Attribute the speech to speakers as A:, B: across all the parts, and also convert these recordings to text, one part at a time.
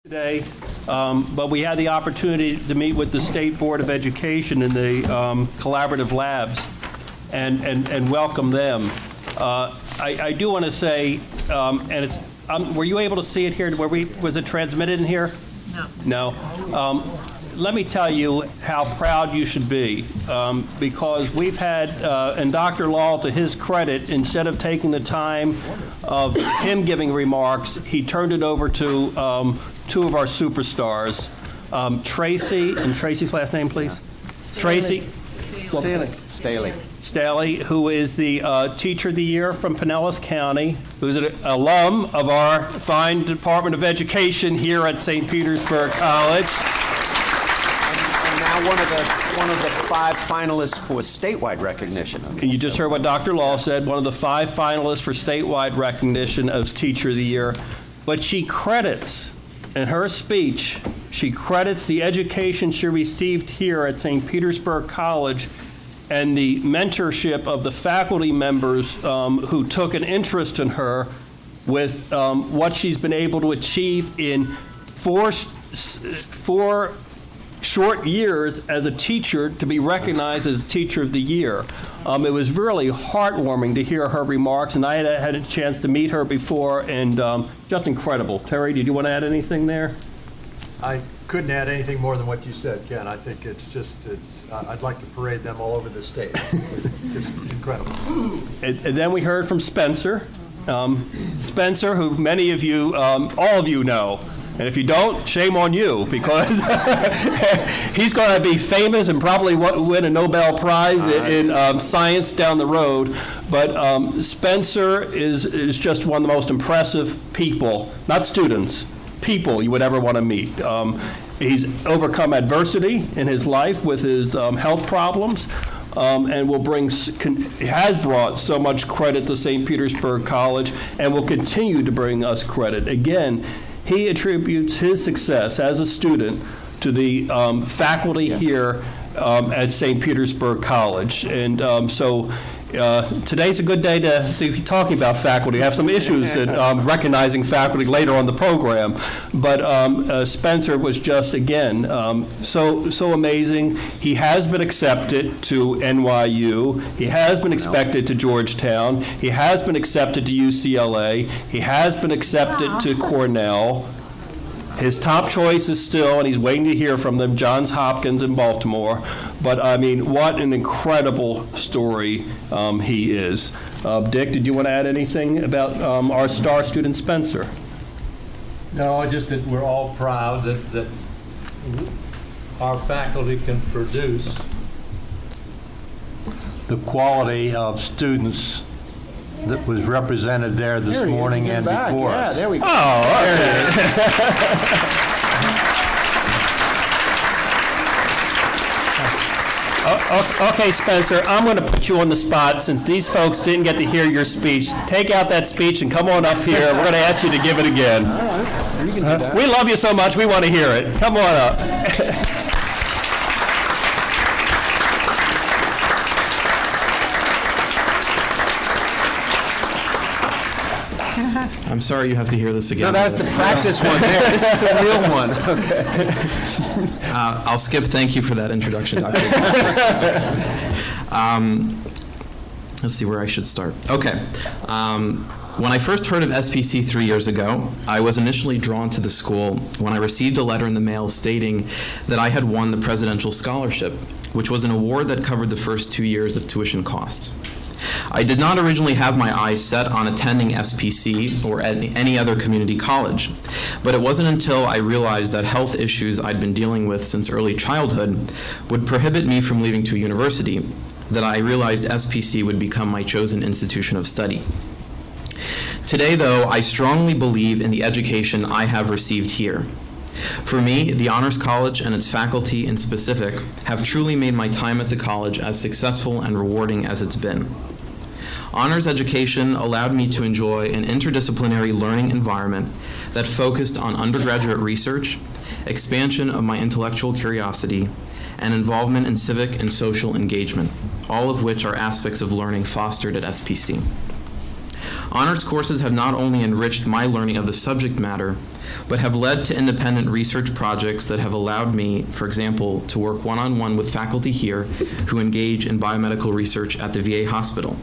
A: Today, but we had the opportunity to meet with the State Board of Education in the collaborative labs and welcome them. I do want to say, and it's, were you able to see it here? Was it transmitted in here? No. No. Let me tell you how proud you should be, because we've had, and Dr. Law, to his credit, instead of taking the time of him giving remarks, he turned it over to two of our superstars, Tracy, and Tracy's last name, please? Tracy? Staley, who is the Teacher of the Year from Pinellas County, who's an alum of our fine Department of Education here at St. Petersburg College.
B: And now one of the 5 finalists for statewide recognition.
A: And you just heard what Dr. Law said, one of the 5 finalists for statewide recognition as Teacher of the Year. But she credits, in her speech, she credits the education she received here at St. Petersburg College and the mentorship of the faculty members who took an interest in her with what she's been able to achieve in four short years as a teacher to be recognized as Teacher of the Year. It was really heartwarming to hear her remarks, and I had a chance to meet her before, and just incredible. Terry, did you want to add anything there?
C: I couldn't add anything more than what you said, Ken. I think I'd like to parade them all over the state. Just incredible.
A: And then we heard from Spencer. Spencer, who many of you, all of you know. And if you don't, shame on you, because he's going to be famous and probably win a Nobel Prize in science down the road. But Spencer is just one of the most impressive people, not students, people you would ever want to meet. He's overcome adversity in his life with his health problems. And has brought so much credit to St. Petersburg College and will continue to bring us credit. Again, he attributes his success as a student to the faculty here at St. Petersburg College. And so today's a good day to be talking about faculty. I have some issues in recognizing faculty later on the program. But Spencer was just, again, so amazing. He has been accepted to NYU. He has been accepted to Georgetown. He has been accepted to UCLA. He has been accepted to Cornell. His top choice is still, and he's waiting to hear from them, Johns Hopkins in Baltimore. But, I mean, what an incredible story he is. Dick, did you want to add anything about our star student, Spencer?
D: No, just that we're all proud that our faculty can produce the quality of students that was represented there this morning and before us.
B: Yeah, there we go.
A: Oh, there it is. Okay, Spencer, I'm going to put you on the spot since these folks didn't get to hear your speech. Take out that speech and come on up here. We're going to ask you to give it again.
B: All right, you can do that.
A: We love you so much, we want to hear it. Come on up.
E: I'm sorry you have to hear this again.
B: No, that was the practice one there. This is the real one. Okay.
E: I'll skip thank you for that introduction, Dr. Let's see where I should start. Okay. When I first heard of SPC 3 years ago, I was initially drawn to the school when I received a letter in the mail stating that I had won the Presidential Scholarship, which was an award that covered the first 2 years of tuition costs. I did not originally have my eyes set on attending SPC or any other community college, but it wasn't until I realized that health issues I'd been dealing with since early childhood would prohibit me from leaving to university that I realized SPC would become my chosen institution of study. Today, though, I strongly believe in the education I have received here. For me, the Honors College and its faculty in specific have truly made my time at the college as successful and rewarding as it's been. Honors education allowed me to enjoy an interdisciplinary learning environment that focused on undergraduate research, expansion of my intellectual curiosity, and involvement in civic and social engagement, all of which are aspects of learning fostered at SPC. Honors courses have not only enriched my learning of the subject matter, but have led to independent research projects that have allowed me, for example, to work one-on-one with faculty here who engage in biomedical research at the VA hospital.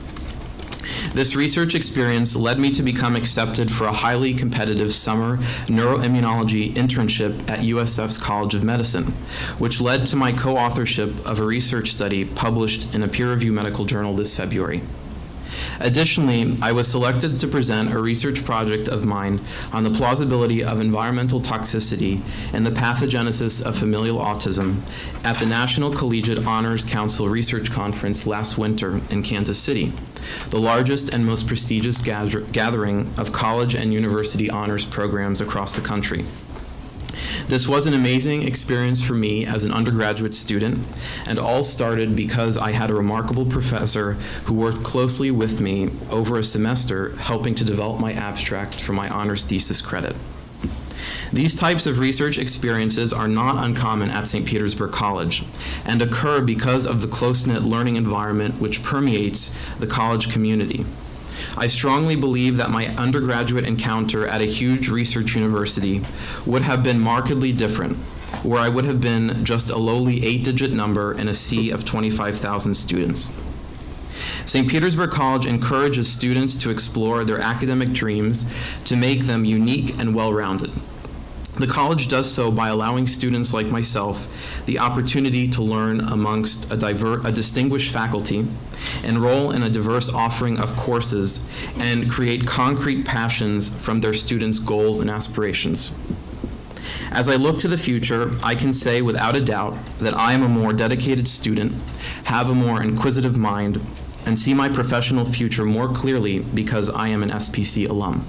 E: This research experience led me to become accepted for a highly competitive summer neuroimmunology internship at USF's College of Medicine, which led to my co-authorship of a research study published in a peer-reviewed medical journal this February. Additionally, I was selected to present a research project of mine on the plausibility of environmental toxicity and the pathogenesis of familial autism at the National Collegiate Honors Council Research Conference last winter in Kansas City, the largest and most prestigious gathering of college and university honors programs across the country. This was an amazing experience for me as an undergraduate student, and all started because I had a remarkable professor who worked closely with me over a semester helping to develop my abstract for my honors thesis credit. These types of research experiences are not uncommon at St. Petersburg College and occur because of the close-knit learning environment which permeates the college community. I strongly believe that my undergraduate encounter at a huge research university would have been markedly different, where I would have been just a lowly 8-digit number in a sea of 25,000 students. St. Petersburg College encourages students to explore their academic dreams to make them unique and well-rounded. The college does so by allowing students like myself the opportunity to learn amongst a distinguished faculty, enroll in a diverse offering of courses, and create concrete passions from their students' goals and aspirations. As I look to the future, I can say without a doubt that I am a more dedicated student, have a more inquisitive mind, and see my professional future more clearly because I am an SPC alum.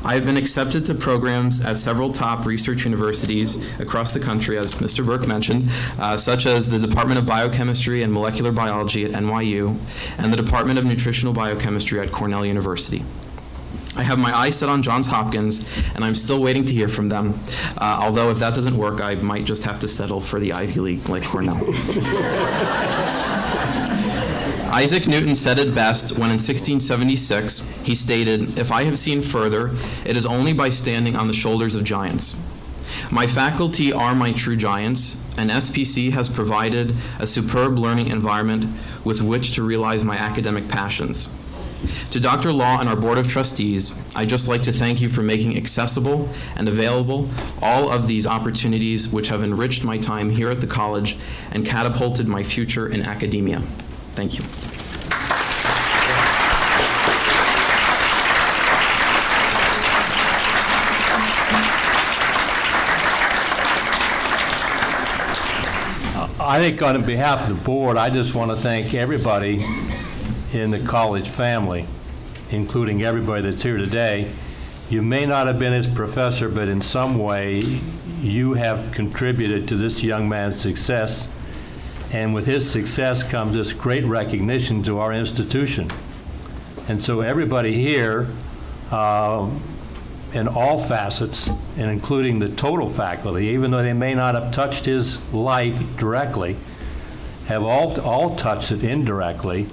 E: I have been accepted to programs at several top research universities across the country, as Mr. Burke mentioned, such as the Department of Biochemistry and Molecular Biology at NYU and the Department of Nutritional Biochemistry at Cornell University. I have my eyes set on Johns Hopkins, and I'm still waiting to hear from them, although if that doesn't work, I might just have to settle for the Ivy League like Cornell. Isaac Newton said it best when in 1676 he stated, "If I have seen further, it is only by standing on the shoulders of giants." My faculty are my true giants, and SPC has provided a superb learning environment with which to realize my academic passions. To Dr. Law and our Board of Trustees, I'd just like to thank you for making accessible and available all of these opportunities which have enriched my time here at the college and catapulted my future in academia. Thank you.
D: I think on behalf of the board, I just want to thank everybody in the college family, including everybody that's here today. You may not have been his professor, but in some way, you have contributed to this young man's success. And with his success comes this great recognition to our institution. And so everybody here, in all facets, and including the total faculty, even though they may not have touched his life directly, have all touched it indirectly.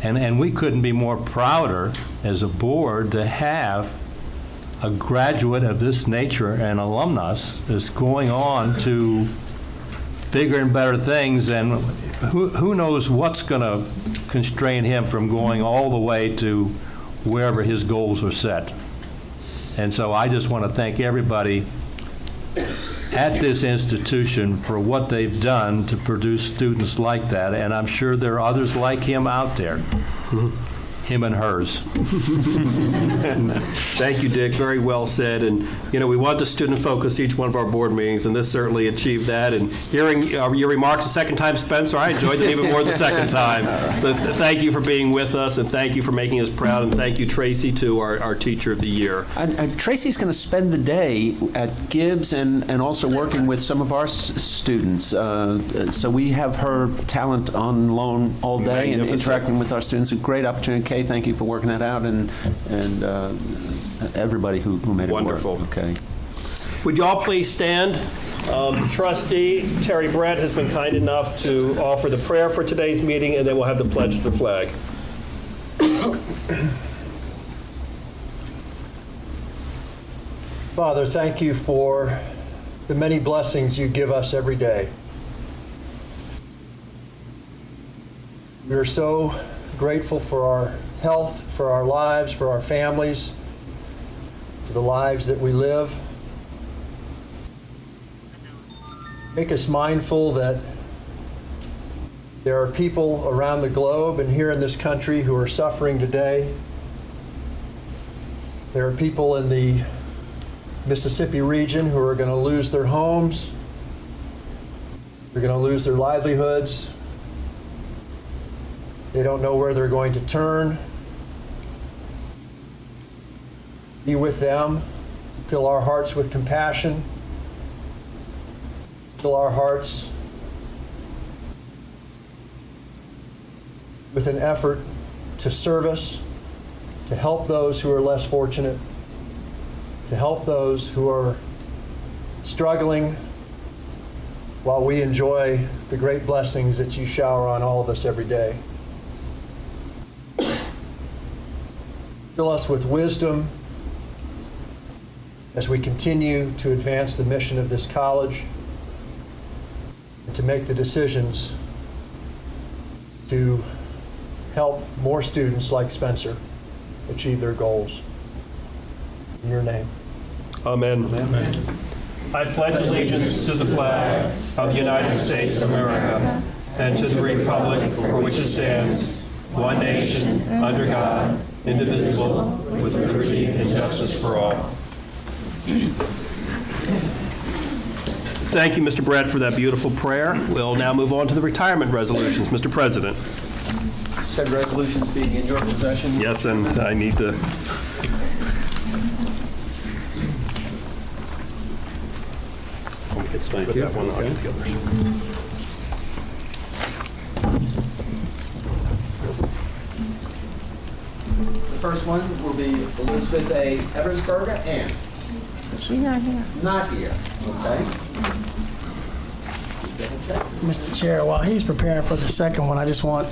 D: And we couldn't be more prouder as a board to have a graduate of this nature and alumnus that's going on to bigger and better things, and who knows what's going to constrain him from going all the way to wherever his goals are set. And so I just want to thank everybody at this institution for what they've done to produce students like that, and I'm sure there are others like him out there. Him and hers.
A: Thank you, Dick. Very well said. And, we want to student focus each one of our board meetings, and this certainly achieved that. And hearing your remarks a second time, Spencer, I enjoyed them even more the second time. So thank you for being with us, and thank you for making us proud, and thank you, Tracy, to our Teacher of the Year.
B: Tracy's going to spend the day at Gibbs and also working with some of our students. So we have her talent on loan all day and interacting with our students. A great opportunity. Kay, thank you for working that out, and everybody who made it
A: Wonderful.
B: work. Okay.
A: Would you all please stand? Trustee Terry Brett has been kind enough to offer the prayer for today's meeting, and then we'll have the pledge to the flag.
C: Father, thank you for the many blessings you give us every day. We are so grateful for our health, for our lives, for our families, for the lives that we live. Make us mindful that there are people around the globe and here in this country who are suffering today. There are people in the Mississippi region who are going to lose their homes. They're going to lose their livelihoods. They don't know where they're going to turn. Be with them. Fill our hearts with compassion. Fill our hearts with an effort to service, to help those who are less fortunate, to help those who are struggling while we enjoy the great blessings that you shower on all of us every day. Fill us with wisdom as we continue to advance the mission of this college and to make the decisions to help more students like Spencer achieve their goals. In your name.
A: Amen. I pledge allegiance to the flag of the United States of America and to the republic for which it stands, one nation, under God, indivisible, with liberty and justice for all. Thank you, Mr. Brett, for that beautiful prayer. We'll now move on to the retirement resolutions. Mr. President.
B: Said resolutions being in your possession.
A: Yes, and I need to... Put that one on together.
B: The first one will be Elizabeth A. Eversberger, and
F: She's not here.
B: not here, okay?
G: Mr. Chair, while he's preparing for the second one, I just want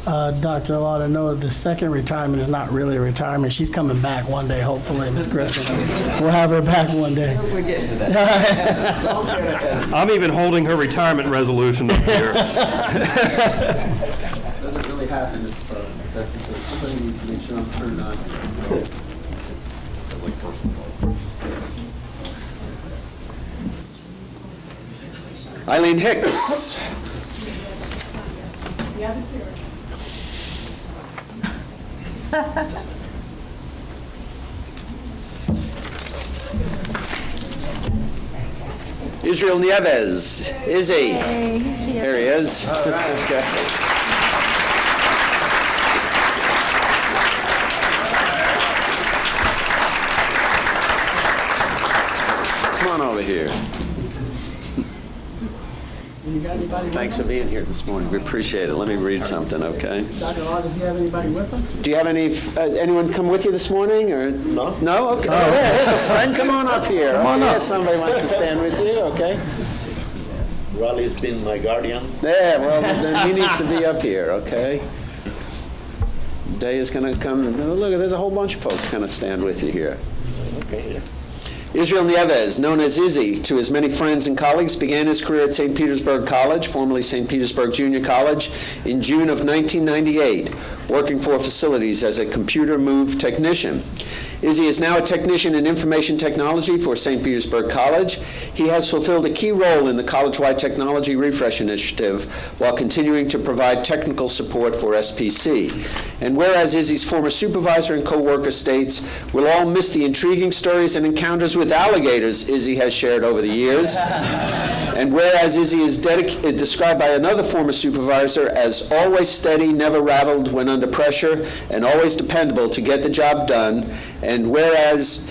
G: Dr. Law to know that the second retirement is not really a retirement. She's coming back one day, hopefully, Ms. Griffin. We'll have her back one day.
B: We're getting to that.
A: I'm even holding her retirement resolution up here.
B: Doesn't really happen if that's the case. Somebody needs to make sure I'm turned on.
H: Eileen Hicks. Israel Nieves. Izzy.
F: Hey, he's here.
H: There he is. Okay. Come on over here.
G: You got anybody with
H: Thanks for being here this morning. We appreciate it. Let me read something, okay?
G: him? Dr. Law, does he have anybody with him?
H: Do you have anyone come with you this morning, or? No. No? Okay. Oh, there's a friend. Come on up here. Come on up. Somebody wants to stand with you, okay?
I: Raleigh's been my guardian.
H: Yeah, well, then he needs to be up here, okay? Day is going to come. Oh, look, there's a whole bunch of folks going to stand with you here.
I: Okay, yeah.
H: Israel Nieves, known as Izzy to his many friends and colleagues, began his career at St. Petersburg College, formerly St. Petersburg Junior College, in June of 1998, working for facilities as a computer move technician. Izzy is now a technician in information technology for St. Petersburg College. He has fulfilled a key role in the college-wide technology refresh initiative while continuing to provide technical support for SPC. And whereas Izzy's former supervisor and co-worker states, "We'll all miss the intriguing stories and encounters with alligators Izzy has shared over the years." And whereas Izzy is described by another former supervisor as always steady, never rattled when under pressure, and always dependable to get the job done. And whereas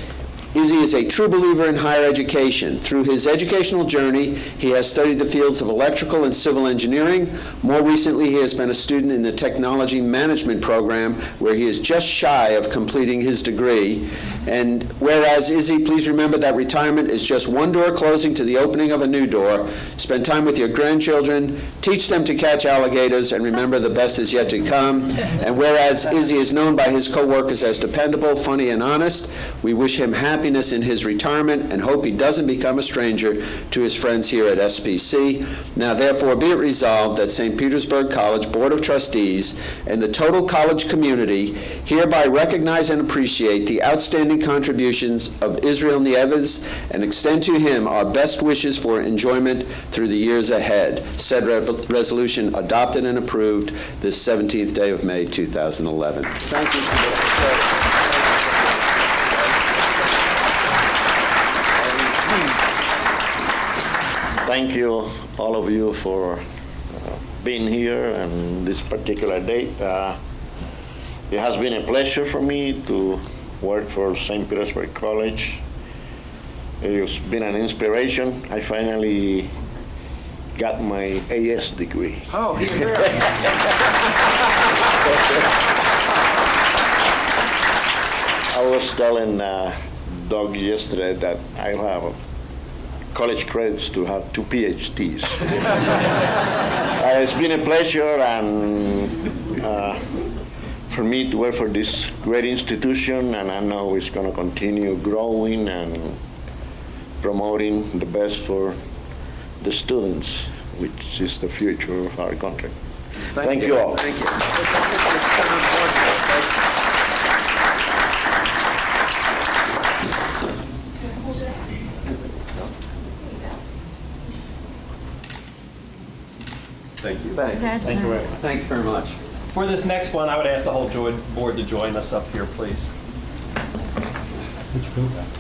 H: Izzy is a true believer in higher education. Through his educational journey, he has studied the fields of electrical and civil engineering. More recently, he has been a student in the technology management program, where he is just shy of completing his degree. And whereas Izzy, please remember that retirement is just one door closing to the opening of a new door. Spend time with your grandchildren, teach them to catch alligators, and remember the best is yet to come. And whereas Izzy is known by his co-workers as dependable, funny, and honest, we wish him happy happiness in his retirement and hope he doesn't become a stranger to his friends here at SPC. Now therefore be it resolved that St. Petersburg College Board of Trustees and the total college community hereby recognize and appreciate the outstanding contributions of Israel Nieves and extend to him our best wishes for enjoyment through the years ahead. Said resolution adopted and approved this 17th day of May 2011. Thank you.
I: Thank you, all of you, for being here on this particular date. It has been a pleasure for me to work for St. Petersburg College. It's been an inspiration. I finally got my AS degree.
H: Oh, he's there.
I: I was telling Doug yesterday that I have college credits to have 2 PhDs. It's been a pleasure and for me to work for this great institution, and I know it's going to continue growing and promoting the best for the students, which is the future of our country. Thank you all.
H: Thank you.
A: Thank you.
F: That's nice.
B: Thanks very much.
A: For this next one, I would ask the whole board to join us up here, please.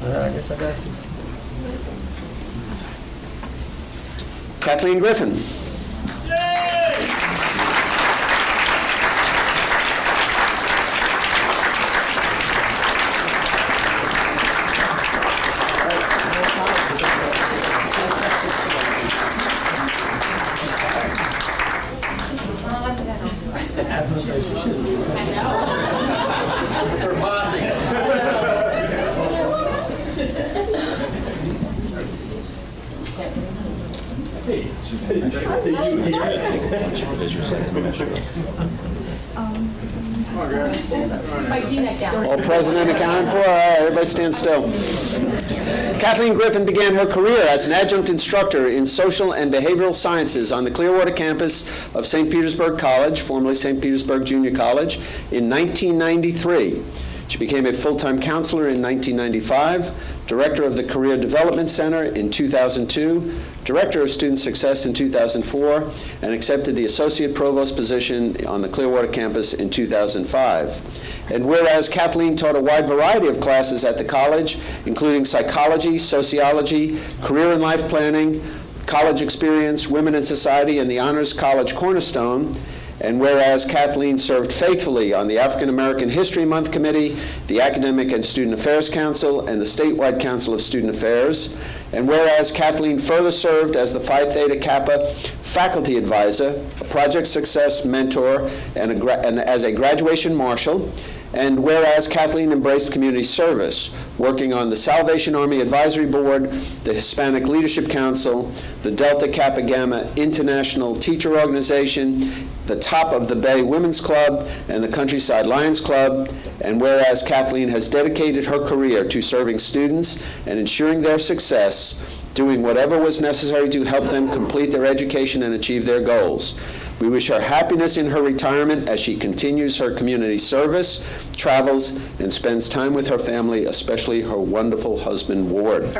G: I guess I got you.
H: Kathleen Griffin. All present and accounted for. All right, everybody stand still. Kathleen Griffin began her career as an adjunct instructor in social and behavioral sciences on the Clearwater campus of St. Petersburg College, formerly St. Petersburg Junior College, in 1993. She became a full-time counselor in 1995, director of the Career Development Center in 2002, director of student success in 2004, and accepted the associate provost position on the Clearwater campus in 2005. And whereas Kathleen taught a wide variety of classes at the college, including psychology, sociology, career and life planning, college experience, women in society, and the Honors College Cornerstone, and whereas Kathleen served faithfully on the African American History Month Committee, the Academic and Student Affairs Council, and the Statewide Council of Student Affairs, and whereas Kathleen further served as the Phi Theta Kappa faculty advisor, a project success mentor, and as a graduation marshal, and whereas Kathleen embraced community service, working on the Salvation Army Advisory Board, the Hispanic Leadership Council, the Delta Kappa Gamma International Teacher Organization, the Top of the Bay Women's Club, and the Countryside Lions Club, and whereas Kathleen has dedicated her career to serving students and ensuring their success, doing whatever was necessary to help them complete their education and achieve their goals. We wish her happiness in her retirement as she continues her community service, travels, and spends time with her family, especially her wonderful husband, Ward.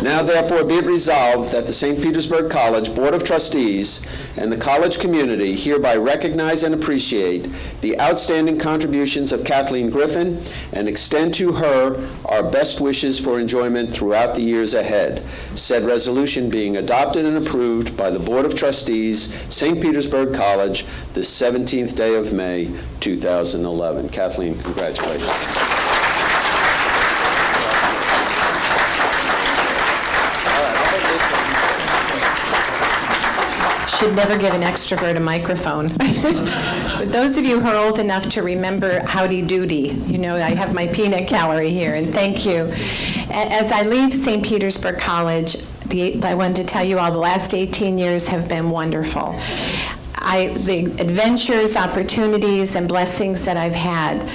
H: Now therefore be it resolved that the St. Petersburg College Board of Trustees and the college community hereby recognize and appreciate the outstanding contributions of Kathleen Griffin and extend to her our best wishes for enjoyment throughout the years ahead. Said resolution being adopted and approved by the Board of Trustees, St. Petersburg College, the 17th day of May, 2011. Kathleen, congratulations.
J: Should never give an extrovert a microphone. But those of you who are old enough to remember Howdy Doody, you know I have my peanut gallery here, and thank you. As I leave St. Petersburg College, I wanted to tell you all the last 18 years have been wonderful. The adventures, opportunities, and blessings that I've had,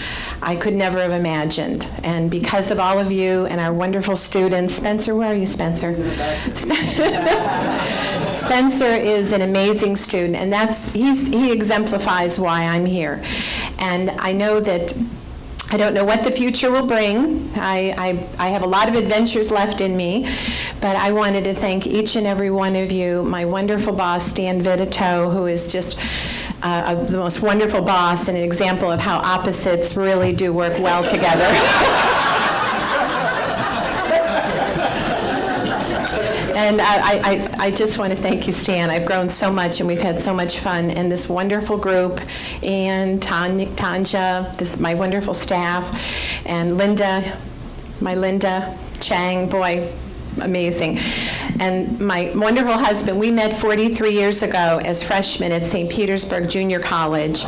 J: I could never have imagined. And because of all of you and our wonderful students, Spencer, where are you, Spencer? Spencer is an amazing student, and he exemplifies why I'm here. And I know that I don't know what the future will bring. I have a lot of adventures left in me, but I wanted to thank each and every one of you, my wonderful boss, Dan Vitito, who is just the most wonderful boss and an example of how opposites really do work well together. And I just want to thank you, Stan. I've grown so much, and we've had so much fun. And this wonderful group, and Tanja, my wonderful staff, and Linda, Chang, boy, amazing. And my wonderful husband, we met 43 years ago as freshmen at St. Petersburg Junior College.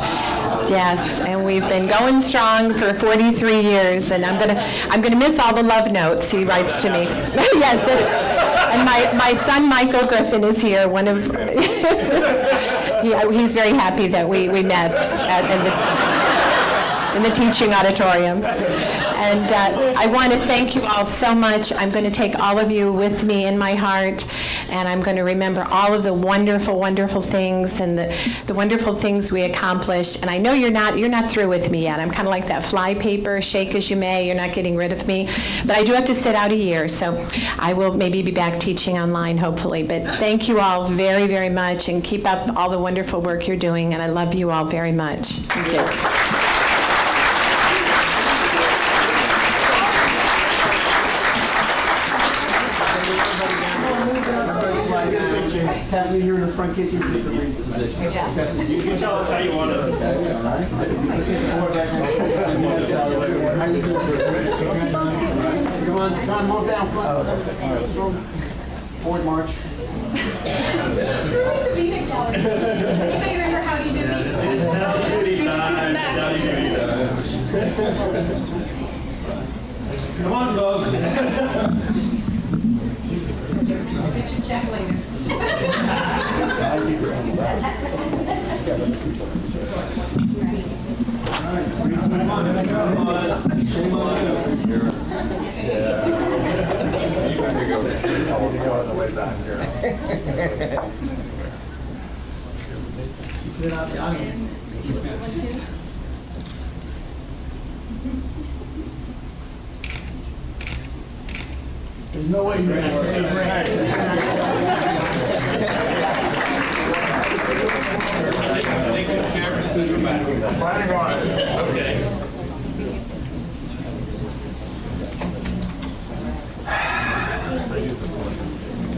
J: Yes, and we've been going strong for 43 years, and I'm gonna miss all the love notes he writes to me. Yes, and my son Michael Griffin is here. He's very happy that we met in the teaching auditorium. And I want to thank you all so much. I'm going to take all of you with me in my heart, and I'm going to remember all of the wonderful, wonderful things and the wonderful things we accomplished. And I know you're not through with me yet. I'm kind of like that fly paper, shake as you may. You're not getting rid of me. But I do have to sit out a year, so I will maybe be back teaching online, hopefully. But thank you all very, very much, and keep up all the wonderful work you're doing, and I love you all very much. Thank you.
B: Kathleen, here in the front case, you can read the position.
A: You can tell us how you want to.
B: Come on, move down front. Forward march.
K: Anybody remember how you do
A: Come on, folks.
K: Get your check later.
G: There's no way you're going to take a break.
A: Okay.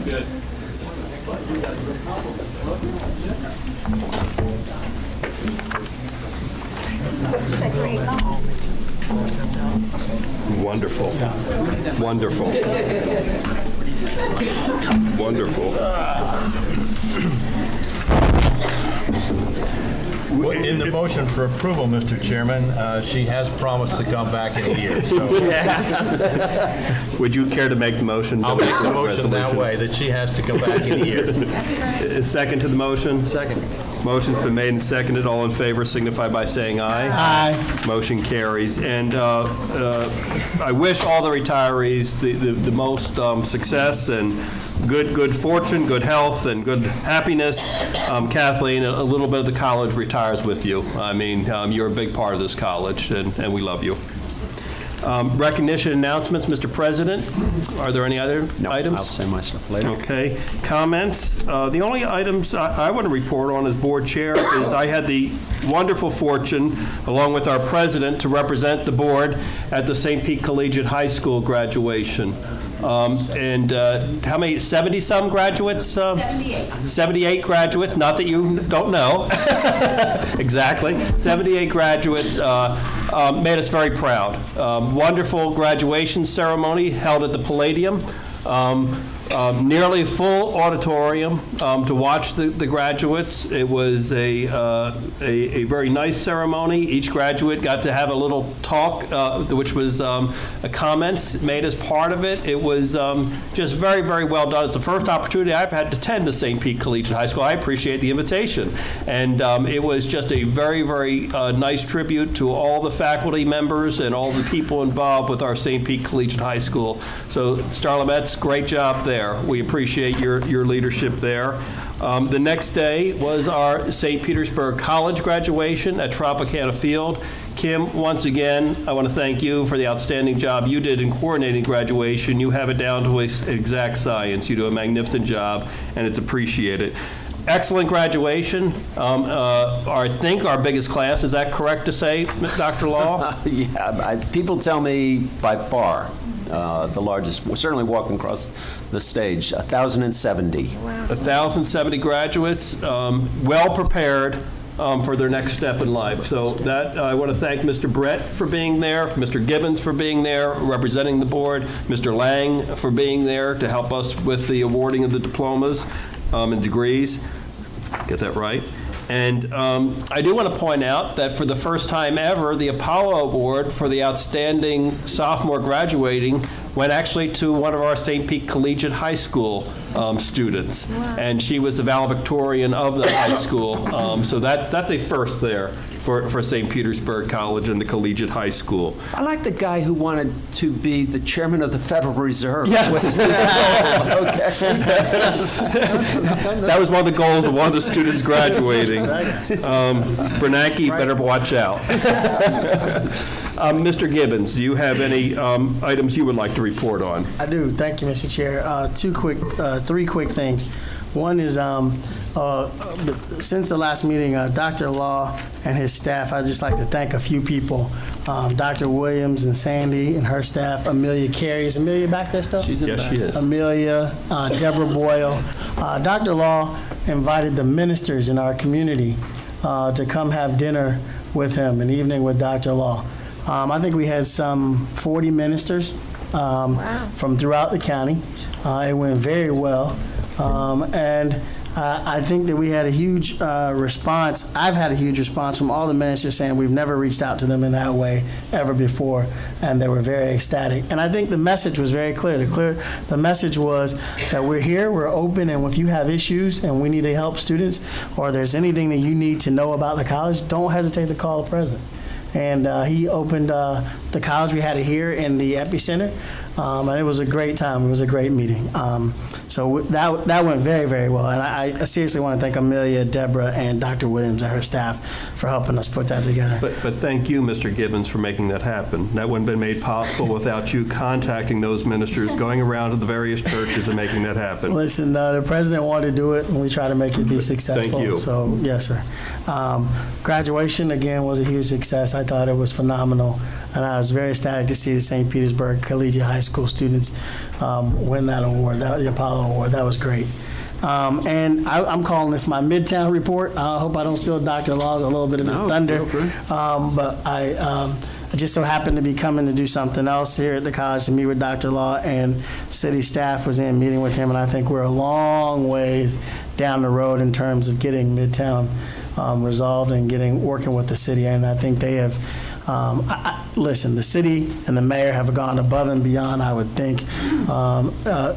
A: Good. Wonderful. Wonderful. Wonderful.
D: In the motion for approval, Mr. Chairman, she has promised to come back in a year. So
A: Would you care to make the motion?
D: I'll make the motion that way, that she has to come back in a year.
A: Second to the motion? Second. Motion's been made and seconded. All in favor signify by saying aye.
G: Aye.
A: Motion carries. And I wish all the retirees the most success and good fortune, good health, and good happiness. Kathleen, a little bit of the college retires with you. I mean, you're a big part of this college, and we love you. Recognition announcements, Mr. President. Are there any other items?
B: I'll say my stuff later.
A: Okay. Comments? The only items I want to report on as board chair is I had the wonderful fortune, along with our president, to represent the board at the St. Pete Collegiate High School graduation. And how many, 70-some graduates? 78. 78 graduates, not that you don't know. Exactly. 78 graduates made us very proud. Wonderful graduation ceremony held at the Palladium. nearly full auditorium to watch the graduates. It was a very nice ceremony. Each graduate got to have a little talk, which was comments made as part of it. It was just very, very well done. It's the first opportunity I've had to attend to St. Pete Collegiate High School. I appreciate the invitation. And it was just a very, very nice tribute to all the faculty members and all the people involved with our St. Pete Collegiate High School. So, Starla Metz, great job there. We appreciate your leadership there. The next day was our St. Petersburg College graduation at Tropicana Field. Kim, once again, I want to thank you for the outstanding job you did in coordinating graduation. You have it down to exact science. You do a magnificent job, and it's appreciated. Excellent graduation. I think our biggest class, is that correct to say, Dr. Law?
B: Yeah, people tell me by far the largest, certainly walking across the stage, 1,070.
F: Wow.
A: 1,070 graduates, well prepared for their next step in life. So that I want to thank Mr. Brett for being there, Mr. Gibbons for being there, representing the board, Mr. Lang for being there to help us with the awarding of the diplomas and degrees. Get that right. And I do want to point out that for the first time ever, the Apollo Award for the outstanding sophomore graduating went actually to one of our St. Pete Collegiate High School students.
F: Wow.
A: And she was the valedictorian of the high school. So that's a first there for St. Petersburg College and the Collegiate High School.
B: I like the guy who wanted to be the chairman of the Federal Reserve.
A: Yes. That was one of the goals of one of the students graduating. Bernanke, better watch out. Mr. Gibbons, do you have any items you would like to report on?
G: I do. Thank you, Mr. Chair. Three quick things. One is, since the last meeting, Dr. Law and his staff, I'd just like to thank a few people. Dr. Williams and Sandy and her staff, Amelia Carey. Is Amelia back there still?
B: She's in
A: Yes,
B: back.
A: she is.
G: Amelia, Deborah Boyle. Dr. Law invited the ministers in our community to come have dinner with him, an evening with Dr. Law. I think we had some 40 ministers from throughout the county. It went very well. And I think that we had a huge response. I've had a huge response from all the ministers saying we've never reached out to them in that way ever before, and they were very ecstatic. And I think the message was very clear. The message was that we're here, we're open, and if you have issues and we need to help students, or there's anything that you need to know about the college, don't hesitate to call the president. And he opened the college. We had it here in the epicenter. And it was a great time. It was a great meeting. So that went very, very well. And I seriously want to thank Amelia, Deborah, and Dr. Williams and her staff for helping us put that together.
A: But thank you, Mr. Gibbons, for making that happen. That wouldn't have been made possible without you contacting those ministers, going around to the various churches and making that happen.
G: Listen, the president wanted to do it, and we try to make it be successful.
A: Thank you.
G: So, yes, sir. Graduation, again, was a huge success. I thought it was phenomenal, and I was very ecstatic to see the St. Petersburg Collegiate High School students win that award, the Apollo Award. That was great. And I'm calling this my Midtown report. I hope I don't steal Dr. Law's a little bit of his thunder.
B: Feel free.
G: But I just so happened to be coming to do something else here at the college to meet with Dr. Law, and city staff was in meeting with him, and I think we're a long ways down the road in terms of getting Midtown resolved and working with the city. And I think they have, listen, the city and the mayor have gone above and beyond, I would think,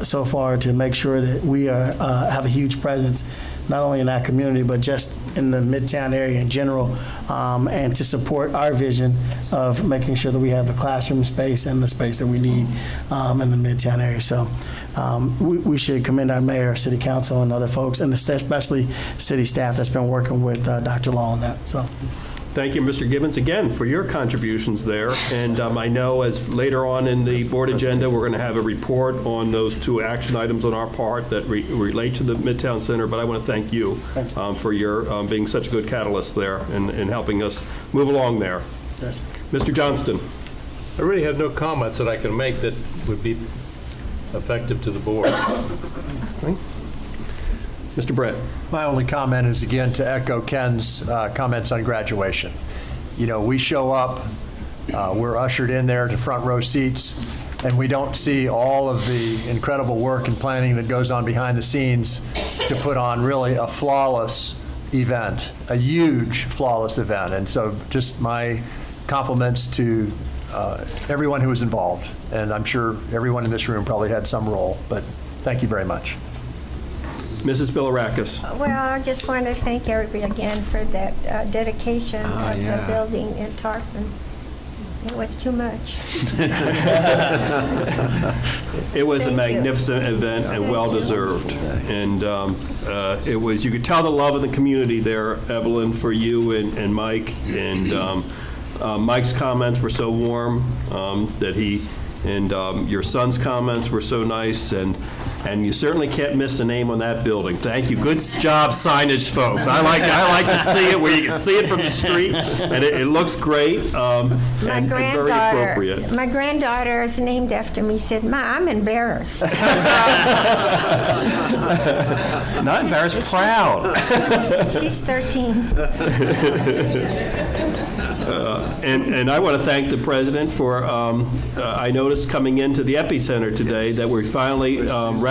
G: so far to make sure that we have a huge presence, not only in that community, but just in the Midtown area in general, and to support our vision of making sure that we have the classroom space and the space that we need in the Midtown area. So we should commend our mayor, city council, and other folks, and especially city staff that's been working with Dr. Law on that. So.
A: Thank you, Mr. Gibbons, again, for your contributions there. And I know as later on in the board agenda, we're going to have a report on those two action items on our part that relate to the Midtown Center. But I want to thank you for your being such a good catalyst there and helping us move along there.
G: Yes.
A: Mr. Johnston.
D: I really have no comments that I can make that would be effective to the board.
A: Mr. Brett.
C: My only comment is, again, to echo Ken's comments on graduation. You know, we show up, we're ushered in there to front row seats. and we don't see all of the incredible work and planning that goes on behind the scenes to put on really a flawless event, a huge flawless event. And so just my compliments to everyone who was involved. And I'm sure everyone in this room probably had some role, but thank you very much.
A: Mrs. Bilirakis.
F: Well, I just want to thank everybody again for that dedication of the building in Tarpon. It was too much.
A: It was a
F: Thank you.
A: magnificent event and
F: Thank
A: well-deserved. And it was, you could tell the love of the community there, Evelyn, for you and Mike. And Mike's comments were so warm that he, and your son's comments were so nice. And you certainly can't miss the name on that building. Thank you. Good job, signage, folks. I like to see it where you can see it from the street, and it looks great and very appropriate.
F: My granddaughter is named after me. Said, "Ma, I'm embarrassed."
A: Not embarrassed, proud.
F: She's 13.
A: And I want to thank the president for, I noticed coming into the epicenter today that we finally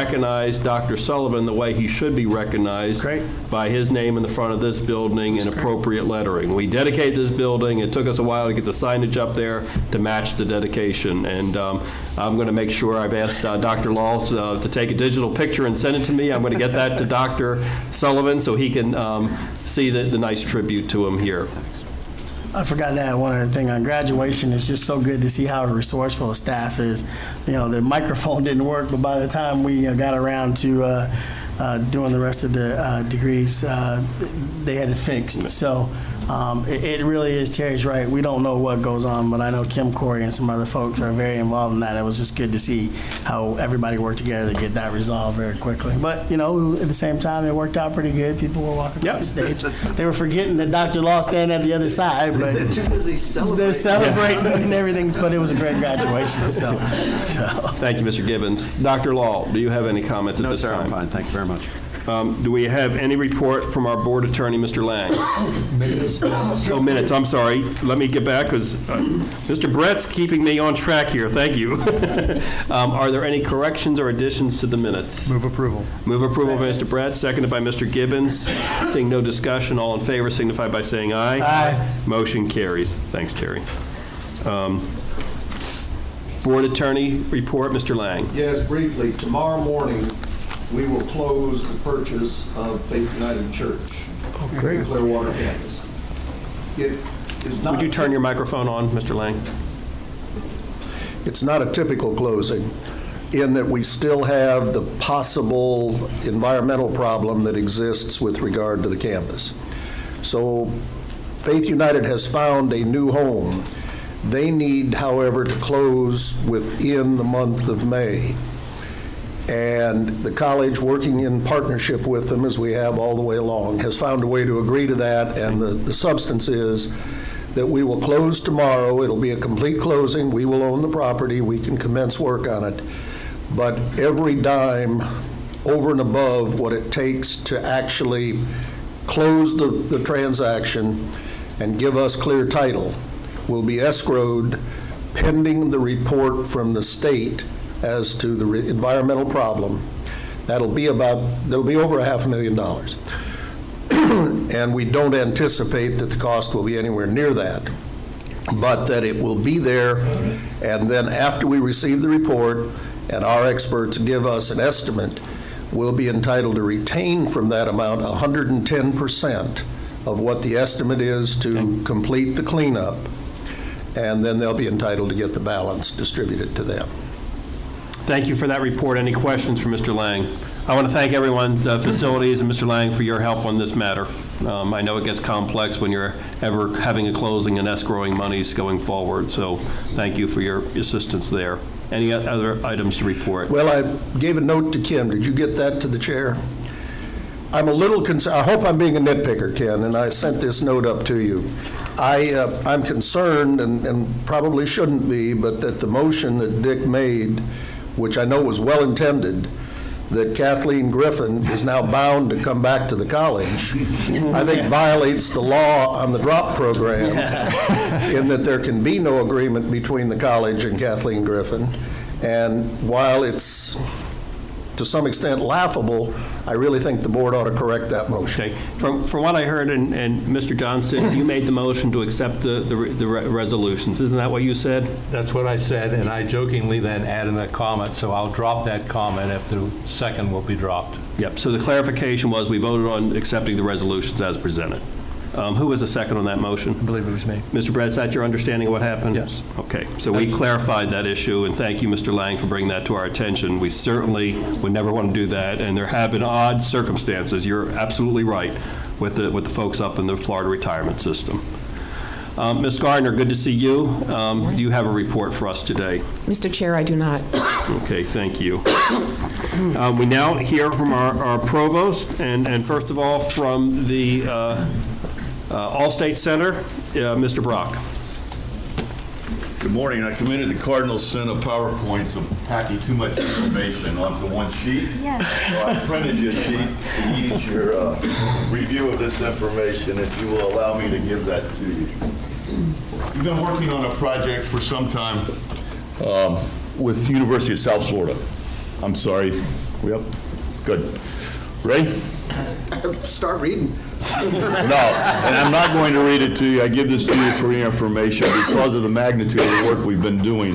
A: recognized Dr. Sullivan the way he should be recognized.
C: Great.
A: By his name in the front of this building and appropriate lettering. We dedicated this building. It took us a while to get the signage up there to match the dedication. And I'm going to make sure, I've asked Dr. Laws to take a digital picture and send it to me. I'm going to get that to Dr. Sullivan so he can see the nice tribute to him here.
G: I forgot to add one other thing. On graduation, it's just so good to see how resourceful the staff is. You know, the microphone didn't work, but by the time we got around to doing the rest of the degrees, they had it fixed. So it really is, Terry's right. We don't know what goes on, but I know Kim, Corey, and some other folks are very involved in that. It was just good to see how everybody worked together to get that resolved very quickly. But, you know, at the same time, it worked out pretty good. People were walking across the stage. They were forgetting that Dr. Law standing at the other side, but
B: They're too busy celebrating.
G: they're celebrating and everything, but it was a great graduation. So.
A: Thank you, Mr. Gibbons. Dr. Law, do you have any comments at
B: No,
A: this
B: sir,
A: time?
B: I'm fine. Thank you very much.
A: Do we have any report from our board attorney, Mr. Lang? Minutes. Oh, minutes, I'm sorry. Let me get back, because Mr. Brett's keeping me on track here. Thank you. Are there any corrections or additions to the minutes?
C: Move approval.
A: Move approval by Mr. Brett, seconded by Mr. Gibbons. Seeing no discussion, all in favor signify by saying aye.
G: Aye.
A: Motion carries. Thanks, Terry. Board attorney report, Mr. Lang.
L: Yes, briefly, tomorrow morning, we will close the purchase of Faith United Church in the Clearwater campus. It is not.
A: Would you turn your microphone on, Mr. Lang?
L: It's not a typical closing in that we still have the possible environmental problem that exists with regard to the campus. So Faith United has found a new home. They need, however, to close within the month of May. And the college, working in partnership with them, as we have all the way along, has found a way to agree to that. And the substance is that we will close tomorrow. It'll be a complete closing. We will own the property. We can commence work on it. But every dime over and above what it takes to actually close the transaction and give us clear title will be escrowed pending the report from the state as to the environmental problem. That'll be over $500,000. And we don't anticipate that the cost will be anywhere near that, but that it will be there. And then after we receive the report and our experts give us an estimate, we'll be entitled to retain from that amount 110% of what the estimate is to complete the cleanup. And then they'll be entitled to get the balance distributed to them.
A: Thank you for that report. Any questions for Mr. Lang? I want to thank everyone, facilities, and Mr. Lang for your help on this matter. I know it gets complex when you're ever having a closing and escrowing monies going forward, so thank you for your assistance there. Any other items to report?
L: Well, I gave a note to Kim. Did you get that to the chair? I'm a little concerned. I hope I'm being a nitpicker, Ken, and I sent this note up to you. I'm concerned, and probably shouldn't be, but that the motion that Dick made, which I know was well-intended, that Kathleen Griffin is now bound to come back to the college, I think violates the law on the drop program in that there can be no agreement between the college and Kathleen Griffin. And while it's to some extent laughable, I really think the board ought to correct that motion.
A: Okay. From what I heard, and Mr. Johnston, you made the motion to accept the resolutions. Isn't that what you said?
D: That's what I said, and I jokingly then added a comment, so I'll drop that comment if the second will be dropped.
A: Yep. So the clarification was we voted on accepting the resolutions as presented. Who was the second on that motion?
C: I believe it was me.
A: Mr. Brett, is that your understanding of what happened?
C: Yes.
A: Okay, so we clarified that issue, and thank you, Mr. Lang, for bringing that to our attention. We certainly would never want to do that, and there have been odd circumstances. You're absolutely right with the folks up in the Florida retirement system. Ms. Gardner, good to see you. Do you have a report for us today?
M: Mr. Chair, I do not.
A: Okay, thank you. We now hear from our provost, and first of all, from the All-State Center, Mr. Brock.
N: Good morning. I committed the Cardinals' sin of PowerPoints of packing too much information onto one sheet.
F: Yes.
N: So I printed you a sheet to ease your review of this information, if you will allow me to give that to you. We've been working on a project for some time with University of South Florida. I'm sorry. Yep. Good. Ready?
L: Start reading.
N: No, and I'm not going to read it to you. I give this to you for your information because of the magnitude of the work we've been doing.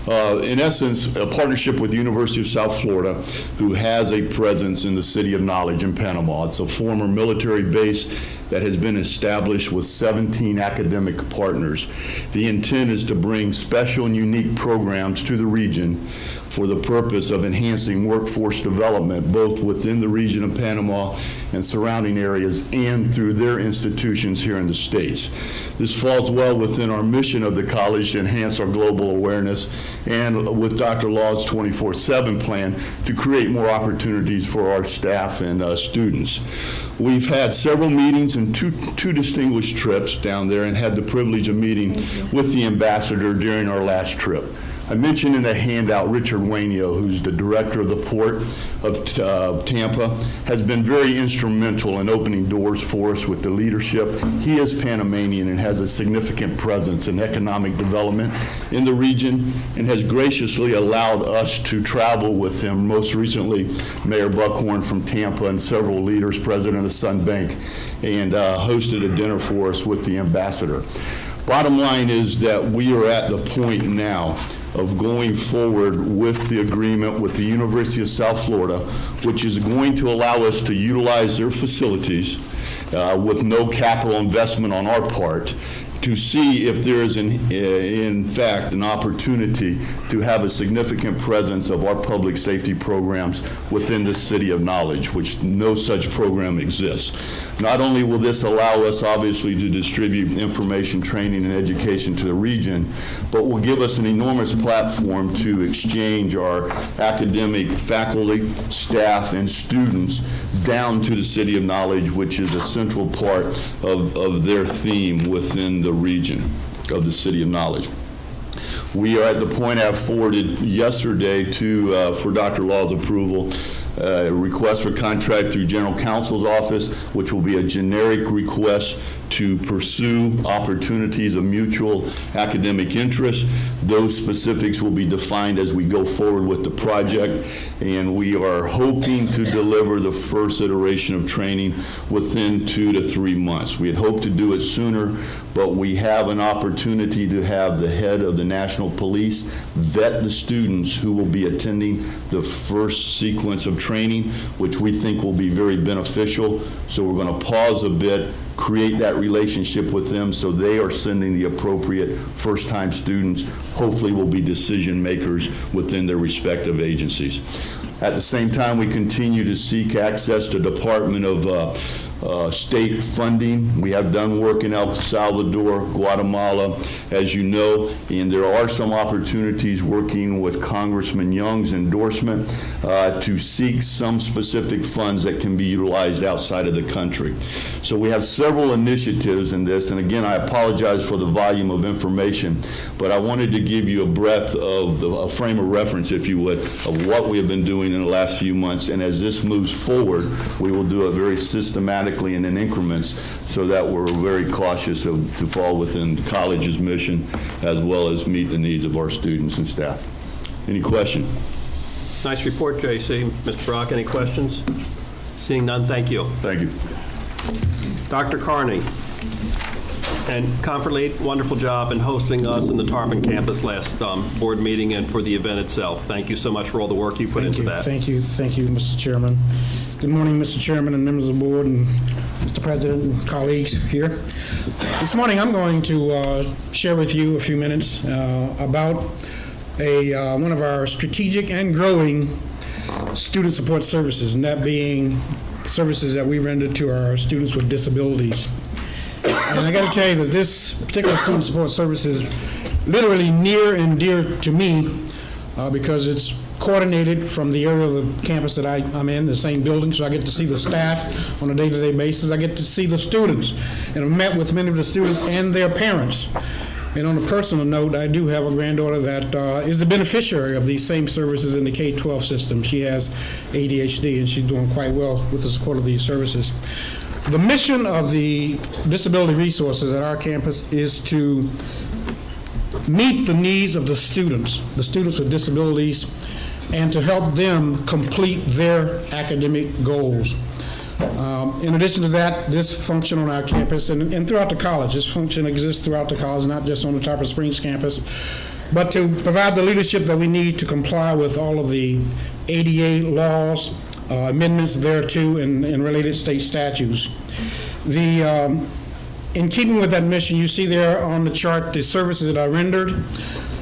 N: In essence, a partnership with the University of South Florida, who has a presence in the City of Knowledge in Panama. It's a former military base that has been established with 17 academic partners. The intent is to bring special and unique programs to the region for the purpose of enhancing workforce development, both within the region of Panama and surrounding areas and through their institutions here in the States. This falls well within our mission of the college to enhance our global awareness and with Dr. Law's 24/7 plan to create more opportunities for our staff and students. We've had several meetings and two distinguished trips down there and had the privilege of meeting with the ambassador during our last trip. I mentioned in the handout Richard Wainio, who's the director of the Port of Tampa, has been very instrumental in opening doors for us with the leadership. He is Panamanian and has a significant presence in economic development in the region and has graciously allowed us to travel with him, most recently Mayor Buckhorn from Tampa and several leaders, President of Sunbank, and hosted a dinner for us with the ambassador. Bottom line is that we are at the point now of going forward with the agreement with the University of South Florida, which is going to allow us to utilize their facilities with no capital investment on our part, to see if there is, in fact, an opportunity to have a significant presence of our public safety programs within the City of Knowledge, which no such program exists. Not only will this allow us, obviously, to distribute information, training, and education to the region, but will give us an enormous platform to exchange our academic faculty, staff, and students down to the City of Knowledge, which is a central part of their theme within the region of the City of Knowledge. We are at the point I forwarded yesterday for Dr. Law's approval, a request for contract through General Counsel's office, which will be a generic request to pursue opportunities of mutual academic interest. Those specifics will be defined as we go forward with the project, and we are hoping to deliver the first iteration of training within 2 to 3 months. We had hoped to do it sooner, but we have an opportunity to have the head of the National Police vet the students who will be attending the first sequence of training, which we think will be very beneficial. So we're going to pause a bit, create that relationship with them so they are sending the appropriate first-time students, hopefully will be decision makers within their respective agencies. At the same time, we continue to seek access to Department of state funding. We have done work in El Salvador, Guatemala, as you know, and there are some opportunities working with Congressman Young's endorsement to seek some specific funds that can be utilized outside of the country. So we have several initiatives in this, and again, I apologize for the volume of information, but I wanted to give you a breadth of a frame of reference, if you would, of what we have been doing in the last few months, and as this moves forward, we will do it very systematically and in increments so that we're very cautious to fall within the college's mission as well as meet the needs of our students and staff. Any question?
A: Nice report, J.C. Mr. Brock, any questions? Seeing none, thank you.
N: Thank you.
A: Dr. Carney and Comfort Lead, wonderful job in hosting us in the Tarpon campus last board meeting and for the event itself. Thank you so much for all the work you put into that.
M: Thank you, Mr. Chairman. Good morning, Mr. Chairman and members of the board and Mr. President and colleagues here. This morning I'm going to share with you a few minutes about one of our strategic and growing student support services, and that being services that we render to our students with disabilities. And I got to tell you that this particular student support service is literally near and dear to me because it's coordinated from the area of the campus that I'm in, the same building, so I get to see the staff on a day-to-day basis. I get to see the students, and I've met with many of the students and their parents. And on a personal note, I do have a granddaughter that is a beneficiary of these same services in the K-12 system. She has ADHD, and she's doing quite well with the support of these services. The mission of the disability resources at our campus is to meet the needs of the students with disabilities, and to help them complete their academic goals. In addition to that, this function on our campus and throughout the college, this function exists throughout the college, not just on the Tarpon Springs campus, but to provide the leadership that we need to comply with all of the ADA laws, amendments thereto, and related state statutes. In keeping with that mission, you see there on the chart the services that are rendered,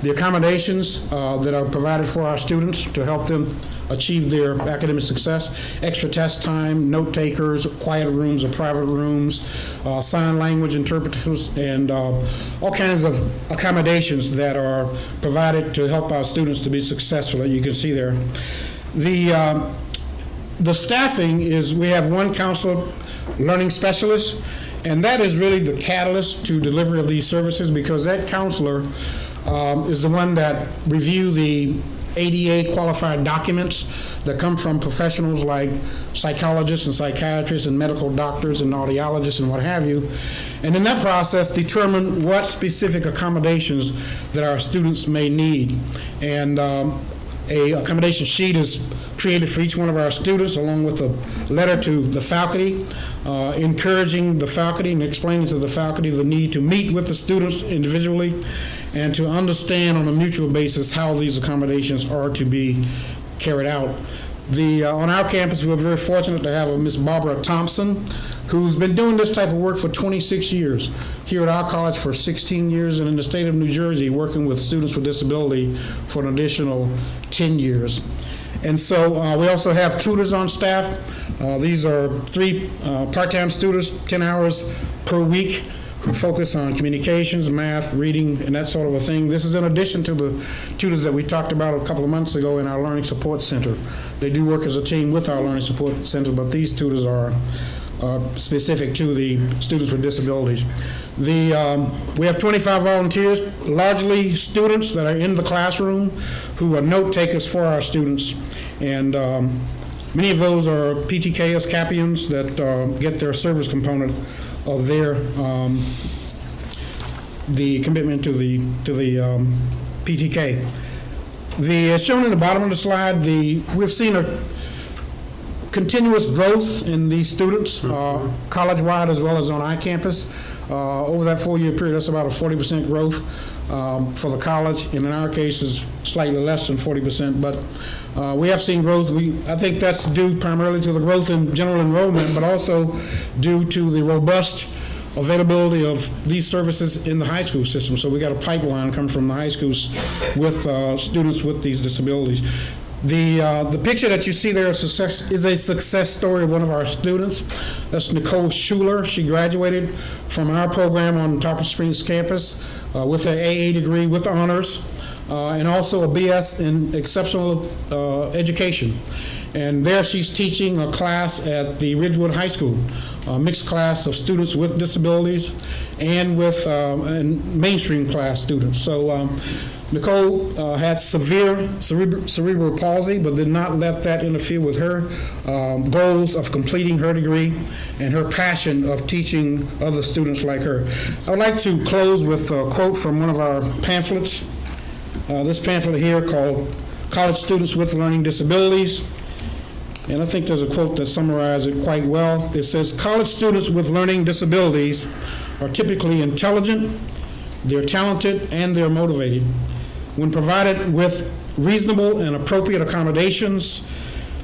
M: the accommodations that are provided for our students to help them achieve their academic success, extra test time, note takers, quiet rooms or private rooms, sign language interpreters, and all kinds of accommodations that are provided to help our students to be successful, that you can see there. The staffing is, we have one counselor learning specialist, and that is really the catalyst to delivery of these services, because that counselor is the one that review the ADA qualified documents that come from professionals like psychologists and psychiatrists and medical doctors and audiologists and what have you. And in that process, determine what specific accommodations that our students may need. And a accommodation sheet is created for each one of our students, along with a letter to the faculty, encouraging the faculty and explaining to the faculty the need to meet with the students individually and to understand on a mutual basis how these accommodations are to be carried out. On our campus, we're very fortunate to have a Miss Barbara Thompson, who's been doing this type of work for 26 years, here at our college for 16 years, and in the state of New Jersey, working with students with disability for an additional 10 years. And so we also have tutors on staff. These are 3 part-time students, 10 hours per week, who focus on communications, math, reading, and that sort of a thing. This is in addition to the tutors that we talked about a couple of months ago in our Learning Support Center. They do work as a team with our Learning Support Center, but these tutors are specific to the students with disabilities. We have 25 volunteers, largely students that are in the classroom who are note takers for our students. And many of those are PTKs, Capians, that get their service component of their the commitment to the PTK. As shown in the bottom of the slide, we've seen a continuous growth in these students, college-wide as well as on our campus. Over that 4-year period, that's about a 40% growth for the college, and in our case is slightly less than 40%, but we have seen growth. I think that's due primarily to the growth in general enrollment, but also due to the robust availability of these services in the high school system. So we got a pipeline coming from the high schools with students with these disabilities. The picture that you see there is a success story of one of our students. That's Nicole Schuler. She graduated from our program on Tarpon Springs campus with an AA degree with honors and also a BS in exceptional education. And there she's teaching a class at the Ridgewood High School, a mixed class of students with disabilities and with mainstream class students. So Nicole had severe cerebral palsy, but did not let that interfere with her goals of completing her degree and her passion of teaching other students like her. I would like to close with a quote from one of our pamphlets. This pamphlet here called college students with learning disabilities. And I think there's a quote that summarizes it quite well. It says, college students with learning disabilities are typically intelligent, they're talented, and they're motivated. When provided with reasonable and appropriate accommodations,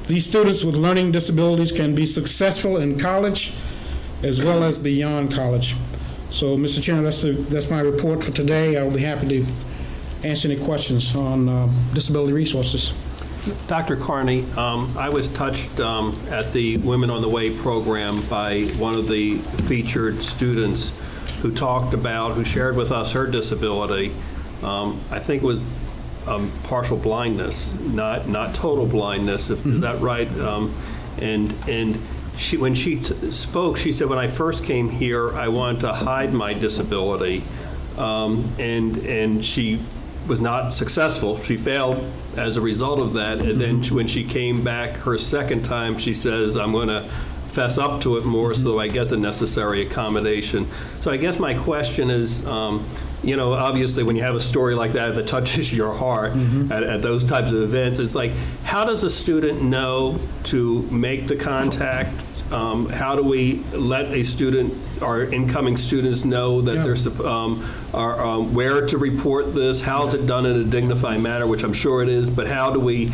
M: these students with learning disabilities can be successful in college as well as beyond college. So, Mr. Chairman, that's my report for today. I'll be happy to answer any questions on disability resources.
A: Dr. Carney, I was touched at the Women on the Way program by one of the featured students who shared with us her disability. I think it was partial blindness, not total blindness, is that right? And when she spoke, she said, when I first came here, I wanted to hide my disability, and she was not successful. She failed as a result of that. And then when she came back her second time, she says, I'm going to fess up to it more so I get the necessary accommodation. So I guess my question is, obviously when you have a story like that touches your heart at those types of events, it's like, how does a student know to make the contact? How do we let a student, our incoming students, know that where to report this? How is it done in a dignified manner, which I'm sure it is, but how do we,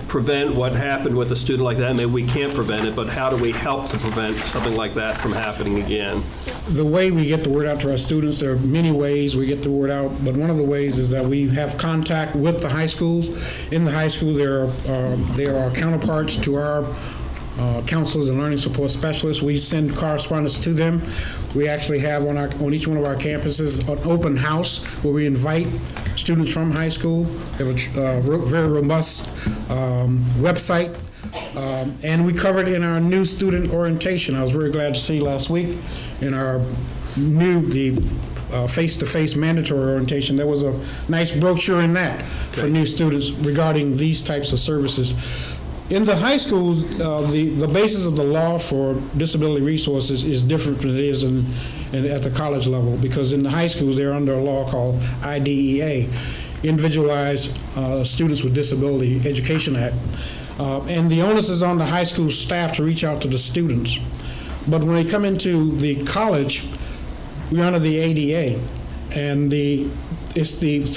A: prevent what happened with a student like that? Maybe we can't prevent it, but how do we help to prevent something like that from happening again?
M: The way we get the word out to our students, there are many ways we get the word out, but one of the ways is that we have contact with the high schools. In the high school, there are counterparts to our counselors and learning support specialists. We send correspondence to them. We actually have on each one of our campuses an open house where we invite students from high school. We have a very robust website, and we covered in our new student orientation. I was very glad to see last week in our face-to-face mandatory orientation, there was a nice brochure in that for new students regarding these types of services. In the high schools, the basis of the law for disability resources is different than it is at the college level, because in the high schools, they're under a law called IDEA, Individualized Students with Disability Education Act. And the onus is on the high school staff to reach out to the students. But when they come into the college, we're under the ADA. And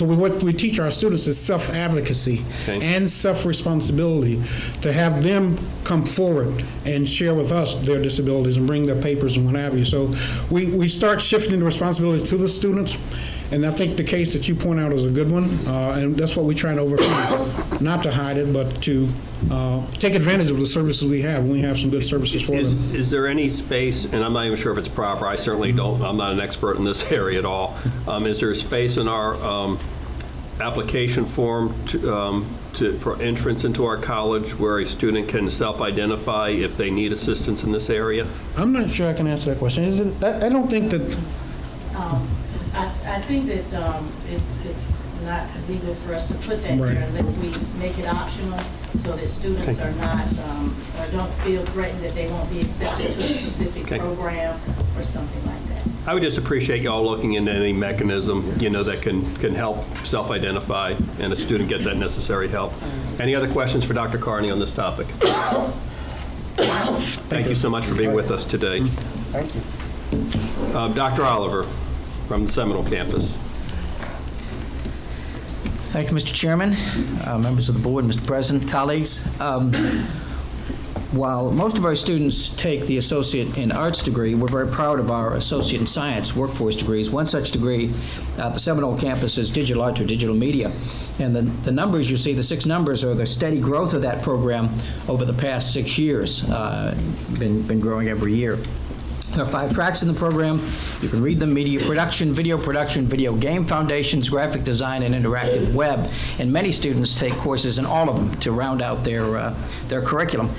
M: what we teach our students is self-advocacy and self-responsibility, to have them come forward and share with us their disabilities and bring their papers and what have you. So we start shifting the responsibility to the students, and I think the case that you point out is a good one, and that's what we try to overcome, not to hide it, but to take advantage of the services we have when we have some good services for them.
A: Is there any space, and I'm not even sure if it's proper, I certainly don't, I'm not an expert in this area at all, is there a space in our application form for entrance into our college where a student can self-identify if they need assistance in this area?
M: I'm not sure I can answer that question. Is it? I don't think that...
K: I think that it's not legal for us to put that there unless we make it optional, so that students are not, or don't feel threatened that they won't be accepted to a specific program or something like that.
A: I would just appreciate y'all looking into any mechanism, that can help self-identify and a student get that necessary help. Any other questions for Dr. Carney on this topic? Thank you so much for being with us today.
C: Thank you.
A: Dr. Oliver from the Seminole campus.
O: Thank you, Mr. Chairman, members of the board, Mr. President, colleagues. While most of our students take the Associate in Arts degree, we're very proud of our Associate in Science workforce degrees. One such degree at the Seminole campus is Digital Arts or Digital Media. And the numbers you see, the 6 numbers, are the steady growth of that program over the past 6 years. Been growing every year. There are 5 tracks in the program. You can read them: media production, video game foundations, graphic design, and interactive web. And many students take courses in all of them to round out their curriculum.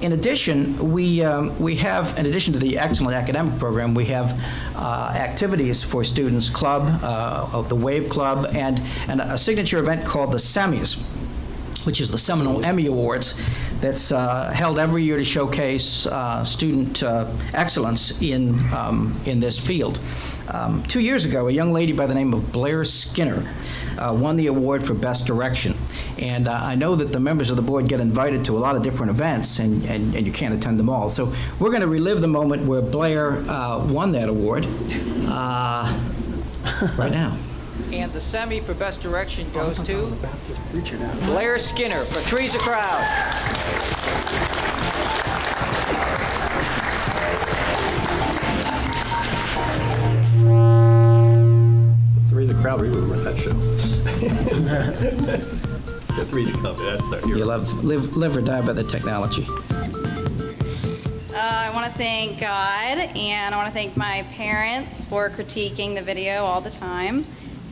O: In addition, we have, in addition to the excellent academic program, we have activities for students, club, of the Wave Club, and a signature event called the Semis, which is the Seminole Emmy Awards. that's held every year to showcase student excellence in this field. 2 years ago, a young lady by the name of Blair Skinner won the award for Best Direction. And I know that the members of the board get invited to a lot of different events, and you can't attend them all. So we're going to relive the moment where Blair won that award right now. And the semi for Best Direction goes to Blair Skinner for Three's a Crowd.
A: Three's a Crowd, we remember that show. The Three's a Company, that's our hero.
O: You live or die by the technology.
P: I want to thank God, and I want to thank my parents for critiquing the video all the time,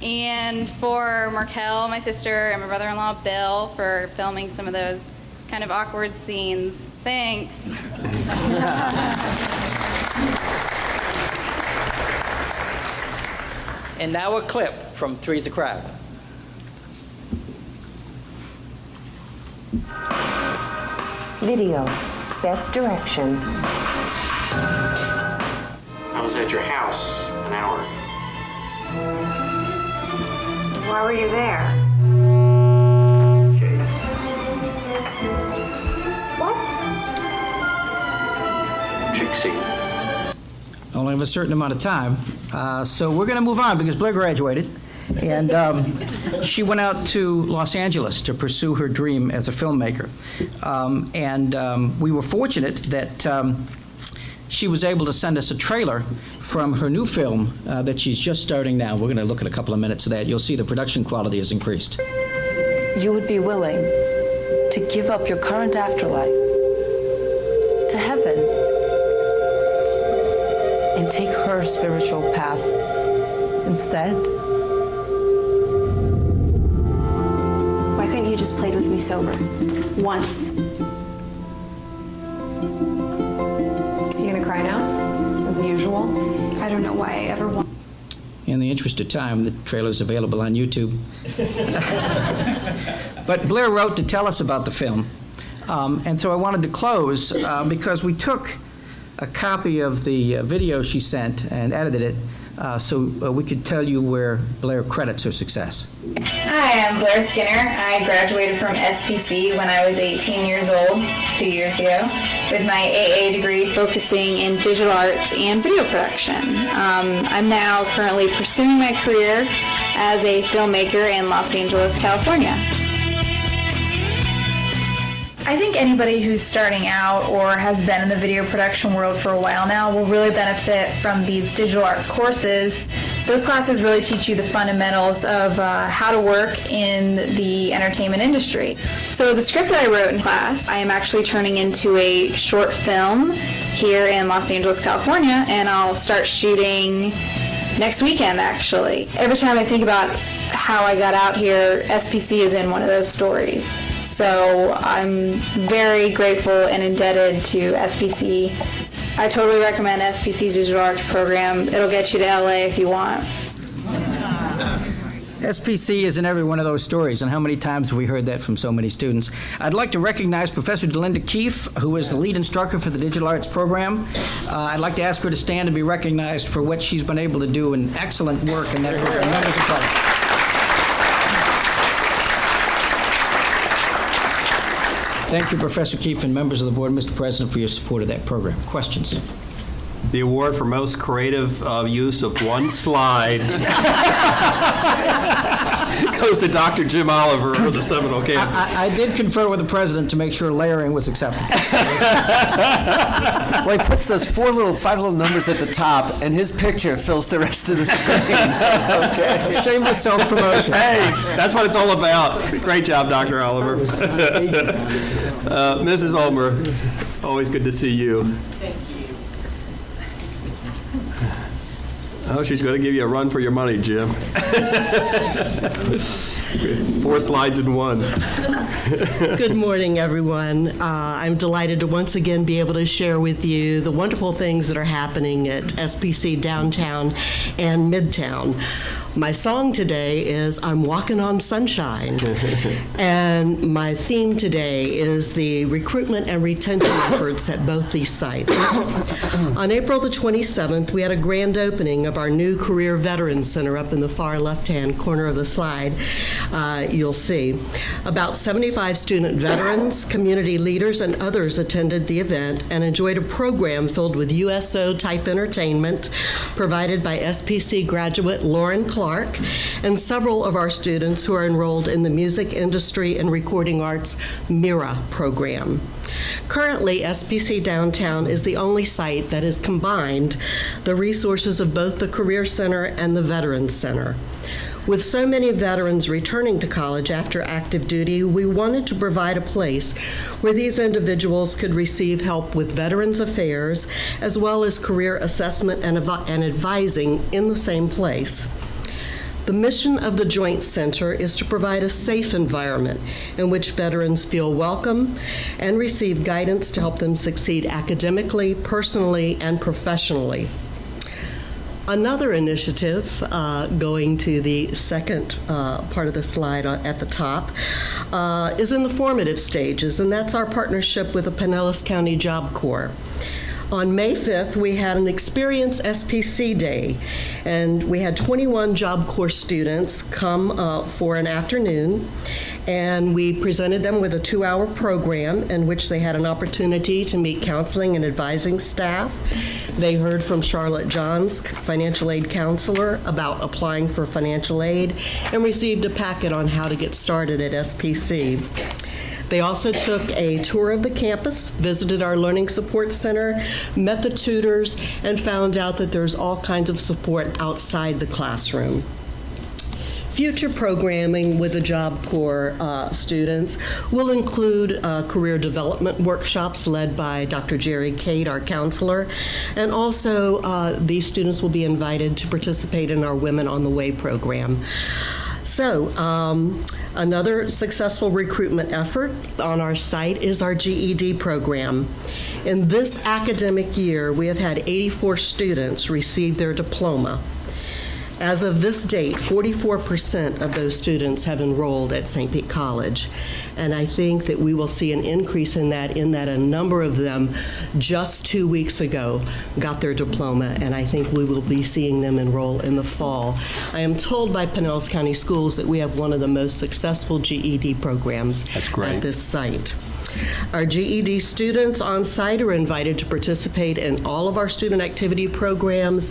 P: and for Markel, my sister, and my brother-in-law Bill for filming some of those kind of awkward scenes. Thanks.
O: And now a clip from Three's a Crowd.
Q: Video, Best Direction.
R: I was at your house an hour.
Q: Why were you there?
R: Case.
Q: What?
R: Trixie.
O: Only have a certain amount of time. So we're going to move on because Blair graduated. And she went out to Los Angeles to pursue her dream as a filmmaker. We were fortunate that she was able to send us a trailer from her new film that she's just starting now. We're going to look at a couple of minutes of that. You'll see the production quality has increased.
S: You would be willing to give up your current afterlife to heaven and take her spiritual path instead?
T: Why couldn't you just played with me sober? Once.
S: You gonna cry now, as usual?
T: I don't know why I ever want.
O: In the interest of time, the trailer's available on YouTube. But Blair wrote to tell us about the film. And so I wanted to close because we took a copy of the video she sent and edited it so we could tell you where Blair credits her success.
P: Hi, I'm Blair Skinner. I graduated from SPC when I was 18 years old, 2 years ago, with my AA degree focusing in digital arts and video production. I'm now currently pursuing my career as a filmmaker in Los Angeles, California.
U: I think anybody who's starting out or has been in the video production world for a while now will really benefit from these digital arts courses. Those classes really teach you the fundamentals of how to work in the entertainment industry. So the script that I wrote in class, I am actually turning into a short film here in Los Angeles, California, and I'll start shooting next weekend, actually. Every time I think about how I got out here, SPC is in one of those stories. So I'm very grateful and indebted to SPC. I totally recommend SPC's digital arts program. It'll get you to LA if you want.
O: SPC is in every one of those stories, and how many times have we heard that from so many students? I'd like to recognize Professor Delinda Keefe, who is the lead instructor for the digital arts program. I'd like to ask her to stand and be recognized for what she's been able to do in excellent work in that program. Members of Parliament. Thank you, Professor Keefe, and members of the board, Mr. President, for your support of that program. Questions?
A: The award for most creative use of one slide goes to Dr. Jim Oliver for the Seminole campus.
O: I did confer with the president to make sure layering was acceptable.
B: Well, he puts those five little numbers at the top, and his picture fills the rest of the screen.
O: Okay. Shameless self-promotion.
A: Hey, that's what it's all about. Great job, Dr. Oliver. Mrs. Ulmer, always good to see you. Oh, she's going to give you a run for your money, Jim. 4 slides in one.
E: Good morning, everyone. I'm delighted to once again be able to share with you the wonderful things that are happening at SPC Downtown and Midtown. My song today is I'm Walking on Sunshine, and my theme today is the recruitment and retention efforts at both these sites. On April the 27th, we had a grand opening of our new Career Veterans Center up in the far left-hand corner of the slide. You'll see. About 75 student veterans, community leaders, and others attended the event and enjoyed a program filled with USO-type entertainment provided by SPC graduate Lauren Clark and several of our students who are enrolled in the Music Industry and Recording Arts MIRA program. Currently, SPC Downtown is the only site that has combined the resources of both the Career Center and the Veterans Center. With so many veterans returning to college after active duty, we wanted to provide a place where these individuals could receive help with veterans affairs as well as career assessment and advising in the same place. The mission of the Joint Center is to provide a safe environment in which veterans feel welcome and receive guidance to help them succeed academically, personally, and professionally. Another initiative, going to the second part of the slide at the top, is in the formative stages, and that's our partnership with the Pinellas County Job Corps. On May 5th, we had an Experience SPC Day, and we had 21 Job Corps students come for an afternoon, and we presented them with a 2-hour program in which they had an opportunity to meet counseling and advising staff. They heard from Charlotte Johns, financial aid counselor, about applying for financial aid, and received a packet on how to get started at SPC. They also took a tour of the campus, visited our Learning Support Center, met the tutors, and found out that there's all kinds of support outside the classroom. Future programming with the Job Corps students will include career development workshops led by Dr. Jerry Cade, our counselor, and also these students will be invited to participate in our Women on the Way program. So, another successful recruitment effort on our site is our GED program. In this academic year, we have had 84 students receive their diploma. As of this date, 44% of those students have enrolled at St. Pete College. And I think that we will see an increase in that a number of them just 2 weeks ago got their diploma, and I think we will be seeing them enroll in the fall. I am told by Pinellas County Schools that we have one of the most successful GED programs at this site. Our GED students on site are invited to participate in all of our student activity programs.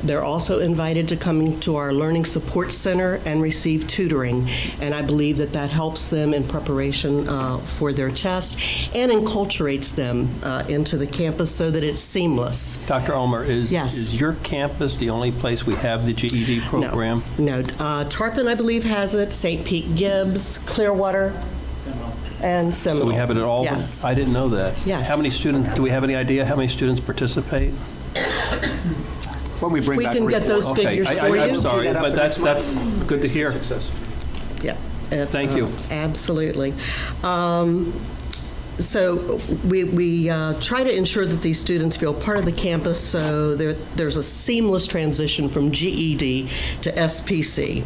E: They're also invited to come to our Learning Support Center and receive tutoring. And I believe that that helps them in preparation for their test and enculturates them into the campus so that it's seamless.
A: Dr. Ulmer, is your campus the only place we have the GED program?
E: No. Tarpon, I believe, has it. St. Pete Gibbs, Clearwater, and Seminole.
A: So we have it at all?
E: Yes.
A: I didn't know that.
E: Yes.
A: How many students, do we have any idea how many students participate?
B: When we bring
E: We
B: back
E: can
B: a
E: get
B: report.
E: those figures for you.
A: I'm sorry, but that's good to hear.
E: Yeah.
A: Thank you.
E: Absolutely. So we try to ensure that these students feel part of the campus, so there's a seamless transition from GED to SPC.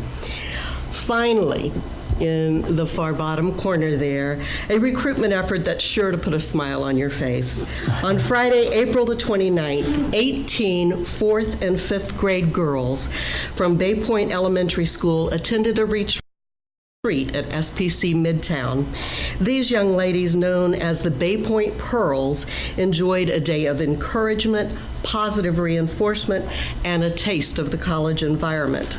E: Finally, in the far bottom corner there, a recruitment effort that's sure to put a smile on your face. On Friday, April the 29th, 18 4th and 5th grade girls from Bay Point Elementary School attended a retreat at SPC Midtown. These young ladies, known as the Bay Point Pearls, enjoyed a day of encouragement, positive reinforcement, and a taste of the college environment.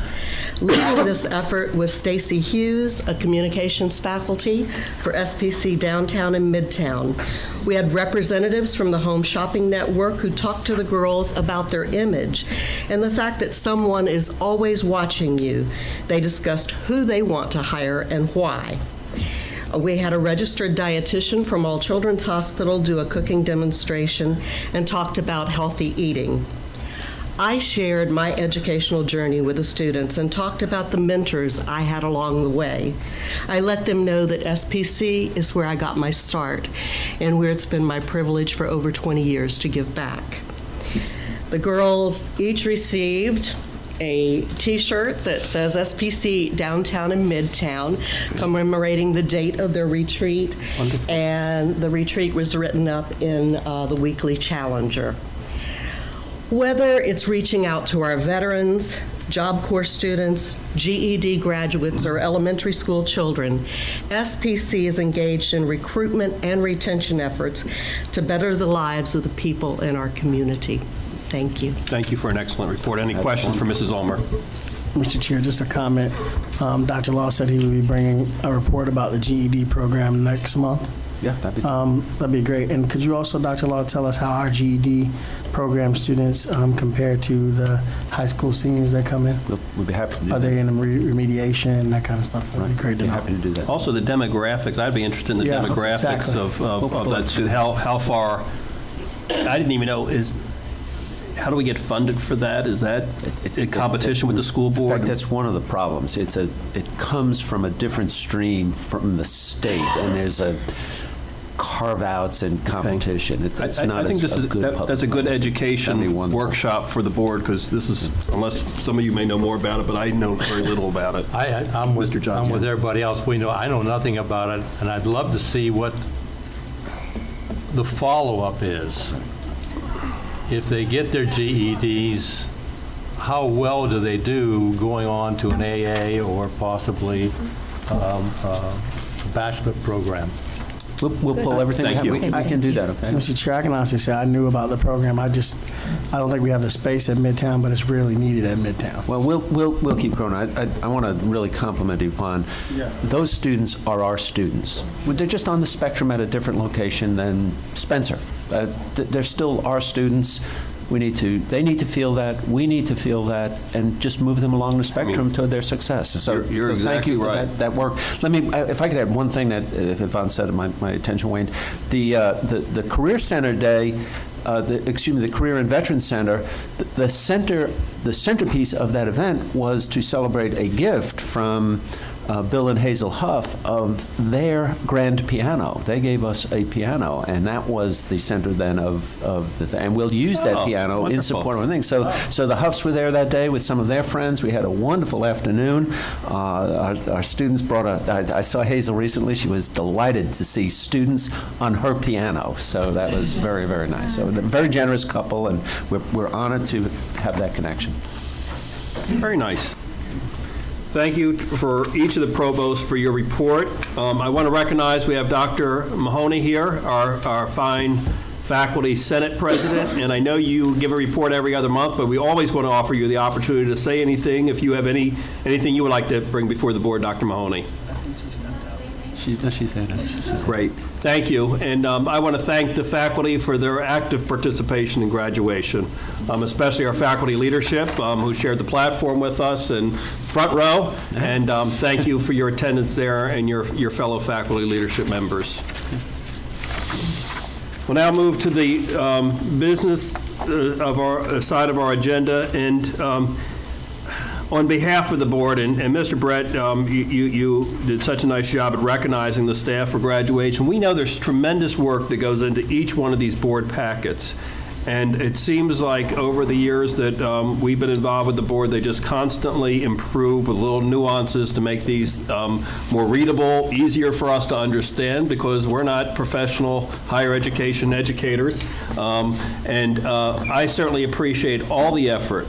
E: Leading this effort was Stacy Hughes, a communications faculty for SPC Downtown and Midtown. We had representatives from the Home Shopping Network who talked to the girls about their image and the fact that someone is always watching you. They discussed who they want to hire and why. We had a registered dietitian from All Children's Hospital do a cooking demonstration and talked about healthy eating. I shared my educational journey with the students and talked about the mentors I had along the way. I let them know that SPC is where I got my start and where it's been my privilege for over 20 years to give back. The girls each received a T-shirt that says SPC Downtown and Midtown, commemorating the date of their retreat. Wonderful. And the retreat was written up in the Weekly Challenger. Whether it's reaching out to our veterans, Job Corps students, GED graduates, or elementary school children, SPC is engaged in recruitment and retention efforts to better the lives of the people in our community. Thank you.
A: Thank you for an excellent report. Any questions for Mrs. Ulmer?
G: Mr. Chair, just a comment. Dr. Law said he would be bringing a report about the GED program next month.
B: Yeah,
G: that'd be great. And could you also, Dr. Law, tell us how our GED program students compare to the high school seniors that come in?
B: We'll be happy to do that.
G: Are they in remediation, that kind of stuff? That'd be great to know.
B: Happy to do that.
A: Also, the demographics. I'd be interested in the demographics
G: exactly.
A: of that student. How far? I didn't even know how do we get funded for that? Is that a competition with the school board?
B: In fact, that's one of the problems. It comes from a different stream from the state, and there's a carve-outs and competition. It's not
A: I think that's a good education workshop for the board, because this is, unless some of you may know more about it, but I know very little about it.
D: I'm with everybody else. I know nothing about it, and I'd love to see what the follow-up is. If they get their GEDs, how well do they do going on to an AA or possibly a bachelor program?
B: We'll pull everything.
A: Thank you.
B: I can do that, okay?
G: Mr. Chair, I can honestly say I knew about the program. I don't think we have the space at Midtown, but it's really needed at Midtown.
B: Well, we'll keep growing. I want to really compliment Yvonne. Yeah. Those students are our students. They're just on the spectrum at a different location than Spencer. They're still our students. They need to feel that. We need to feel that, and just move them along the spectrum to their success. So,
A: you're exactly
B: thank you for
A: right.
B: that work. Let me, if I could add one thing that, if Yvonne said, my attention waned. The Career Center Day. The Career and Veterans Center, the centerpiece of that event was to celebrate a gift from Bill and Hazel Huff of their grand piano. They gave us a piano, and that was the center then of the thing. And we'll use that piano
A: wonderful.
B: In support of things. So the Huffs were there that day with some of their friends. We had a wonderful afternoon. Our students brought I saw Hazel recently. She was delighted to see students on her piano. So that was very, very nice. So a very generous couple, and we're honored to have that connection.
A: Very nice. Thank you for each of the provosts for your report. I want to recognize we have Dr. Mahoney here, our fine faculty senate president, and I know you give a report every other month, but we always want to offer you the opportunity to say anything if you have anything you would like to bring before the board, Dr. Mahoney.
B: She's there.
A: Great. Thank you. And I want to thank the faculty for their active participation in graduation, especially our faculty leadership who shared the platform with us in front row. And thank you for your attendance there and your fellow faculty leadership members. We'll now move to the business of our side of our agenda. And on behalf of the board, and Mr. Brett, you did such a nice job at recognizing the staff for graduation. We know there's tremendous work that goes into each one of these board packets. And it seems like over the years that we've been involved with the board, they just constantly improve with little nuances to make these more readable, easier for us to understand, because we're not professional higher education educators. And I certainly appreciate all the effort,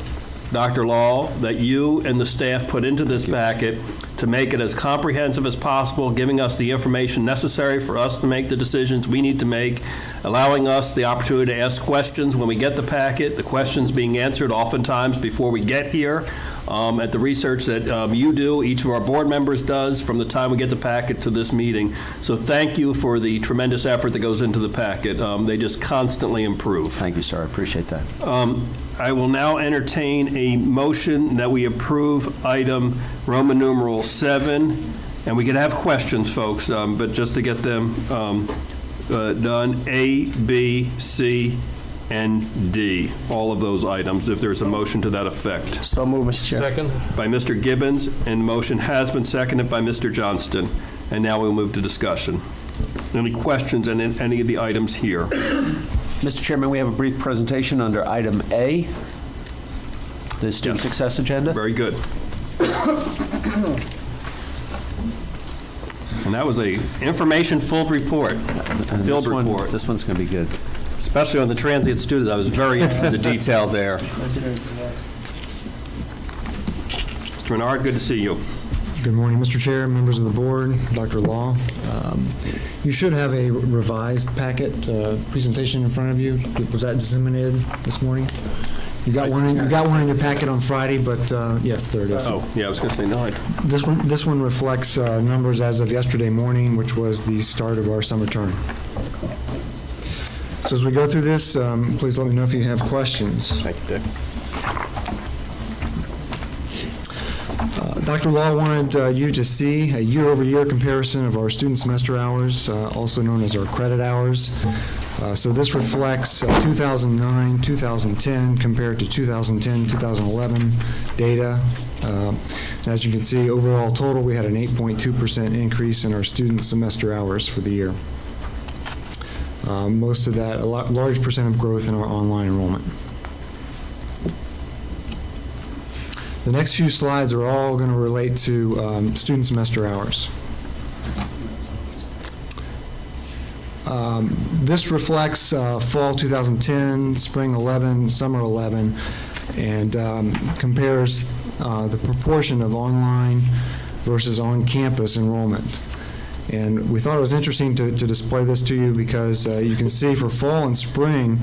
A: Dr. Law, that you and the staff put into this packet to make it as comprehensive as possible, giving us the information necessary for us to make the decisions we need to make, allowing us the opportunity to ask questions when we get the packet, the questions being answered oftentimes before we get here, at the research that you do, each of our board members does from the time we get the packet to this meeting. So thank you for the tremendous effort that goes into the packet. They just constantly improve.
B: Thank you, sir. I appreciate that.
A: I will now entertain a motion that we approve item Roman numeral 7, and we can have questions, folks, but just to get them done, A, B, C, and D, all of those items, if there's a motion to that effect.
G: So move, Mr. Chair.
D: Second?
A: By Mr. Gibbons, and the motion has been seconded by Mr. Johnston. And now we'll move to discussion. Any questions on any of the items here?
B: Mr. Chairman, we have a brief presentation under item A, the student success agenda.
A: Very good. And that was a information-filled report. Filled report.
B: This one's going to be good.
A: Especially on the transient students. I was very interested in the detail there. Mr. Menard, good to see you.
I: Good morning, Mr. Chair, members of the board, Dr. Law. You should have a revised packet presentation in front of you. Was that disseminated this morning? You got one in your packet on Friday, but yes, there it is.
A: Oh, yeah, I was going to say 9.
I: This one reflects numbers as of yesterday morning, which was the start of our summer term. So as we go through this, please let me know if you have questions.
A: Thank you, Dick.
I: Dr. Law wanted you to see a year-over-year comparison of our student semester hours, also known as our credit hours. So this reflects 2009, 2010 compared to 2010, 2011 data. As you can see, overall total, we had an 8.2% increase in our student semester hours for the year. Most of that, a large percent of growth in our online enrollment. The next few slides are all going to relate to student semester hours. This reflects fall 2010, spring 11, summer 11, and compares the proportion of online versus on-campus enrollment. And we thought it was interesting to display this to you because you can see for fall and spring,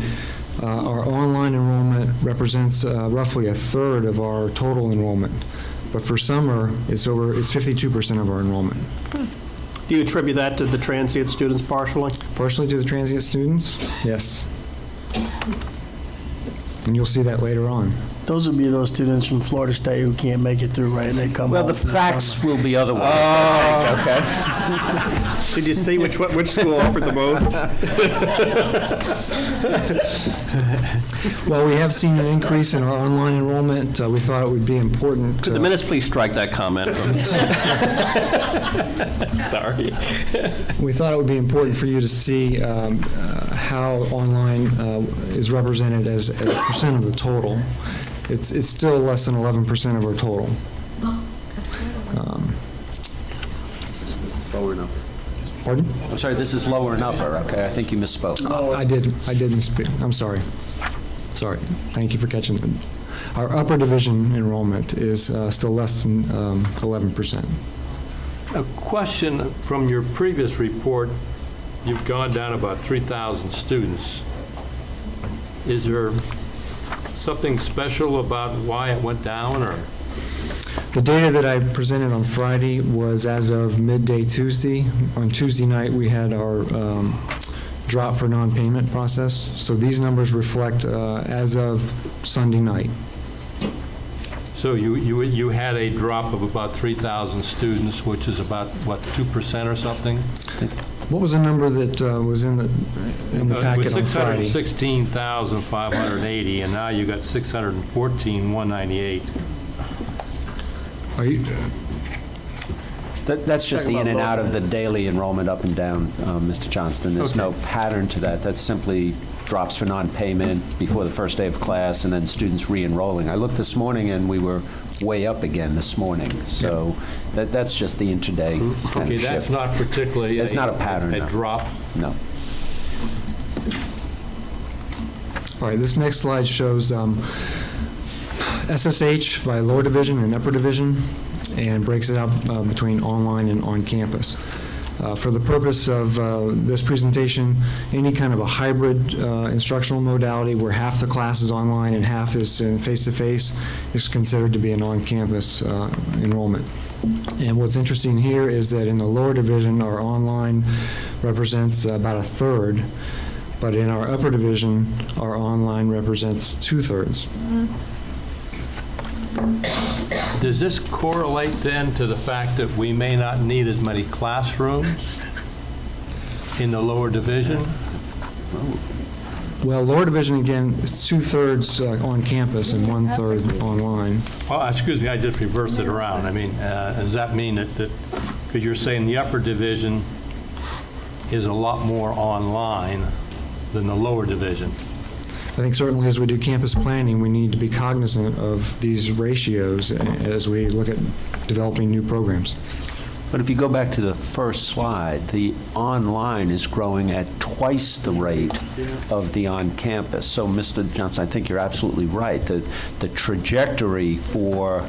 I: our online enrollment represents roughly a third of our total enrollment. But for summer, it's 52% of our enrollment.
A: Do you attribute that to the transient students partially?
I: Partially to the transient students, yes. And you'll see that later on.
G: Those would be those students from Florida State who can't make it through, right? They come
B: Well,
G: home
B: the
G: for
B: facts
G: summer.
B: will be otherwise, I think, okay?
A: Did you see which school offered the most?
I: Well, we have seen an increase in our online enrollment. We thought it would be important.
A: Could the minutes please strike that comment from Sorry.
I: We thought it would be important for you to see how online is represented as a percent of the total. It's still less than 11% of our total.
B: Lower and upper.
I: Pardon?
B: I'm sorry, this is lower and upper, okay? I think you misspoke.
I: I did misspeak. I'm sorry. Sorry. Thank you for catching that. Our upper division enrollment is still less than 11%.
D: A question from your previous report, you've gone down about 3,000 students. Is there something special about why it went down, or?
I: The data that I presented on Friday was as of midday Tuesday. On Tuesday night, we had our drop for non-payment process. So these numbers reflect as of Sunday night.
D: So you had a drop of about 3,000 students, which is about, what, 2% or something?
I: What was the number that was in the packet on Friday?
D: 616,580, and now you got 614,198.
I: Are you?
B: That's just the in and out of the daily enrollment up and down, Mr. Johnston. There's no pattern to that. That's simply drops for non-payment before the first day of class and then students re-enrolling. I looked this morning and we were way up again this morning. So that's just the intraday kind
D: Okay,
B: of
D: that's
B: shift.
D: not particularly
B: It's not a pattern.
D: A drop?
I: No. All right, this next slide shows SSH by lower division and upper division and breaks it up between online and on campus. For the purpose of this presentation, any kind of a hybrid instructional modality where half the class is online and half is face-to-face is considered to be an on-campus enrollment. And what's interesting here is that in the lower division, our online represents about a third, but in our upper division, our online represents 2/3.
D: Does this correlate then to the fact that we may not need as many classrooms in the lower division?
I: Well, lower division, again, it's 2/3 on campus and 1/3 online.
D: Well, excuse me, I just reversed it around. I mean, does that mean that, because you're saying the upper division is a lot more online than the lower division?
I: I think certainly as we do campus planning, we need to be cognizant of these ratios as we look at developing new programs.
B: But if you go back to the first slide, the online is growing at twice the rate of the on-campus. So, Mr. Johnson, I think you're absolutely right. The trajectory for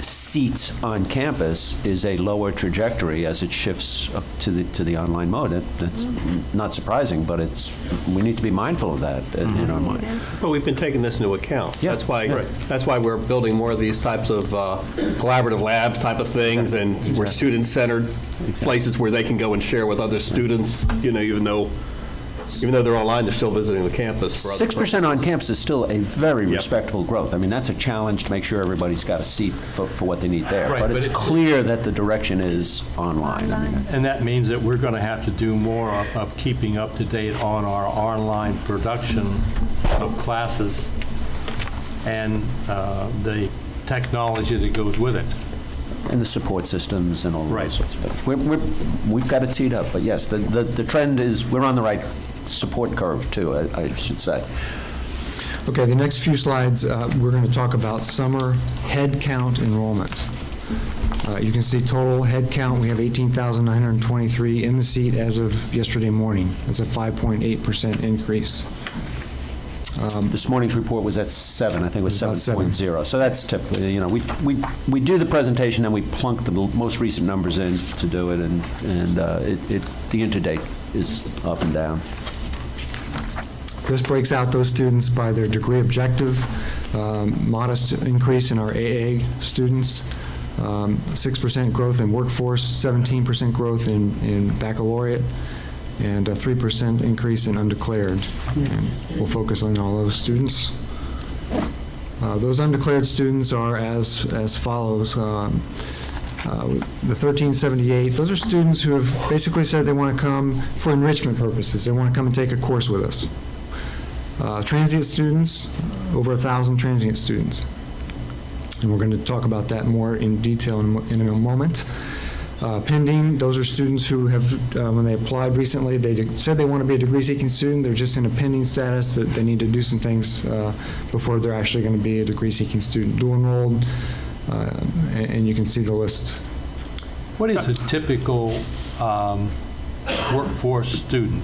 B: seats on campus is a lower trajectory as it shifts up to the online mode. That's not surprising, but we need to be mindful of that in our mind.
A: But we've been taking this into account.
B: Yeah.
A: That's why we're building more of these types of collaborative labs type of things, and we're student-centered places where they can go and share with other students. You know, even though they're online, they're still visiting the campus. For
B: 6% on campus is still a very respectable growth. I mean, that's a challenge to make sure everybody's got a seat for what they need there.
D: Right,
B: but it's clear that the direction is online. I mean,
D: And that means that we're going to have to do more of keeping up to date on our online production of classes and the technology that goes with it.
B: and the support systems and all those sorts of things. We've got it teed up, but yes, the trend is we're on the right support curve too, I should say.
I: Okay, the next few slides, we're going to talk about summer head count enrollment. You can see total head count, we have 18,923 in the seat as of yesterday morning. That's a 5.8% increase.
B: This morning's report was at 7, I think it was 7.0. So that's typically, you know, we do the presentation and we plunk the most recent numbers in to do it, and the interdate is up and down.
I: This breaks out those students by their degree objective, modest increase in our AA students, 6% growth in workforce, 17% growth in baccalaureate, and a 3% increase in undeclared. And we'll focus on all those students. Those undeclared students are as follows. The 1378, those are students who have basically said they want to come for enrichment purposes. They want to come and take a course with us. Transient students, over 1,000 transient students. And we're going to talk about that more in detail in a moment. Pending, those are students who have, when they applied recently, they said they want to be a degree-seeking student. They're just in a pending status that they need to do some things before they're actually going to be a degree-seeking student. Dual enrolled, and you can see the list.
D: What is a typical workforce student?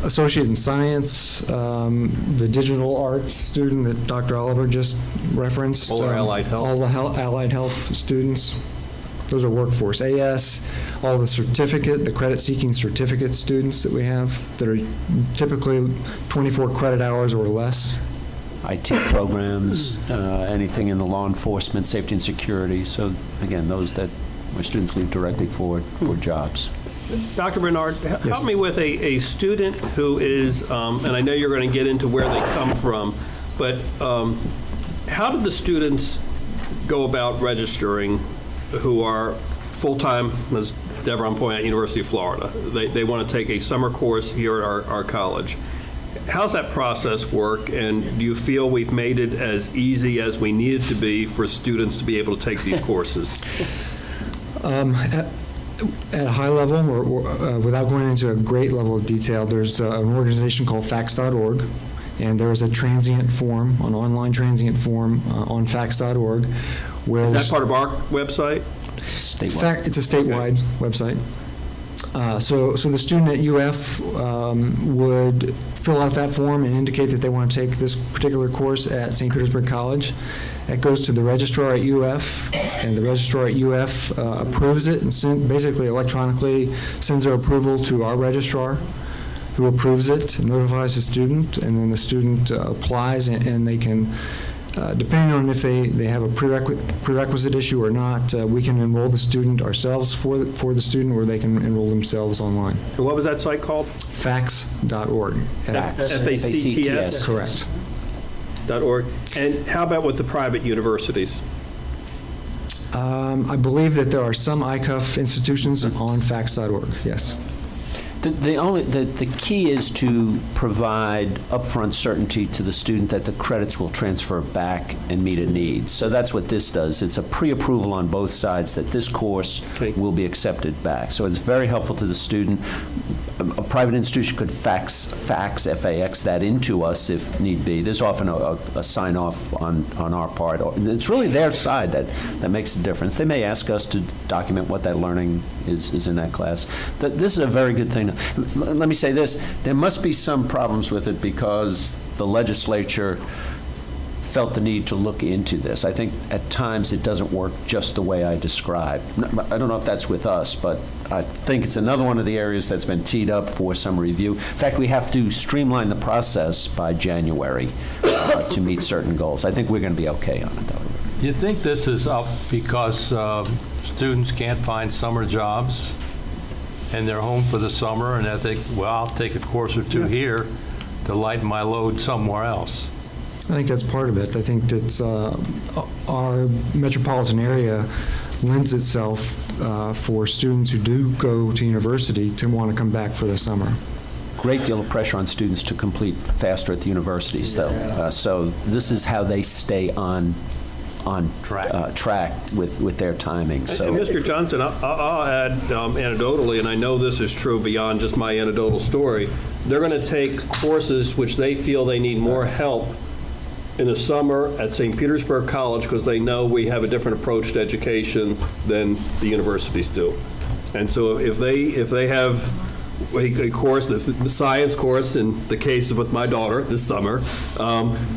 I: Associate in Science, the digital arts student that Dr. Oliver just referenced.
A: All allied health.
I: All the allied health students. Those are workforce. AS, all the credit-seeking certificate students that we have that are typically 24 credit hours or less.
B: IT programs, anything in the law enforcement, safety and security. So again, those where students leave directly for jobs.
A: Dr. Bernard, help me with a student who is, and I know you're going to get into where they come from, but how do the students go about registering who are full-time, as Deveron pointed out, University of Florida? They want to take a summer course here at our college. How's that process work, and do you feel we've made it as easy as we need it to be for students to be able to take these courses?
I: At a high level, or without going into a great level of detail, there's an organization called facts.org, and there is a transient form, an online transient form on facts.org.
A: Is that part of our website?
B: Statewide.
I: It's a statewide website. So the student at UF would fill out that form and indicate that they want to take this particular course at St. Petersburg College. It goes to the registrar at UF, and the registrar at UF approves it and basically electronically sends their approval to our registrar, who approves it, notifies the student, and then the student applies, and they can, depending on if they have a prerequisite issue or not, we can enroll the student ourselves for the student, or they can enroll themselves online.
A: And what was that site called?
I: Facts.org.
A: F-A-C-T-S?
I: Correct.
A: .org. And how about with the private universities?
I: I believe that there are some ICUF institutions on facts.org, yes.
B: The key is to provide upfront certainty to the student that the credits will transfer back and meet a need. So that's what this does. It's a pre-approval on both sides that this course will be accepted back. So it's very helpful to the student. A private institution could fax, F-A-X, that into us if need be. There's often a sign-off on our part. It's really their side that makes a difference. They may ask us to document what that learning is in that class. This is a very good thing. Let me say this. There must be some problems with it because the legislature felt the need to look into this. I think at times it doesn't work just the way I described. I don't know if that's with us, but I think it's another one of the areas that's been teed up for some review. In fact, we have to streamline the process by January to meet certain goals. I think we're going to be okay on it, though.
D: Do you think this is up because students can't find summer jobs and they're home for the summer and they think, well, I'll take a course or two here to lighten my load somewhere else?
I: I think that's part of it. I think that our metropolitan area lends itself for students who do go to university to want to come back for the summer.
B: Great deal of pressure on students to complete faster at the universities, though. So this is how they stay on track with their timing. So,
A: and Mr. Johnson, I'll add anecdotally, and I know this is true beyond just my anecdotal story, they're going to take courses which they feel they need more help in the summer at St. Petersburg College because they know we have a different approach to education than the universities do. And so if they have a course, the science course, in the case with my daughter this summer,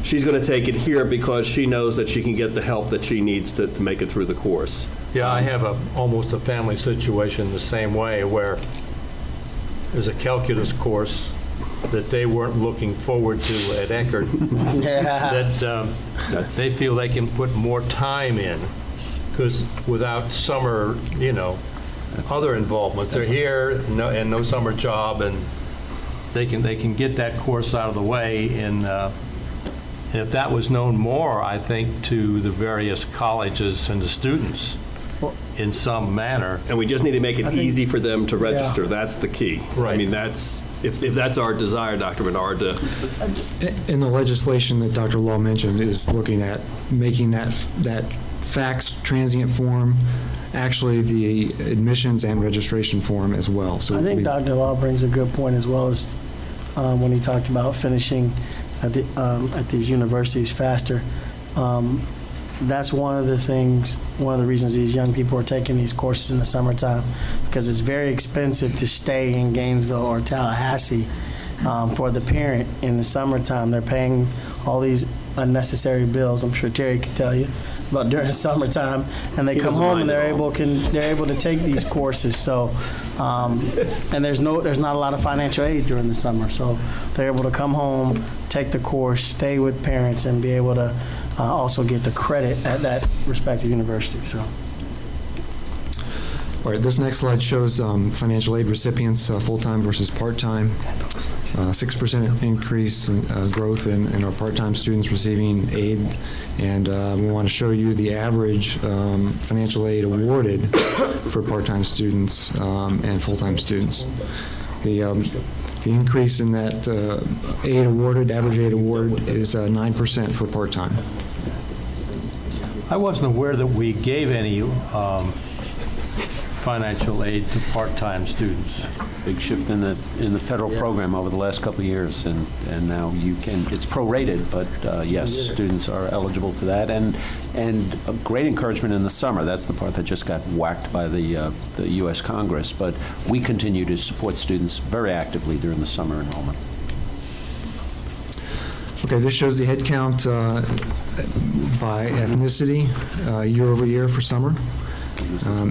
A: she's going to take it here because she knows that she can get the help that she needs to make it through the course.
D: Yeah, I have almost a family situation the same way where there's a calculus course that they weren't looking forward to at Eckerd that they feel they can put more time in because without summer, other involvements. They're here and no summer job, and they can get that course out of the way. And if that was known more, I think, to the various colleges and the students in some manner.
A: And we just need to make it easy for them to register. Yeah. That's the key. Right. I mean, that's if that's our desire, Dr. Bernard.
I: In the legislation that Dr. Law mentioned is looking at making that fax transient form actually the admissions and registration form as well. So
G: I think Dr. Law brings a good point as well as when he talked about finishing at these universities faster. That's one of the reasons these young people are taking these courses in the summertime, because it's very expensive to stay in Gainesville or Tallahassee for the parent in the summertime. They're paying all these unnecessary bills. I'm sure Terry can tell you about during the summertime, and they come home and they're able to take these courses. So, and there's not a lot of financial aid during the summer, so they're able to come home, take the course, stay with parents, and be able to also get the credit at that respective university. So.
I: All right, this next slide shows financial aid recipients, full-time versus part-time. 6% increase in growth in our part-time students receiving aid, and we want to show you the average financial aid awarded for part-time students and full-time students. The increase in that average aid awarded is 9% for part-time.
D: I wasn't aware that we gave any financial aid to part-time students.
B: Big shift in the federal program over the last couple of years, and now it's prorated, but yes, students are eligible for that, and a great encouragement in the summer. That's the part that just got whacked by the U.S. Congress, but we continue to support students very actively during the summer enrollment.
I: Okay, this shows the head count by ethnicity year over year for summer.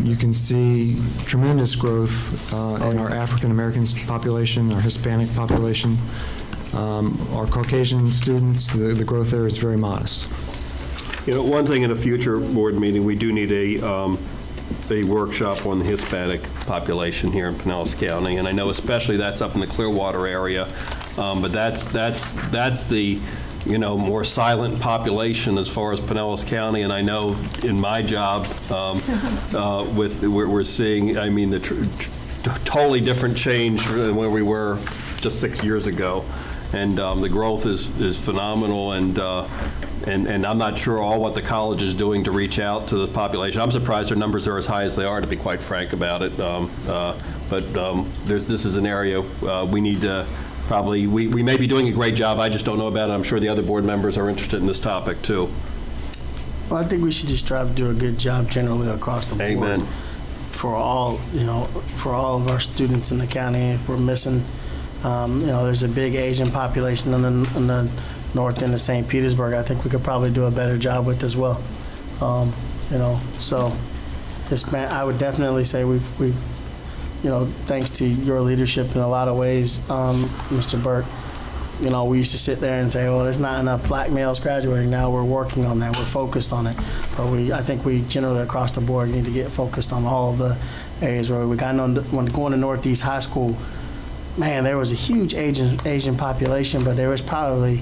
I: You can see tremendous growth in our African American population, our Hispanic population. Our Caucasian students, the growth there is very modest.
A: One thing in a future board meeting, we do need a workshop on the Hispanic population here in Pinellas County, and I know especially that's up in the Clearwater area, but that's the more silent population as far as Pinellas County, and I know in my job we're seeing, I mean, totally different change than where we were just 6 years ago. And the growth is phenomenal, and I'm not sure all what the college is doing to reach out to the population. I'm surprised their numbers are as high as they are, to be quite frank about it. This is an area we need to probably, we may be doing a great job, I just don't know about it. I'm sure the other board members are interested in this topic too.
G: Well, I think we should just strive to do a good job generally across the board.
A: Amen.
G: For all, for all of our students in the county. If we're missing, there's a big Asian population in the north end of St. Petersburg. I think we could probably do a better job with as well. So I would definitely say we've thanks to your leadership in a lot of ways, Mr. Burke, we used to sit there and say, well, there's not enough black males graduating. Now we're working on that. We're focused on it. But I think we generally across the board need to get focused on all of the areas where I know when going to Northeast High School, man, there was a huge Asian population, but there was probably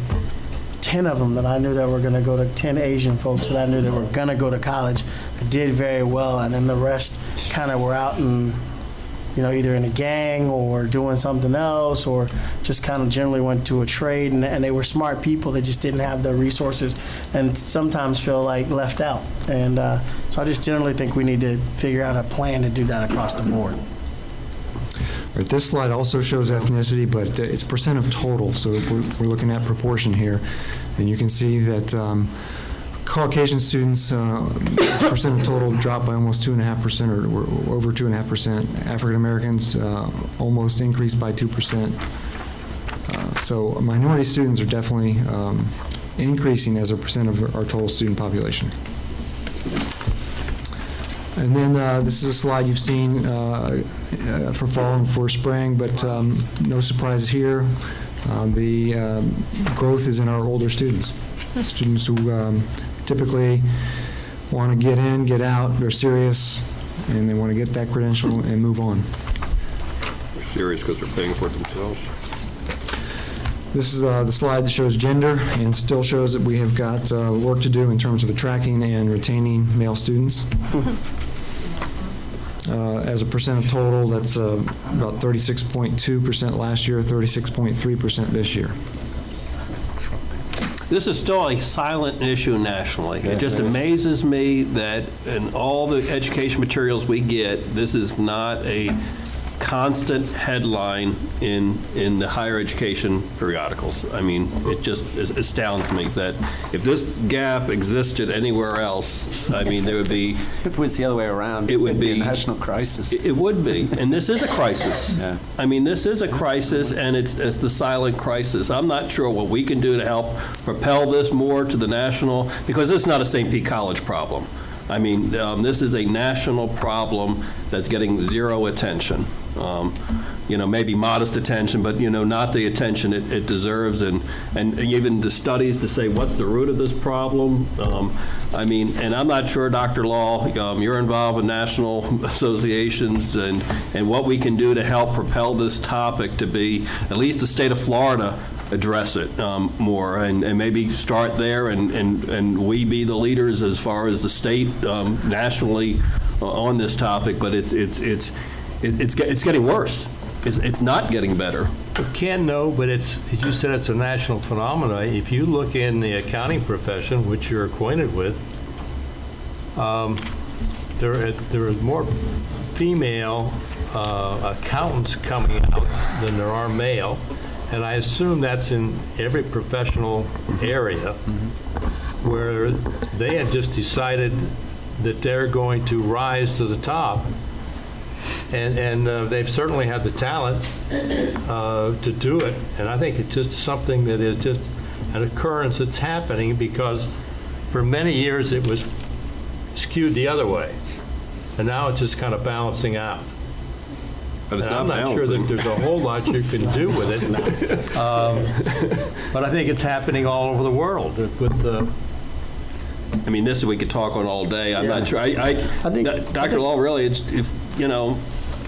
G: 10 of them that I knew that were going to go to 10 Asian folks that I knew that were going to go to college that did very well. And then the rest kind of were out and either in a gang or doing something else, or just kind of generally went to a trade, and they were smart people. They just didn't have the resources and sometimes feel like left out. And so I just generally think we need to figure out a plan to do that across the board.
I: All right, this slide also shows ethnicity, but it's percent of total, so we're looking at proportion here. And you can see that Caucasian students, as a percent of total, dropped by almost 2.5% or over 2.5%. African Americans almost increased by 2%. So minority students are definitely increasing as a percent of our total student population. And then this is a slide you've seen for fall and for spring, but no surprise here. The growth is in our older students who typically want to get in, get out, they're serious, and they want to get that credential and move on.
A: They're serious because they're paying for it themselves.
I: This is the slide that shows gender and still shows that we have got work to do in terms of attracting and retaining male students. As a percent of total, that's about 36.2% last year, 36.3% this year.
A: This is still a silent issue nationally. It just amazes me that in all the education materials we get, this is not a constant headline in the higher education periodicals. I mean, it just astounds me that if this gap existed anywhere else, I mean, there would be...
B: If it was the other way around,
A: it would be
B: a national crisis.
A: It would be, and this is a crisis.
B: Yeah.
A: I mean, this is a crisis, and it's the silent crisis. I'm not sure what we can do to help propel this more to the national, because it's not a St. Pete College problem. I mean, this is a national problem that's getting zero attention. Maybe modest attention, but, not the attention it deserves. And even the studies to say, what's the root of this problem? And I'm not sure, Dr. Law, you're involved in national associations and what we can do to help propel this topic to be, at least the state of Florida, address it more, and maybe start there, and we be the leaders as far as the state nationally on this topic. But it's getting worse. It's not getting better.
D: But as you said, it's a national phenomenon. If you look in the accounting profession, which you're acquainted with, there are more female accountants coming out than there are male. And I assume that's in every professional area where they have just decided that they're going to rise to the top. And they've certainly had the talent to do it. And I think it's just something that is just an occurrence that's happening, because for many years it was skewed the other way. And now it's just kind of balancing out.
A: But it's
D: I'm not sure that there's a whole lot you can do with it. But I think it's happening all over the world.
A: I mean, this we could talk on all day. I'm not sure. I think Dr. Law, really,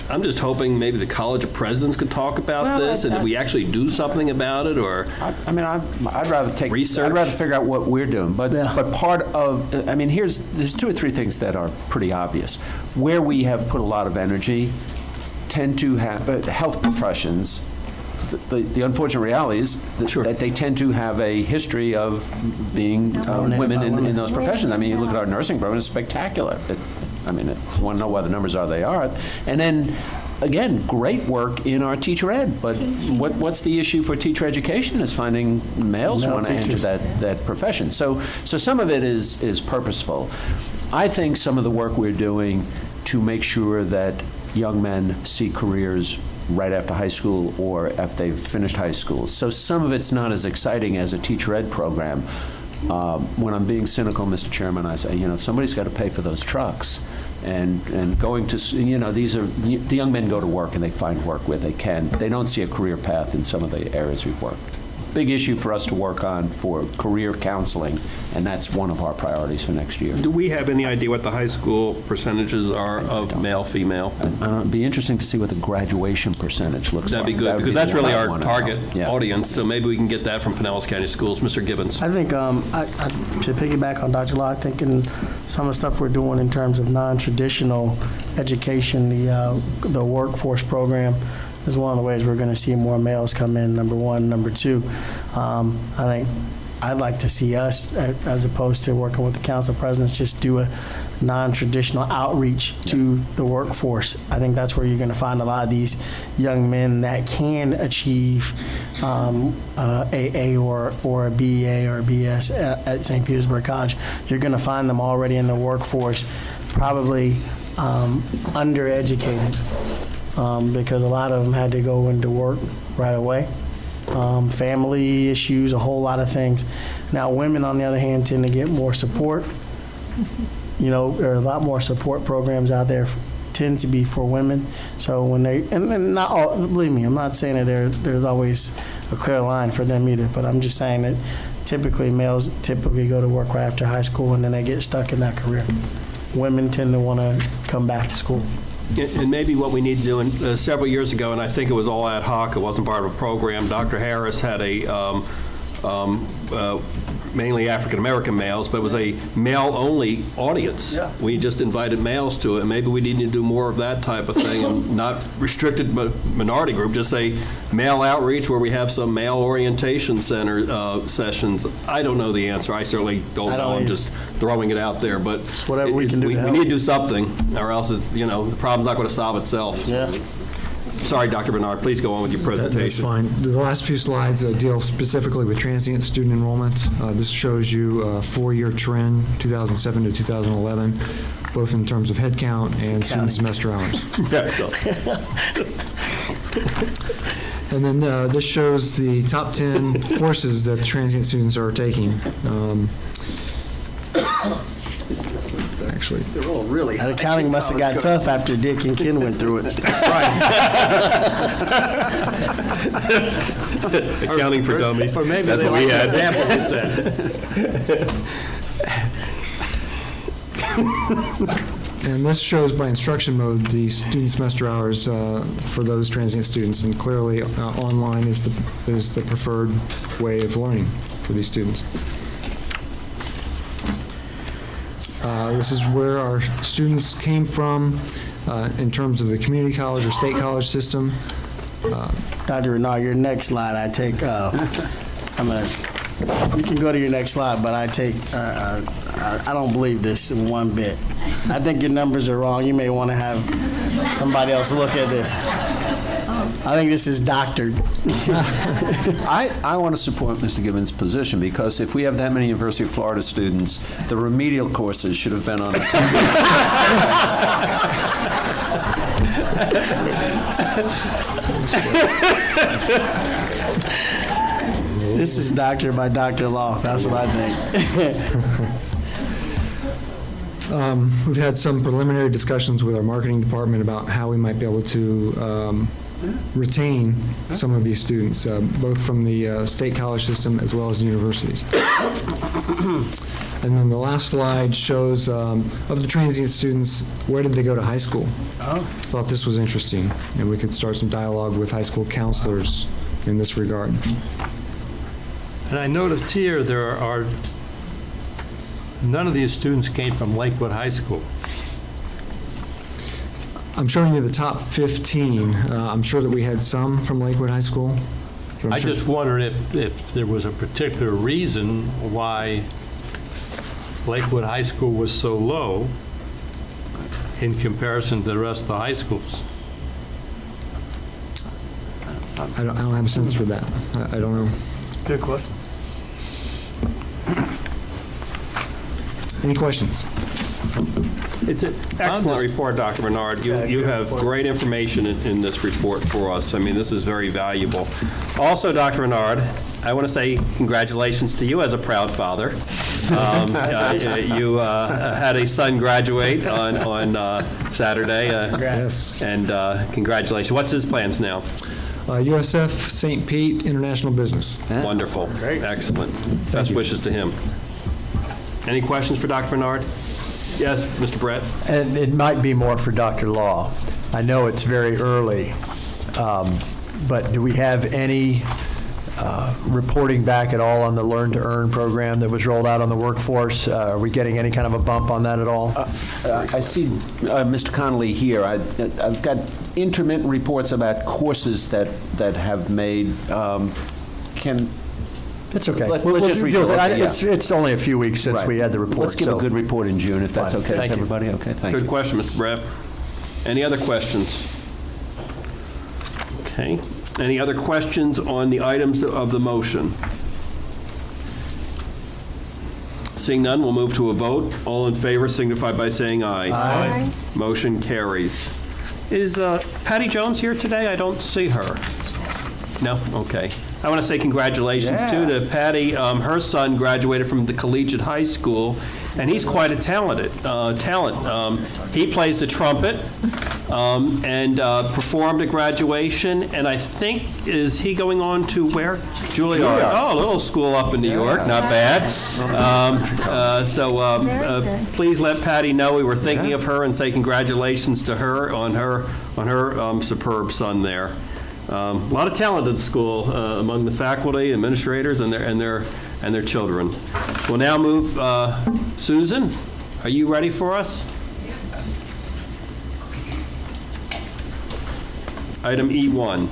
A: I'm just hoping maybe the College of Presidents could talk about this, and we actually do something about it, or
B: I'd rather take
A: research.
B: I'd rather figure out what we're doing. But part of, there's 2 or 3 things that are pretty obvious. Where we have put a lot of energy tend to have, health professions, the unfortunate reality is that they tend to have a history of being women in those professions. I mean, you look at our nursing program, it's spectacular. If you want to know why the numbers are, they are. And then, again, great work in our teacher ed, but what's the issue for teacher education is finding males who want to enter that profession. So some of it is purposeful. I think some of the work we're doing to make sure that young men see careers right after high school or after they've finished high school. So some of it's not as exciting as a teacher ed program. When I'm being cynical, Mr. Chairman, I say, somebody's got to pay for those trucks. And going to, the young men go to work and they find work where they can. They don't see a career path in some of the areas we've worked. Big issue for us to work on for career counseling, and that's one of our priorities for next year.
A: Do we have any idea what the high school percentages are of male, female?
B: It'd be interesting to see what the graduation percentage looks like.
A: That'd be good, because that's really our target audience, so maybe we can get that from Pinellas County Schools. Mr. Gibbons.
G: I think, to piggyback on Dr. Law, I think in some of the stuff we're doing in terms of non-traditional education, the workforce program is one of the ways we're going to see more males come in, number one. Number two, I think I'd like to see us, as opposed to working with the council presidents, just do a non-traditional outreach to the workforce. I think that's where you're going to find a lot of these young men that can achieve AA or a BA or BS at St. Petersburg College. You're going to find them already in the workforce, probably undereducated. Because a lot of them had to go into work right away. Family issues, a whole lot of things. Now, women, on the other hand, tend to get more support. There are a lot more support programs out there, tend to be for women. So when and not all, believe me, I'm not saying that there's always a clear line for them either, but I'm just saying that typically males go to work right after high school and then they get stuck in that career. Women tend to want to come back to school.
A: And maybe what we need to do, several years ago, and I think it was all ad hoc, it wasn't part of a program, Dr. Harris had a mainly African-American males, but it was a male-only audience. Yeah. We just invited males to it. Maybe we need to do more of that type of thing and not restricted minority group, just say male outreach where we have some male orientation center sessions. I don't know the answer. I certainly don't know. I'm just throwing it out there. But
G: it's whatever we can do.
A: We need to do something, or else it's, the problem's not going to solve itself.
G: Yeah.
A: Sorry, Dr. Bernard, please go on with your presentation.
I: That's fine. The last few slides deal specifically with transient student enrollment. This shows you a 4-year trend, 2007 to 2011, both in terms of head count and student semester hours. And then this shows the top 10 courses that the transient students are taking. Actually,
G: they're all really. That accounting must have got tough after Dick and Ken went through it.
A: Accounting for dummies.
D: Or maybe
A: that's what we had.
I: And this shows by instruction mode the student semester hours for those transient students, and clearly online is the preferred way of learning for these students. This is where our students came from in terms of the community college or state college system.
G: Dr. Renard, your next slide, I take, you can go to your next slide, but I don't believe this in one bit. I think your numbers are wrong. You may want to have somebody else look at this. I think this is doctored.
B: I want to support Mr. Gibbons' position, because if we have that many University of Florida students, the remedial courses should have been on the top.
G: This is doctor by Dr. Law. That's what I think.
I: We've had some preliminary discussions with our marketing department about how we might be able to retain some of these students, both from the state college system as well as the universities. And then the last slide shows of the transient students, where did they go to high school? Thought this was interesting, and we could start some dialogue with high school counselors in this regard.
D: And I noticed here none of these students came from Lakewood High School.
I: I'm showing you the top 15. I'm sure that we had some from Lakewood High School. I'm
D: I
I: sure-
D: just wondered if there was a particular reason why Lakewood High School was so low in comparison to the rest of the high schools.
I: I don't have a sense for that. I don't know.
A: Good question.
I: Any questions?
A: It's an excellent report, Dr. Bernard. You have great information in this report for us. I mean, this is very valuable. Also, Dr. Bernard, I want to say congratulations to you as a proud father. You had a son graduate on Saturday.
I: Yes.
A: And congratulations. What's his plans now?
I: USF St. Pete International Business.
A: Wonderful. Excellent. Best wishes to him. Any questions for Dr. Bernard? Yes, Mr. Brett?
C: And it might be more for Dr. Law. I know it's very early, but do we have any reporting back at all on the Learn to Earn program that was rolled out on the workforce? Are we getting any kind of a bump on that at all?
B: I see Mr. Connolly here. I've got intermittent reports about courses that have made.
C: It's okay.
B: Let's
C: We'll
B: just read
C: deal with
B: it.
C: it. It's only a few weeks since
B: Right.
C: we had the report.
B: Let's give
C: so-
B: a good report in June, if that's
C: Fine.
B: okay with
C: Thank you.
B: everybody. Okay, thank you.
A: Good question, Mr. Brett. Any other questions? Okay. Any other questions on the items of the motion? Seeing none, we'll move to a vote. All in favor signify by saying aye.
F: Aye.
A: Motion carries. Is Patty Jones here today? I don't see her. No? Okay. I want to say congratulations, too, to Patty. Her son graduated from the collegiate high school, and he's quite a talent. He plays the trumpet and performed at graduation, and I think, is he going on to where? Juilliard. Oh, a little school up in New York, not bad. Please let Patty know we were thinking of her and say congratulations to her on her superb son there. A lot of talent at the school among the faculty, administrators, and their children. We'll now move. Susan, are you ready for us? Item E1.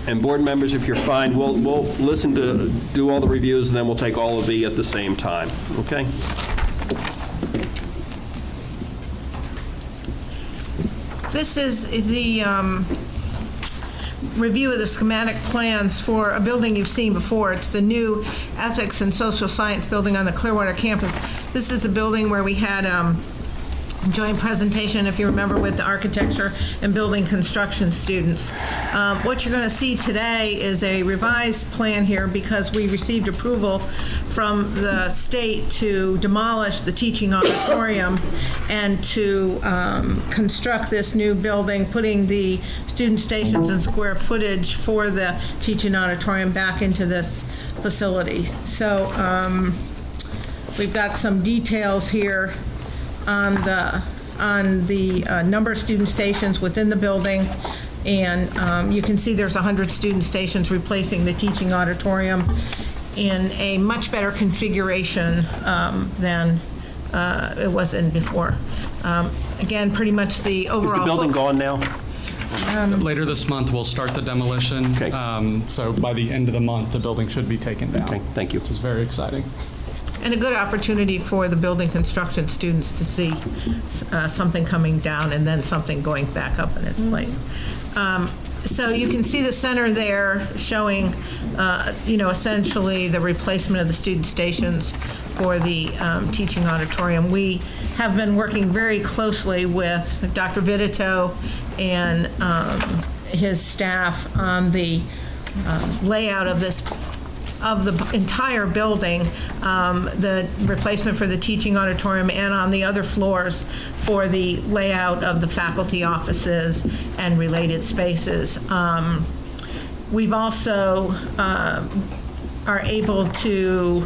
A: And board members, if you're fine, we'll listen to do all the reviews, and then we'll take all of the at the same time. Okay?
H: This is the review of the schematic plans for a building you've seen before. It's the new Ethics and Social Science building on the Clearwater campus. This is the building where we had joint presentation, if you remember, with the architecture and building construction students. What you're going to see today is a revised plan here because we received approval from the state to demolish the teaching auditorium and to construct this new building, putting the student stations and square footage for the teaching auditorium back into this facility. So we've got some details here on the number of student stations within the building, and you can see there's 100 student stations replacing the teaching auditorium in a much better configuration than it was in before. Again, pretty much the overall.
A: Is the building gone now?
V: Later this month, we'll start the demolition.
A: Okay.
V: So by the end of the month, the building should be taken down.
A: Okay, thank you.
V: Which is very exciting.
H: And a good opportunity for the building construction students to see something coming down and then something going back up in its place. So you can see the center there showing, essentially the replacement of the student stations for the teaching auditorium. We have been working very closely with Dr. Vitito and his staff on the layout of the entire building, the replacement for the teaching auditorium, and on the other floors for the layout of the faculty offices and related spaces. We've also are able to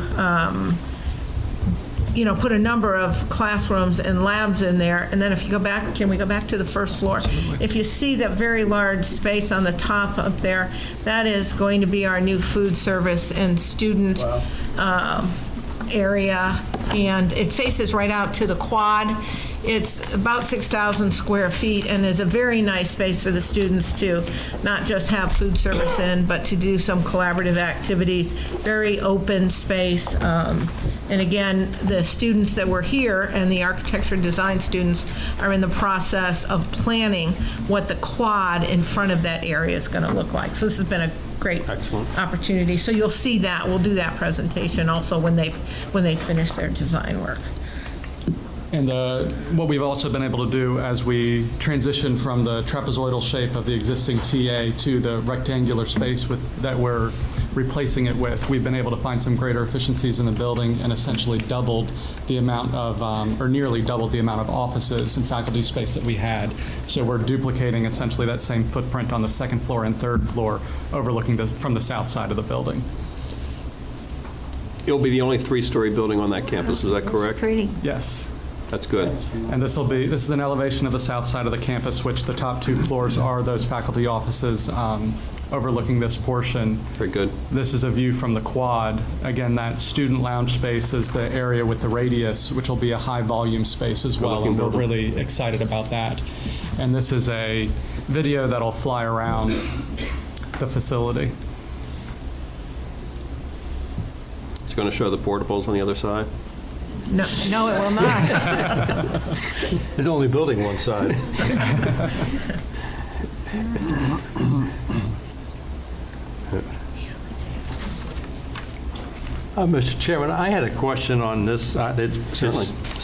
H: put a number of classrooms and labs in there. And then if you go back, can we go back to the first floor? Absolutely. If you see that very large space on the top up there, that is going to be our new food service and student area, and it faces right out to the quad. It's about 6,000 square feet and is a very nice space for the students to not just have food service in, but to do some collaborative activities. Very open space. And again, the students that were here and the architecture and design students are in the process of planning what the quad in front of that area is going to look like. So this has been a great opportunity. So you'll see that. We'll do that presentation also when they finish their design work.
V: And what we've also been able to do as we transition from the trapezoidal shape of the existing TA to the rectangular space that we're replacing it with, we've been able to find some greater efficiencies in the building and essentially doubled the amount of, or nearly doubled the amount of offices and faculty space that we had. So we're duplicating essentially that same footprint on the second floor and third floor, overlooking from the south side of the building.
A: It'll be the only three-story building on that campus, is that correct?
F: Pretty.
V: Yes.
A: That's good.
V: And this is an elevation of the south side of the campus, which the top two floors are those faculty offices overlooking this portion.
A: Very good.
V: This is a view from the quad. Again, that student lounge space is the area with the radius, which will be a high volume space as well, and we're really excited about that. And this is a video that'll fly around the facility.
A: It's going to show the portables on the other side?
H: No, it will not.
D: It's only building one side. Mr. Chairman, I had a question on this. It's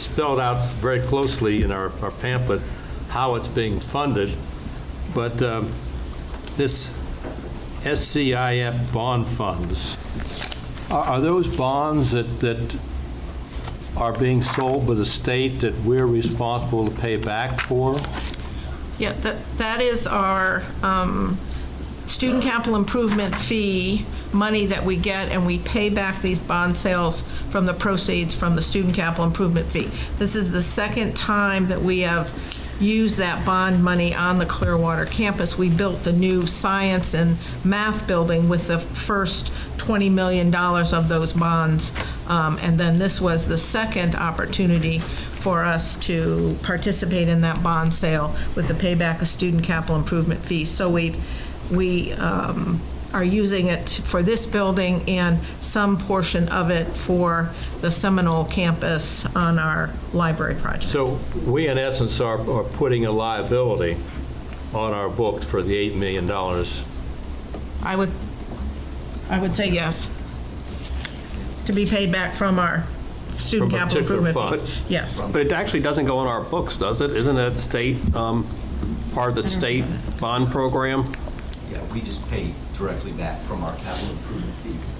D: spelled out very closely in our pamphlet how it's being funded, but this SCIF bond funds, are those bonds that are being sold by the state that we're responsible to pay back for?
H: Yeah, that is our student capital improvement fee money that we get, and we pay back these bond sales from the proceeds from the student capital improvement fee. This is the second time that we have used that bond money on the Clearwater campus. We built the new science and math building with the first $20 million of those bonds. And then this was the second opportunity for us to participate in that bond sale with the payback of student capital improvement fees. So we are using it for this building and some portion of it for the Seminole campus on our library project.
D: So we, in essence, are putting a liability on our books for the $8 million.
H: I would say yes. To be paid back from our student
A: From
H: capital
A: particular
H: improvement
A: funds.
H: fees. Yes.
A: But it actually doesn't go on our books, does it? Isn't that state, part of the state bond program?
J: Yeah, we just pay directly back from our capital improvement fees.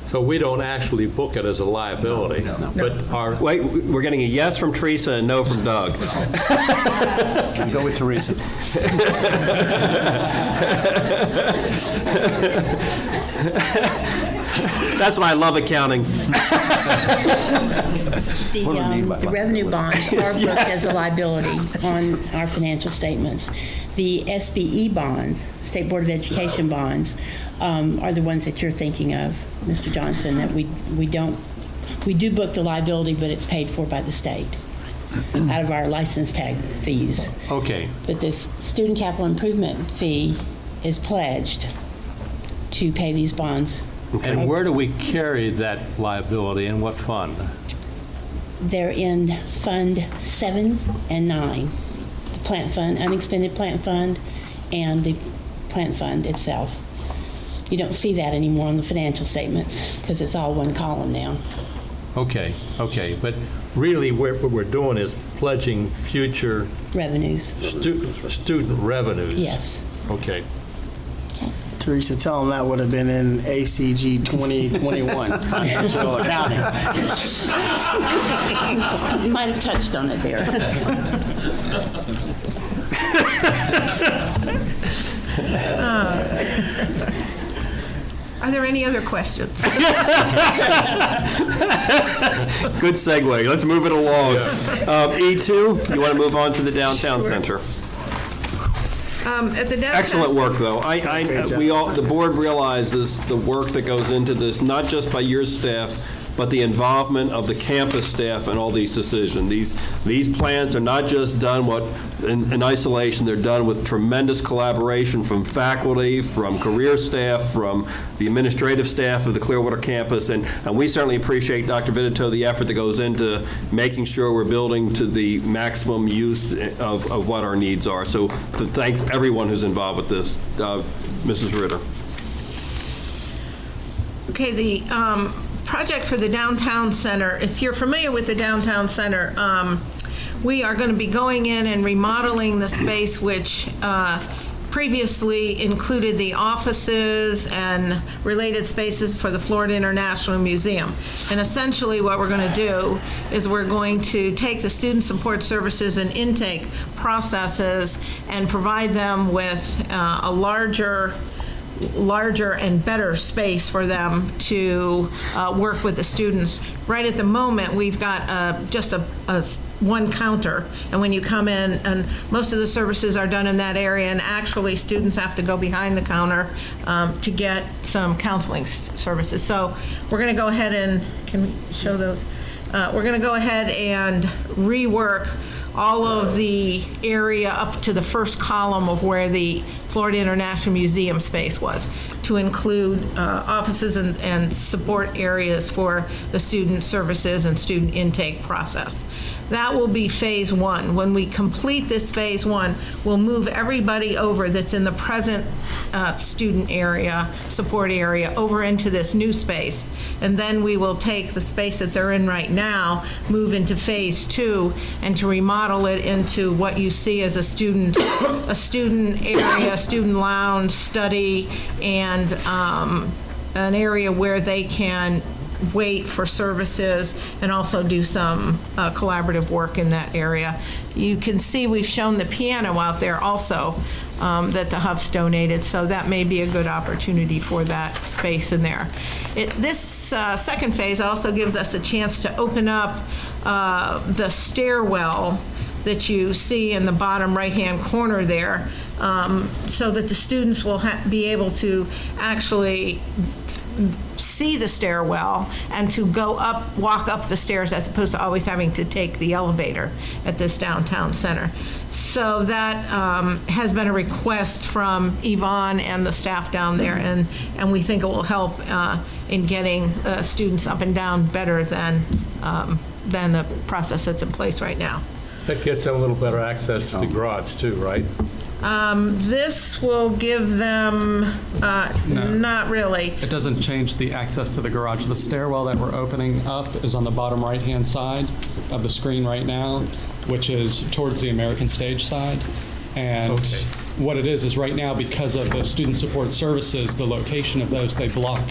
D: So we don't actually book it as a liability.
J: No.
D: But our
A: Wait, we're getting a yes from Teresa and no from Doug.
B: Go with Teresa.
A: That's why I love accounting.
L: The revenue bonds are booked as a liability on our financial statements. The SBE bonds, State Board of Education bonds, are the ones that you're thinking of, Mr. Johnson, that we do book the liability, but it's paid for by the state out of our license tag fees.
D: Okay.
L: But this student capital improvement fee is pledged to pay these bonds.
D: And where do we carry that liability, in what fund?
L: They're in Fund 7 and 9, the plant fund, unexpended plant fund, and the plant fund itself. You don't see that anymore on the financial statements because it's all one column now.
D: Okay. But really, what we're doing is pledging future
L: revenues,
D: student revenues.
L: Yes.
D: Okay.
G: Teresa, tell them that would have been in ACG 2021, financial accounting.
L: You might have touched on it there.
H: Are there any other questions?
A: Good segue. Let's move it along. E2, you want to move on to the downtown center?
H: At the downtown.
A: Excellent work, though. The board realizes the work that goes into this, not just by your staff, but the involvement of the campus staff in all these decisions. These plans are not just done in isolation. They're done with tremendous collaboration from faculty, from career staff, from the administrative staff of the Clearwater campus, and we certainly appreciate, Dr. Vidito, the effort that goes into making sure we're building to the maximum use of what our needs are. So thanks everyone who's involved with this. Mrs. Ritter.
H: Okay, the project for the downtown center, if you're familiar with the downtown center, we are going to be going in and remodeling the space which previously included the offices and related spaces for the Florida International Museum. And essentially what we're going to do is we're going to take the student support services and intake processes and provide them with a larger and better space for them to work with the students. Right at the moment, we've got just a one counter, and when you come in, and most of the services are done in that area, and actually students have to go behind the counter to get some counseling services. So we're going to go ahead and, can we show those? We're going to go ahead and rework all of the area up to the first column of where the Florida International Museum space was, to include offices and support areas for the student services and student intake process. That will be phase one. When we complete this phase one, we'll move everybody over that's in the present student area, support area, over into this new space. And then we will take the space that they're in right now, move into phase two, and to remodel it into what you see as a student area, student lounge, study, and an area where they can wait for services and also do some collaborative work in that area. You can see we've shown the piano out there also that the Huffs donated, so that may be a good opportunity for that space in there. This second phase also gives us a chance to open up the stairwell that you see in the bottom right-hand corner there, so that the students will be able to actually see the stairwell and to walk up the stairs, as opposed to always having to take the elevator at this downtown center. So that has been a request from Yvonne and the staff down there, and we think it will help in getting students up and down better than the process that's in place right now.
D: That gets them a little better access to the garage too, right?
H: This will give them, not really.
V: It doesn't change the access to the garage. The stairwell that we're opening up is on the bottom right-hand side of the screen right now, which is towards the American stage side. And what it is right now, because of the student support services, the location of those, they block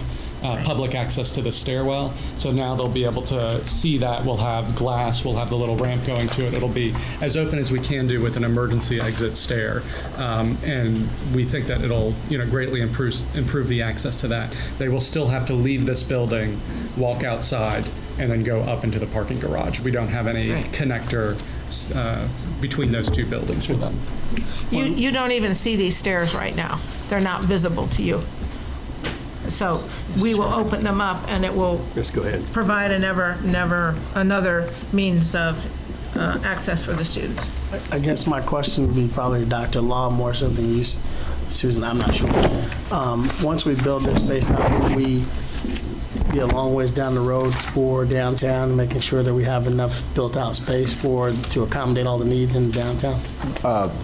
V: public access to the stairwell. So now they'll be able to see that. We'll have glass, we'll have the little ramp going to it. It'll be as open as we can do with an emergency exit stair. And we think that it'll greatly improve the access to that. They will still have to leave this building, walk outside, and then go up into the parking garage. We don't have any connector between those two buildings for them.
H: You don't even see these stairs right now. They're not visible to you. So we will open them up, and it will provide another means of access for the students.
G: I guess my question would be probably Dr. Law more so than you, Susan. I'm not sure. Once we build this space out, will we be a long ways down the road for downtown, making sure that we have enough built-out space to accommodate all the needs in downtown?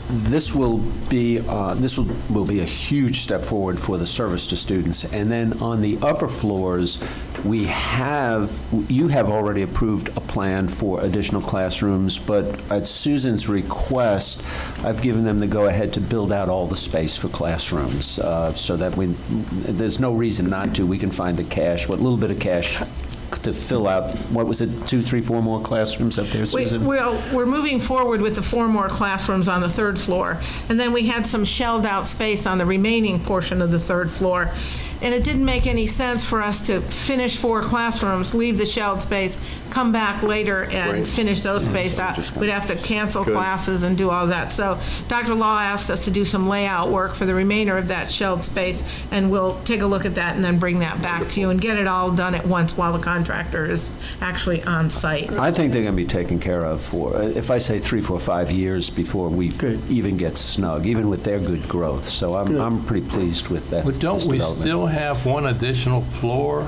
B: This will be a huge step forward for the service to students. And then on the upper floors, you have already approved a plan for additional classrooms, but at Susan's request, I've given them the go-ahead to build out all the space for classrooms, so that there's no reason not to. We can find the cash, what little bit of cash to fill out, what was it, 2, 3, 4 more classrooms up there, Susan?
H: We're moving forward with the 4 more classrooms on the 3rd floor. And then we had some shelled out space on the remaining portion of the 3rd floor. And it didn't make any sense for us to finish 4 classrooms, leave the shelled space, come back later and finish those space out. We'd have to cancel classes and do all that. So Dr. Law asked us to do some layout work for the remainder of that shelled space, and we'll take a look at that and then bring that back to you and get it all done at once while the contractor is actually on site.
B: I think they're going to be taken care of for, if I say 3, 4, 5 years before we even get snug, even with their good growth. So I'm pretty pleased with that.
D: But don't we still have one additional floor?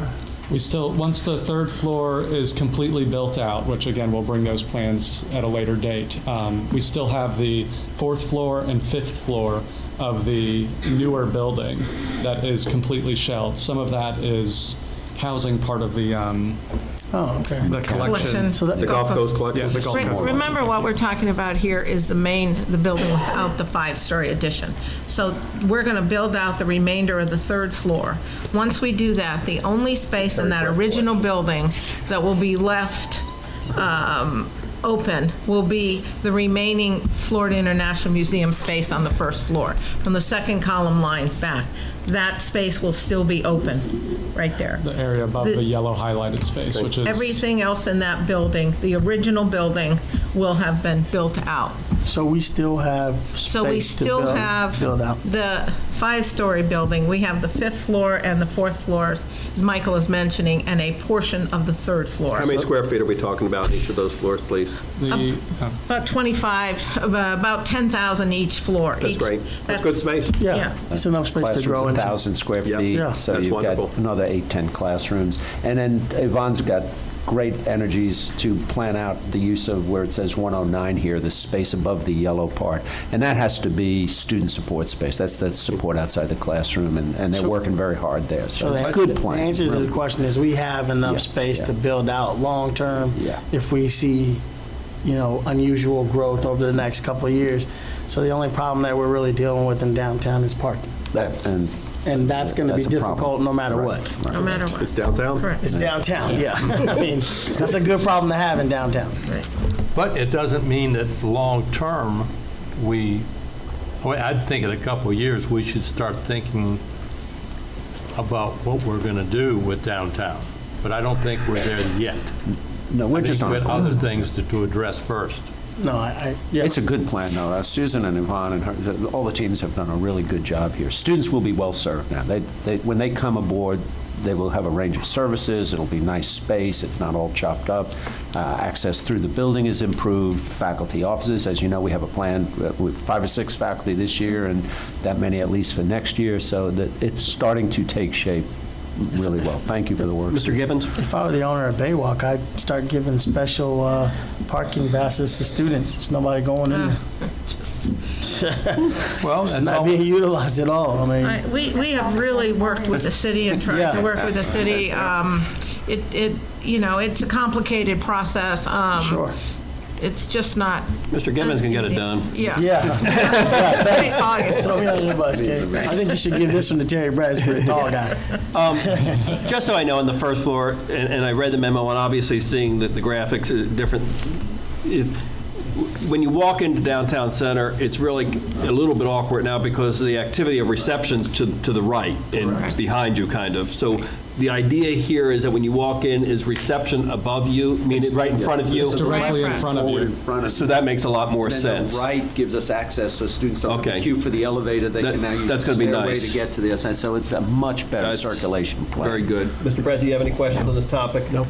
V: We still, once the 3rd floor is completely built out, which again, we'll bring those plans at a later date, we still have the 4th floor and 5th floor of the newer building that is completely shelled. Some of that is housing part of the the collection.
H: So
A: the Gulf Coast collection?
V: Yeah, the Gulf Coast.
H: Remember, what we're talking about here is the building without the 5-story addition. So we're going to build out the remainder of the 3rd floor. Once we do that, the only space in that original building that will be left open will be the remaining Florida International Museum space on the 1st floor, from the 2nd column line back. That space will still be open, right there.
V: The area above the yellow highlighted space, which is...
H: Everything else in that building, the original building, will have been built out.
G: So we still have
H: So we
G: space to
H: still have
G: build out.
H: the 5-story building. We have the 5th floor and the 4th floors, as Michael is mentioning, and a portion of the 3rd floor.
A: How many square feet are we talking about in each of those floors, please?
H: About 25, about 10,000 each floor.
A: That's great. That's good space.
G: Yeah, it's enough space to grow into.
B: 1,000 square
A: Yep.
B: feet,
A: Yeah.
B: so
A: That's
B: you've
A: wonderful.
B: got another 8, 10 classrooms. And then Yvonne's got great energies to plan out the use of where it says 109 here, the space above the yellow part. And that has to be student support space. That's the support outside the classroom, and they're working very hard there. So it's a good plan.
G: The answer to the question is we have enough space to build out long-term if we see, unusual growth over the next couple of years. So the only problem that we're really dealing with in downtown is parking. And that's going to be difficult no matter what.
H: No matter what.
A: It's downtown?
H: Correct.
G: It's downtown, yeah. I mean, that's a good problem to have in downtown.
H: Right.
D: But it doesn't mean that long-term, I'd think in a couple of years, we should start thinking about what we're going to do with downtown. But I don't think we're there yet.
B: No, we're just on
D: we have other things to address first.
G: No,
B: It's a good plan, though. Susan and Yvonne and all the teams have done a really good job here. Students will be well served now. When they come aboard, they will have a range of services. It'll be nice space. It's not all chopped up. Access through the building is improved. Faculty offices, as you know, we have a plan with 5 or 6 faculty this year and that many at least for next year. So that it's starting to take shape really well. Thank you for the work.
A: Mr. Gibbons?
G: If I were the owner of Baywalk, I'd start giving special parking passes to students. There's nobody going in there.
D: Well,
G: it's not being utilized at all. I mean,
H: We have really worked with the city and tried to work with the city. It's a complicated process.
G: Sure.
H: It's just not.
A: Mr. Gibbons can get it done.
H: Yeah.
G: Thanks.
H: Thanks.
G: Throw me under the bus, Gabe. I think you should give this one to Terry Bradford, a tall guy.
A: Just so I know, on the 1st floor, and I read the memo, and obviously seeing that the graphics are different, when you walk into downtown center, it's really a little bit awkward now because of the activity of receptions to the right and behind you, kind of. So the idea here is that when you walk in, is reception above you, meaning right in front of you?
V: It's directly in front of you.
A: So that makes a lot more sense.
B: The right gives us access, so students don't have to queue for the elevator. They can now use the stairway to get to the outside. So it's a much better circulation plan.
A: Very good. Mr. Brett, do you have any questions on this topic? No.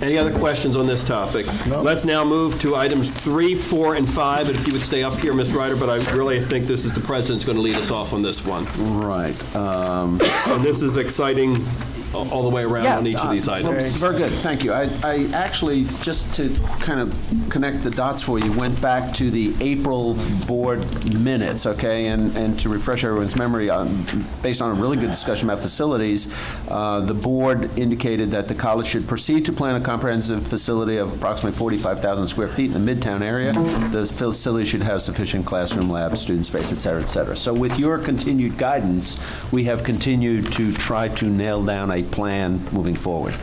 A: Any other questions on this topic? No. Let's now move to items 3, 4, and 5. And if you would stay up here, Ms. Ryder, but I really think this is the president's going to lead us off on this one.
B: Right.
A: And this is exciting all the way around on each of these items.
B: Very good, thank you. I actually, just to kind of connect the dots for you, went back to the April board minutes, okay, and to refresh everyone's memory, based on a really good discussion about facilities, the board indicated that the college should proceed to plan a comprehensive facility of approximately 45,000 square feet in the Midtown area. The facility should have sufficient classroom, lab, student space, et cetera, et cetera. So with your continued guidance, we have continued to try to nail down a plan moving forward.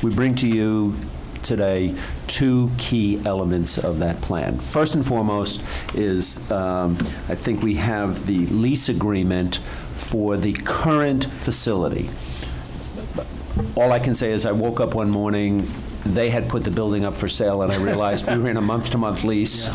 B: We bring to you today 2 key elements of that plan. First and foremost is, I think we have the lease agreement for the current facility. All I can say is I woke up one morning, they had put the building up for sale, and I realized we were in a month-to-month lease.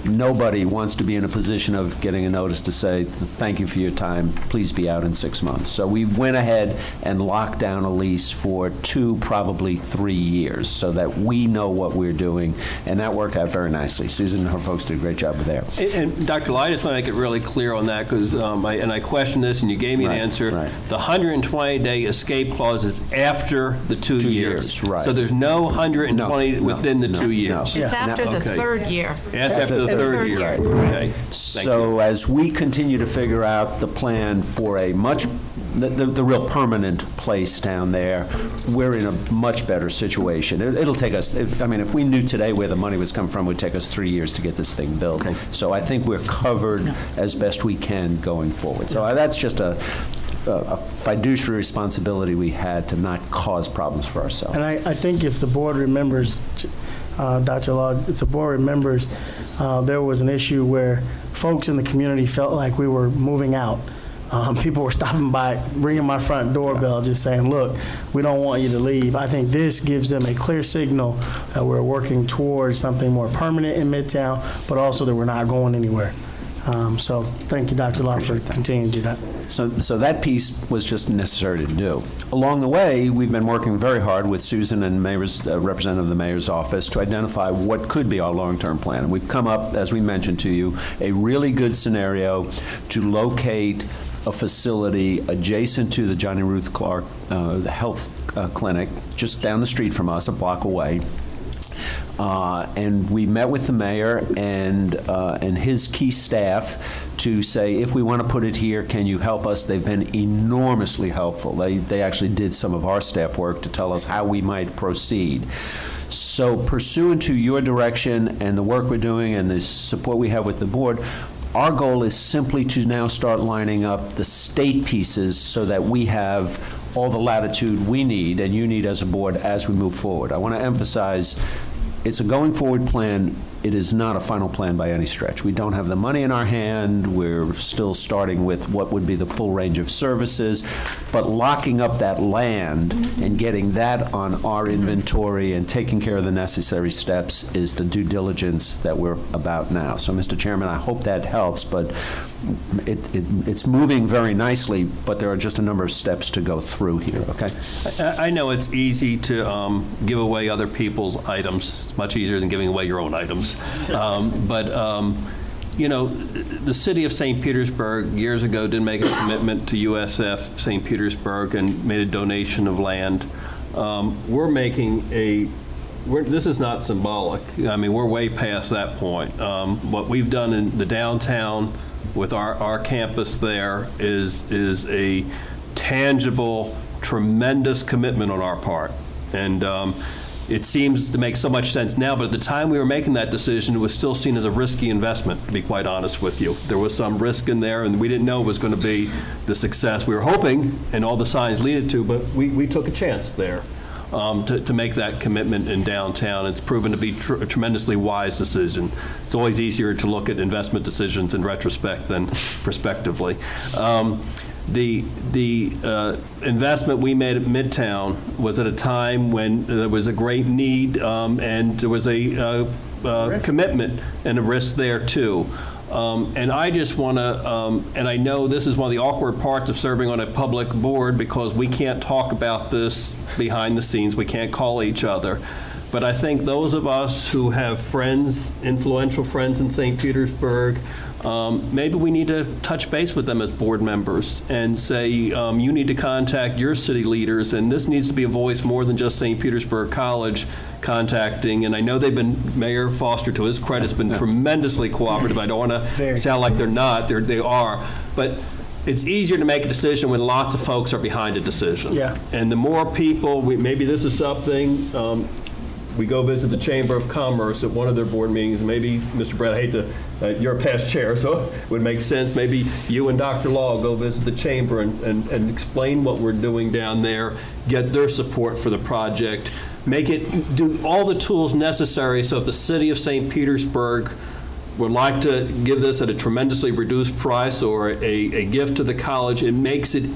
B: Nobody wants to be in a position of getting a notice to say, thank you for your time, please be out in 6 months. So we went ahead and locked down a lease for 2, probably 3 years, so that we know what we're doing, and that worked out very nicely. Susan and her folks did a great job there.
A: And Dr. Lai, I just want to make it really clear on that, because I questioned this, and you gave me an answer.
B: Right.
A: The 120-day escape clause is after the 2 years.
B: 2 years, right.
A: So there's no 120 within the 2 years.
H: It's after the third year.
A: That's after the third year.
B: Right.
A: Okay.
B: So as we continue to figure out the plan for a the real permanent place down there, we're in a much better situation. It'll take us, if we knew today where the money was coming from, it would take us 3 years to get this thing built. Okay. So I think we're covered as best we can going forward. So that's just a fiduciary responsibility we had to not cause problems for ourselves.
G: And I think if the board remembers, Dr. Law, if the board remembers, there was an issue where folks in the community felt like we were moving out. People were stopping by, ringing my front doorbell, just saying, look, we don't want you to leave. I think this gives them a clear signal that we're working towards something more permanent in Midtown, but also that we're not going anywhere. So thank you, Dr. Law, for continuing to do that.
B: So that piece was just necessary to do. Along the way, we've been working very hard with Susan and representative of the mayor's office to identify what could be our long-term plan. And we've come up, as we mentioned to you, a really good scenario to locate a facility adjacent to the Johnny Ruth Clark Health Clinic, just down the street from us, a block away. And we met with the mayor and his key staff to say, if we want to put it here, can you help us? They've been enormously helpful. They actually did some of our staff work to tell us how we might proceed. So pursuant to your direction and the work we're doing and the support we have with the board, our goal is simply to now start lining up the state pieces so that we have all the latitude we need and you need as a board as we move forward. I want to emphasize it's a going forward plan. It is not a final plan by any stretch. We don't have the money in our hand. We're still starting with what would be the full range of services, but locking up that land and getting that on our inventory and taking care of the necessary steps is the due diligence that we're about now. So, Mr. Chairman, I hope that helps, but it's moving very nicely, but there are just a number of steps to go through here, okay?
A: I know it's easy to give away other people's items. It's much easier than giving away your own items. You know, the city of St. Petersburg years ago did make a commitment to USF St. Petersburg and made a donation of land. This is not symbolic. I mean, we're way past that point. What we've done in the downtown with our campus there is a tangible, tremendous commitment on our part. And it seems to make so much sense now, but at the time we were making that decision, it was still seen as a risky investment, to be quite honest with you. There was some risk in there, and we didn't know it was going to be the success we were hoping, and all the signs lead to, but we took a chance there to make that commitment in downtown. It's proven to be a tremendously wise decision. It's always easier to look at investment decisions in retrospect than prospectively. The investment we made at Midtown was at a time when there was a great need and there was a commitment and a risk there too. And I just want to, and I know this is one of the awkward parts of serving on a public board because we can't talk about this behind the scenes. We can't call each other. But I think those of us who have friends, influential friends in St. Petersburg, maybe we need to touch base with them as board members and say, you need to contact your city leaders, and this needs to be a voice more than just St. Petersburg College contacting. And I know they've been, Mayor Foster, to his credit, has been tremendously cooperative. I don't want to sound like they're not. They are. But it's easier to make a decision when lots of folks are behind a decision. Yeah. And the more people, maybe this is something, we go visit the Chamber of Commerce at one of their board meetings. Maybe, Mr. Brett, I hate to, you're a past chair, so it would make sense. Maybe you and Dr. Law go visit the Chamber and explain what we're doing down there, get their support for the project, do all the tools necessary so if the city of St. Petersburg would like to give this at a tremendously reduced price or a gift to the college, it makes it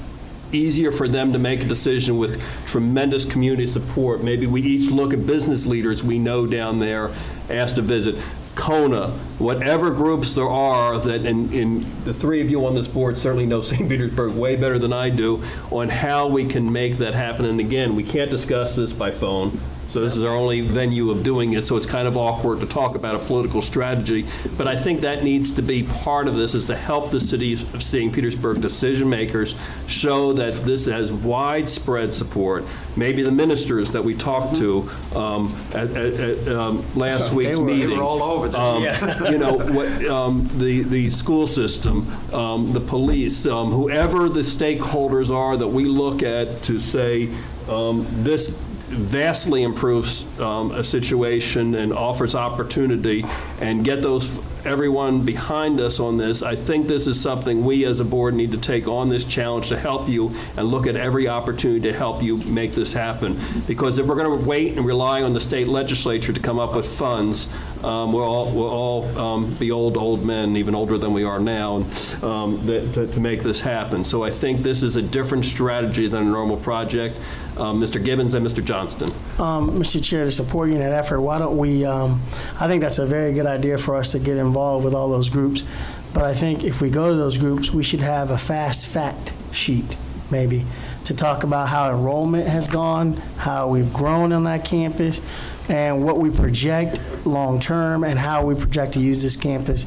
A: easier for them to make a decision with tremendous community support. Maybe we each look at business leaders we know down there, asked to visit. Kona, whatever groups there are that, and the three of you on this board certainly know St. Petersburg way better than I do on how we can make that happen. And again, we can't discuss this by phone. So this is our only venue of doing it, so it's kind of awkward to talk about a political strategy. But I think that needs to be part of this, is to help the city of St. Petersburg decision makers show that this has widespread support. Maybe the ministers that we talked to at last week's meeting.
B: They were all over this.
A: You know, the school system, the police, whoever the stakeholders are that we look at to say this vastly improves a situation and offers opportunity, and get everyone behind us on this. I think this is something we as a board need to take on, this challenge to help you and look at every opportunity to help you make this happen. Because if we're going to wait and rely on the state legislature to come up with funds, we'll all be old men, even older than we are now, to make this happen. So I think this is a different strategy than a normal project. Mr. Gibbons and Mr. Johnston.
G: Mr. Chair, to support you in that effort, why don't we, I think that's a very good idea for us to get involved with all those groups. But I think if we go to those groups, we should have a fast fact sheet, maybe, to talk about how enrollment has gone, how we've grown on that campus, and what we project long-term, and how we project to use this campus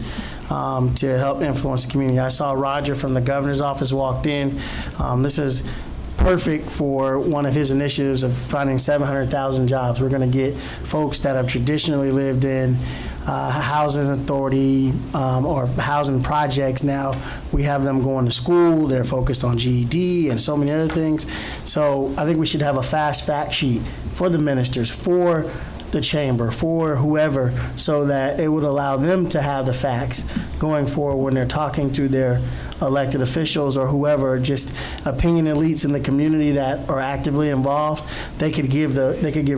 G: to help influence the community. I saw Roger from the governor's office walked in. This is perfect for one of his initiatives of finding 700,000 jobs. We're going to get folks that have traditionally lived in housing authority or housing projects. Now we have them going to school. They're focused on GED and so many other things. So I think we should have a fast fact sheet for the ministers, for the chamber, for whoever, so that it would allow them to have the facts going forward when they're talking to their elected officials or whoever, just opinion elites in the community that are actively involved. They could give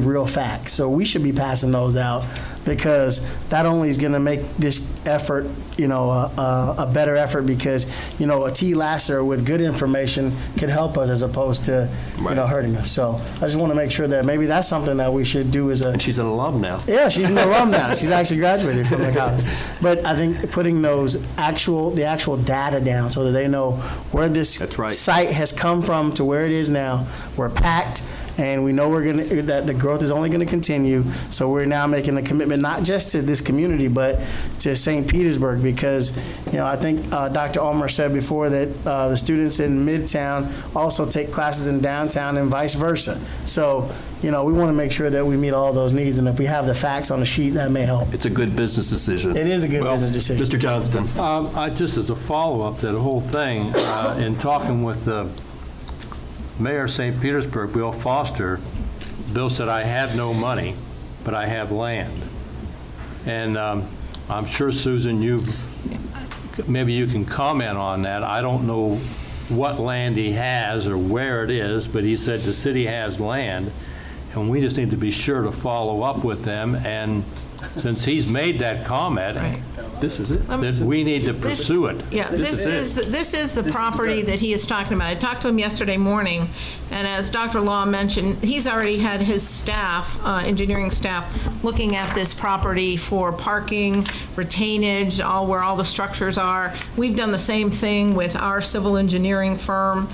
G: real facts. So we should be passing those out, because that only is going to make this effort, a better effort, because, a T. Lasser with good information could help us as opposed to, hurting us. So I just want to make sure that maybe that's something that we should do as a...
A: And she's an alum now.
G: Yeah, she's an alum now. She's actually graduated from the college. But I think putting the actual data down so that they know where this site has come from to where it is now. We're packed. And we know that the growth is only going to continue. So we're now making a commitment not just to this community, but to St. Petersburg, because I think Dr. Ulmer said before that the students in Midtown also take classes in downtown and vice versa. So we want to make sure that we meet all those needs, and if we have the facts on the sheet, that may help.
A: It's a good business decision.
G: It is a good business decision.
A: Mr. Johnston.
D: Just as a follow-up to the whole thing, in talking with the Mayor of St. Petersburg, Bill Foster, Bill said, I have no money, but I have land. And I'm sure, Susan, maybe you can comment on that. I don't know what land he has or where it is, but he said the city has land, and we just need to be sure to follow up with them. And since he's made that comment,
A: this is it.
D: That we need to pursue it.
H: Yeah, this is the property that he is talking about. I talked to him yesterday morning, and as Dr. Law mentioned, he's already had his staff, engineering staff, looking at this property for parking, retainage, where all the structures are. We've done the same thing with our civil engineering firm.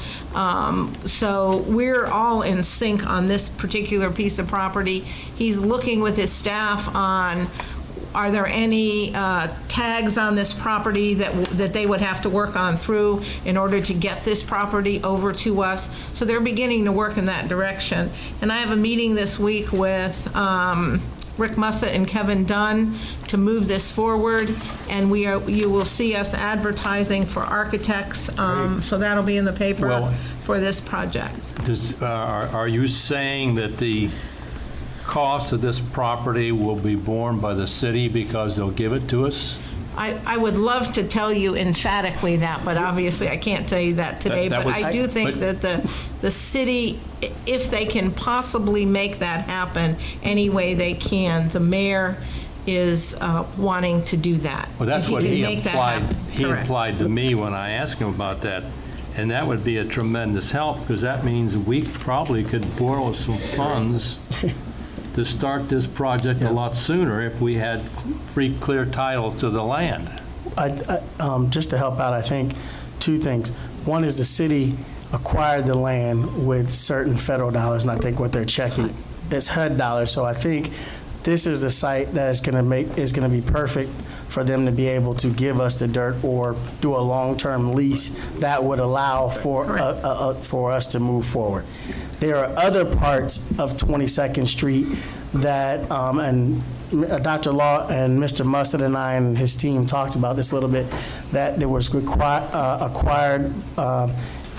H: So we're all in sync on this particular piece of property. He's looking with his staff on, are there any tags on this property that they would have to work on through in order to get this property over to us? So they're beginning to work in that direction. And I have a meeting this week with Rick Mussett and Kevin Dunn to move this forward, and you will see us advertising for architects. So that'll be in the paper for this project.
D: Are you saying that the cost of this property will be borne by the city because they'll give it to us?
H: I would love to tell you emphatically that, but obviously I can't tell you that today. But I do think that the city, if they can possibly make that happen any way they can, the mayor is wanting to do that.
D: Well, that's what he implied. He
H: Correct.
D: implied to me when I asked him about that. And that would be a tremendous help, because that means we probably could borrow some funds to start this project a lot sooner if we had free, clear title to the land.
G: Just to help out, I think two things. One is the city acquired the land with certain federal dollars, and I think what they're checking is HUD dollars. So I think this is the site that is going to be perfect for them to be able to give us the dirt or do a long-term lease that would allow for us to move forward. There are other parts of 22nd Street that, and Dr. Law and Mr. Mustard and I and his team talked about this a little bit, that there was acquired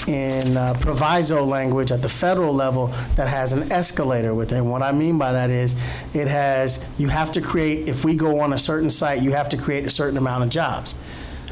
G: in proviso language at the federal level that has an escalator with it. And what I mean by that is you have to create, if we go on a certain site, you have to create a certain amount of jobs.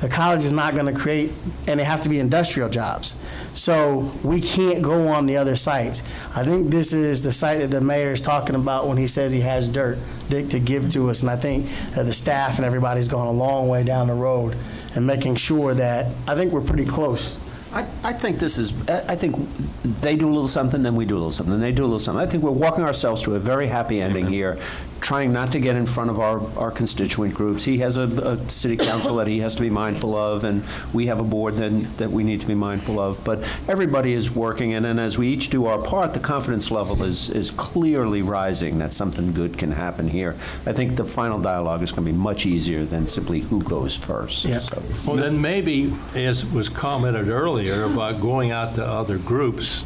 G: The college is not going to create, and they have to be industrial jobs. So we can't go on the other sites. I think this is the site that the mayor is talking about when he says he has dirt to give to us. And I think that the staff and everybody's gone a long way down the road and making sure that, I think we're pretty close.
B: I think I think they do a little something, then we do a little something, then they do a little something. I think we're walking ourselves to a very happy ending here, trying not to get in front of our constituent groups. He has a city council that he has to be mindful of, and we have a board that we need to be mindful of. But everybody is working, and then as we each do our part, the confidence level is clearly rising that something good can happen here. I think the final dialogue is going to be much easier than simply who goes first.
G: Yeah.
B: So.
D: Well, then maybe, as was commented earlier, about going out to other groups,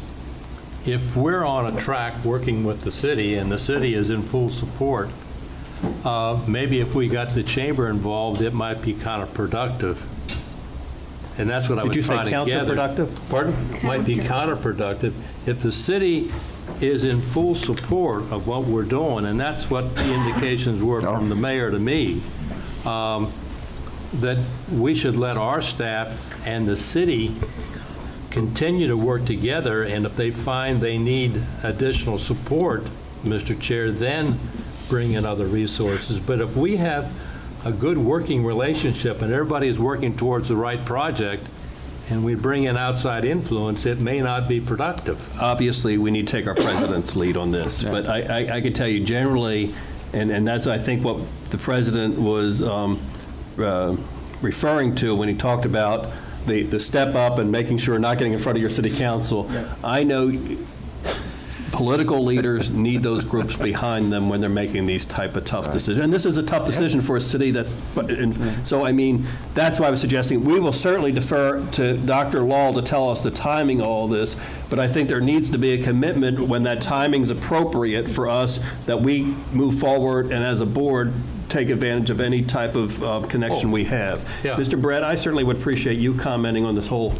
D: if we're on a track working with the city and the city is in full support, maybe if we got the chamber involved, it might be counterproductive. And that's what I was trying to gather.
A: Did you say counterproductive?
D: Pardon? Might be counterproductive. If the city is in full support of what we're doing, and that's what the indications were from the mayor to me, that we should let our staff and the city continue to work together, and if they find they need additional support, Mr. Chair, then bring in other resources. But if we have a good working relationship and everybody is working towards the right project, and we bring in outside influence, it may not be productive.
A: Obviously, we need to take our president's lead on this, but I can tell you generally, and that's, I think, what the president was referring to when he talked about the step up and making sure not getting in front of your city council. Yeah. I know political leaders need those groups behind them when they're making these type of tough decisions. And this is a tough decision for a city that's, so I mean, that's why I was suggesting we will certainly defer to Dr. Law to tell us the timing of all this, but I think there needs to be a commitment when that timing is appropriate for us that we move forward and as a board take advantage of any type of connection we have.
D: Yeah.
A: Mr. Brett, I certainly would appreciate you commenting on this whole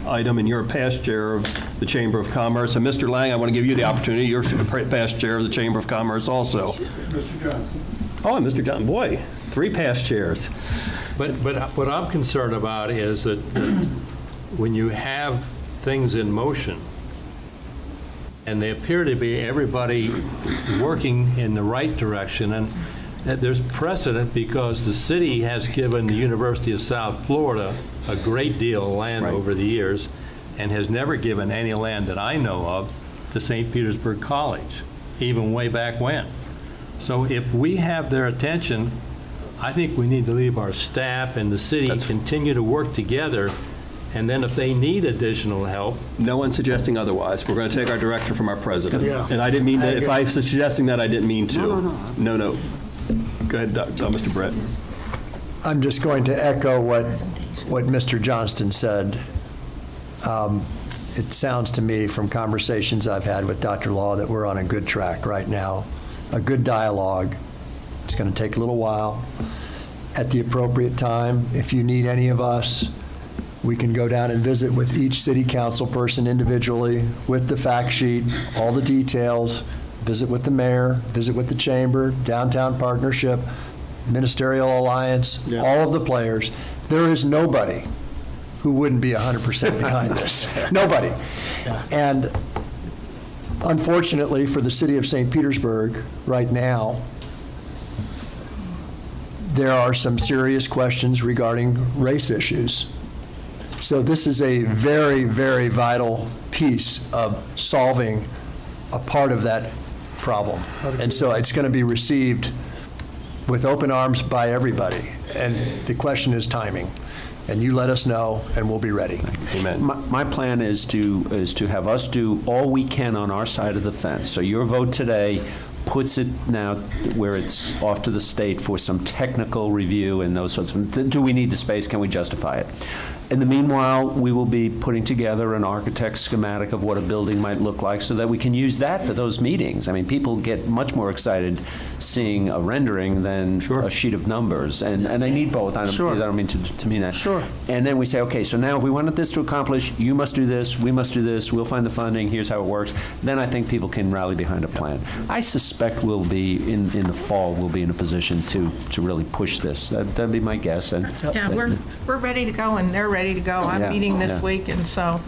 A: item, and you're a past chair of the Chamber of Commerce. And Mr. Lang, I want to give you the opportunity. You're a past chair of the Chamber of Commerce also.
M: Mr. Johnson.
A: Oh, and Mr. Johnson. Boy, 3 past chairs.
D: But what I'm concerned about is that when you have things in motion, and they appear to be everybody working in the right direction, and there's precedent because the city has given the University of South Florida a great deal of land over the years and has never given any land that I know of to St. Petersburg College, even way back when. So if we have their attention, I think we need to leave our staff and the city continue to work together. And then if they need additional help.
A: No one's suggesting otherwise. We're going to take our direction from our president.
G: Yeah.
A: And I didn't mean to, if I was suggesting that, I didn't mean to. No. Go ahead, Mr. Brett.
C: I'm just going to echo what Mr. Johnston said. It sounds to me from conversations I've had with Dr. Law that we're on a good track right now, a good dialogue. It's going to take a little while. At the appropriate time, if you need any of us, we can go down and visit with each city council person individually with the fact sheet, all the details, visit with the mayor, visit with the chamber, downtown partnership, ministerial alliance, all of the players. There is nobody who wouldn't be 100% behind this. Nobody. And unfortunately for the city of St. Petersburg right now, there are some serious questions regarding race issues. So this is a very, very vital piece of solving a part of that problem. And so it's going to be received with open arms by everybody. And the question is timing. And you let us know, and we'll be ready.
A: Amen.
B: My plan is to have us do all we can on our side of the fence. So your vote today puts it now where it's off to the state for some technical review and those sorts of, do we need the space, can we justify it? In the meanwhile, we will be putting together an architect's schematic of what a building might look like so that we can use that for those meetings. I mean, people get much more excited seeing a rendering than a sheet of numbers, and they need both. I don't mean to mean that.
G: Sure.
B: And then we say, okay, so now if we wanted this to accomplish, you must do this, we must do this, we'll find the funding, here's how it works. Then I think people can rally behind a plan. I suspect we'll be, in the fall, we'll be in a position to really push this. That'd be my guess. And
H: Yeah, we're ready to go, and they're ready to go. I'm
B: Yeah,
H: meeting this
B: yeah.
H: week, and so.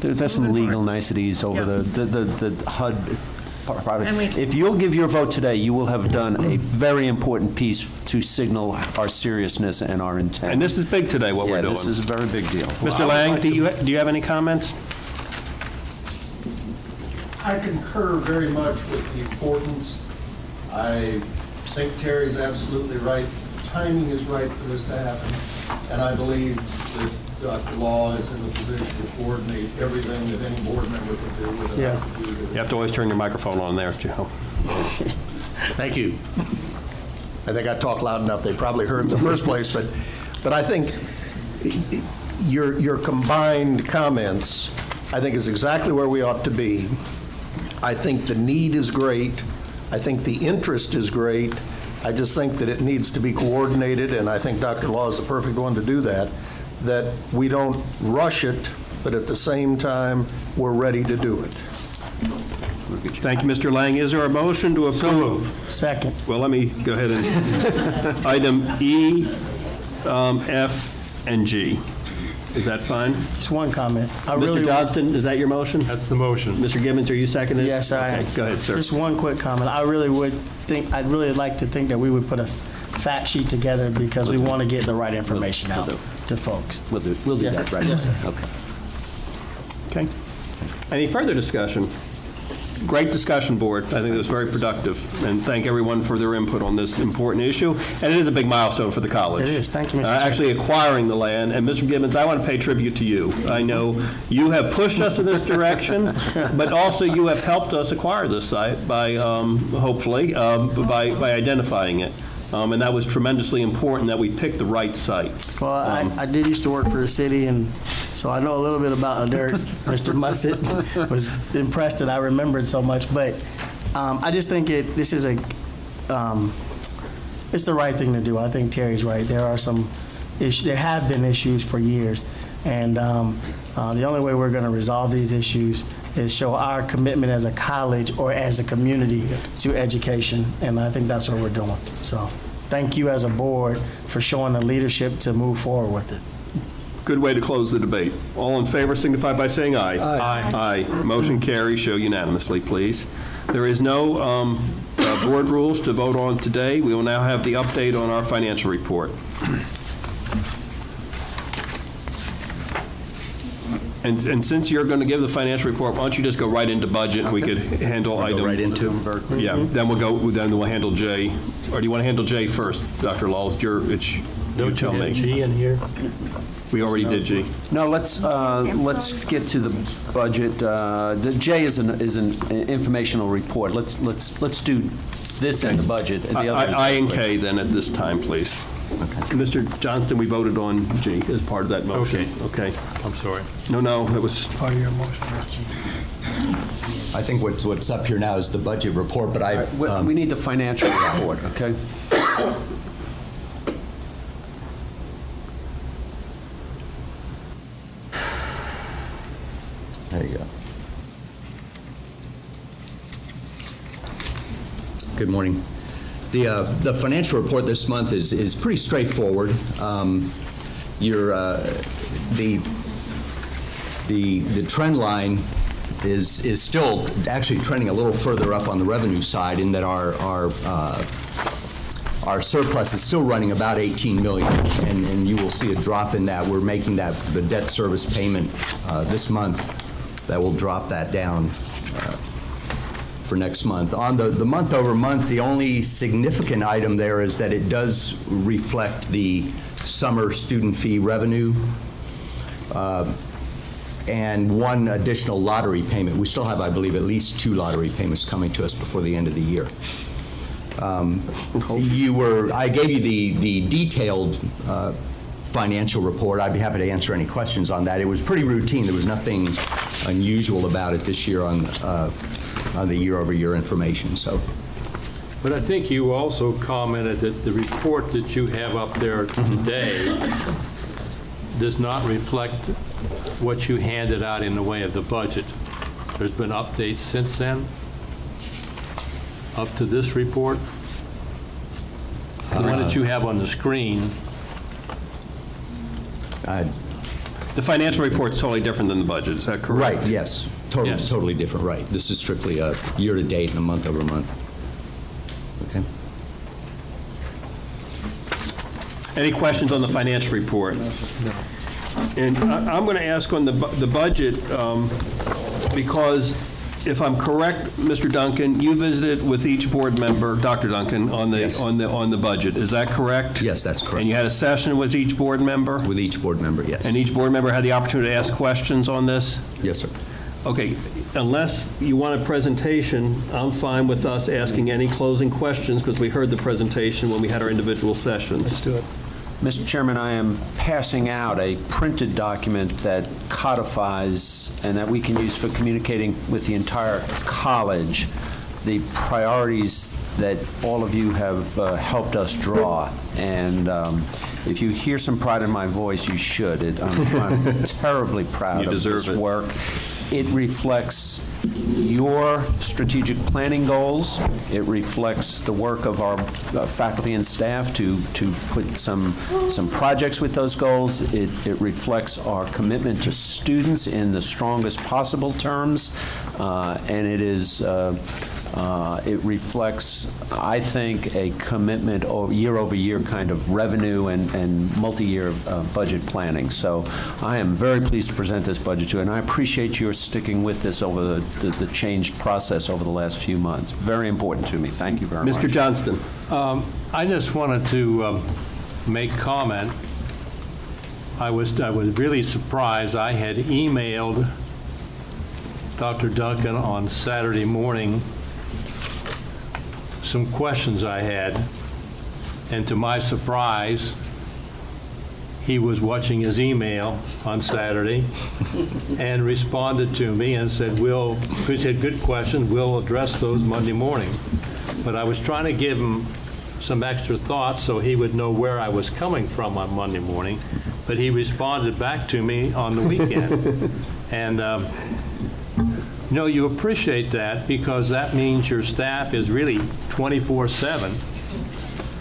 B: There's some legal niceties over the HUD product.
H: And we-
B: If you'll give your vote today, you will have done a very important piece to signal our seriousness and our intent.
A: And this is big today, what we're doing.
B: This is a very big deal.
A: Mr. Lang, do you have any comments?
M: I concur very much with the importance. I think Terry's absolutely right. Timing is right for this to happen, and I believe that Dr. Law is in a position to coordinate everything that any board member can do with
G: Yeah.
A: You have to always turn your microphone on there, Joe.
M: Thank you. I think I talked loud enough. They probably heard in the first place, but I think your combined comments, I think, is exactly where we ought to be. I think the need is great. I think the interest is great. I just think that it needs to be coordinated, and I think Dr. Law is the perfect one to do that we don't rush it, but at the same time, we're ready to do it.
A: Thank you, Mr. Lang. Is there a motion to approve?
G: Second.
A: Well, let me go ahead and, item E, F, and G. Is that fine?
G: Just one comment.
A: Mr. Johnston, is that your motion?
V: That's the motion.
A: Mr. Gibbons, are you seconding?
G: Yes, I am.
A: Okay, go ahead, sir.
G: Just one quick comment. I'd really like to think that we would put a fact sheet together because we want to get the right information out to folks.
B: We'll do that, right?
G: Yes, sir.
B: Okay.
A: Okay. Any further discussion? Great discussion, board. I think it was very productive, and thank everyone for their input on this important issue. And it is a big milestone for the college.
G: It is. Thank you, Mr. Chair.
A: Actually acquiring the land. And Mr. Gibbons, I want to pay tribute to you. I know you have pushed us in this direction, but also you have helped us acquire this site by, hopefully, by identifying it. And that was tremendously important that we picked the right site.
G: Well, I did used to work for the city, and so I know a little bit about the dirt. Mr. Mussett was impressed that I remembered so much, but I just think it's the right thing to do. I think Terry's right. There are some issues. There have been issues for years, and the only way we're going to resolve these issues is show our commitment as a college or as a community to education, and I think that's what we're doing. So thank you as a board for showing the leadership to move forward with it.
A: Good way to close the debate. All in favor signify by saying aye.
G: Aye.
A: Aye. Motion carries. Show unanimously, please. There is no board rules to vote on today. We will now have the update on our financial report. And since you're going to give the financial report, why don't you just go right into budget? We could handle item.
J: right into.
A: Yeah, then we'll handle J. Or do you want to handle J first, Dr. Law? You tell me.
D: G in here?
A: We already did G.
B: No, let's get to the budget. The J is an informational report. Let's do this and the budget. And the other
A: I and K then at this time, please. Okay. Mr. Johnston, we voted on G as part of that motion. Okay.
D: I'm sorry.
A: No, it was
G: Part of your motion.
J: I think what's up here now is the budget report, but
B: we need the financial report, okay?
J: There you go. Good morning. The financial report this month is pretty straightforward. The trend line is still actually trending a little further up on the revenue side in that our our surplus is still running about 18 million, and you will see a drop in that. We're making that the debt service payment this month. That will drop that down for next month. On the month over month, the only significant item there is that it does reflect the summer student fee revenue and one additional lottery payment. We still have, I believe, at least 2 lottery payments coming to us before the end of the year. I gave you the detailed financial report. I'd be happy to answer any questions on that. It was pretty routine. There was nothing unusual about it this year on the year-over-year information. So,
D: But I think you also commented that the report that you have up there today does not reflect what you handed out in the way of the budget. There's been updates since then, up to this report. The one that you have on the screen.
A: The financial report's totally different than the budget, is that correct?
J: Right, yes. Totally different, right. This is strictly a year-to-date and a month-over-month. Okay.
A: Any questions on the financial report? No. And I'm going to ask on the budget, because if I'm correct, Mr. Duncan, you visited with each board member, Dr. Duncan, on the budget. Is that correct?
J: Yes, that's correct.
A: And you had a session with each board member?
J: With each board member, yes.
A: And each board member had the opportunity to ask questions on this?
J: Yes, sir.
A: Okay, unless you want a presentation, I'm fine with us asking any closing questions, because we heard the presentation when we had our individual sessions. Let's do it.
B: Mr. Chairman, I am passing out a printed document that codifies and that we can use for communicating with the entire college the priorities that all of you have helped us draw. And if you hear some pride in my voice, you should. I'm terribly proud of this work. It reflects your strategic planning goals. It reflects the work of our faculty and staff to put some projects with those goals. It reflects our commitment to students in the strongest possible terms, and it reflects, I think, a commitment year-over-year kind of revenue and multi-year budget planning. So I am very pleased to present this budget to you, and I appreciate your sticking with this over the changed process over the last few months. Very important to me. Thank you very much.
A: Mr. Johnston.
D: I just wanted to make comment. I was really surprised. I had emailed Dr. Duncan on Saturday morning some questions I had, and to my surprise, he was watching his email on Saturday and responded to me and said, he said, good questions, we'll address those Monday morning. But I was trying to give him some extra thought so he would know where I was coming from on Monday morning, but he responded back to me on the weekend. And no, you appreciate that, because that means your staff is really 24/7,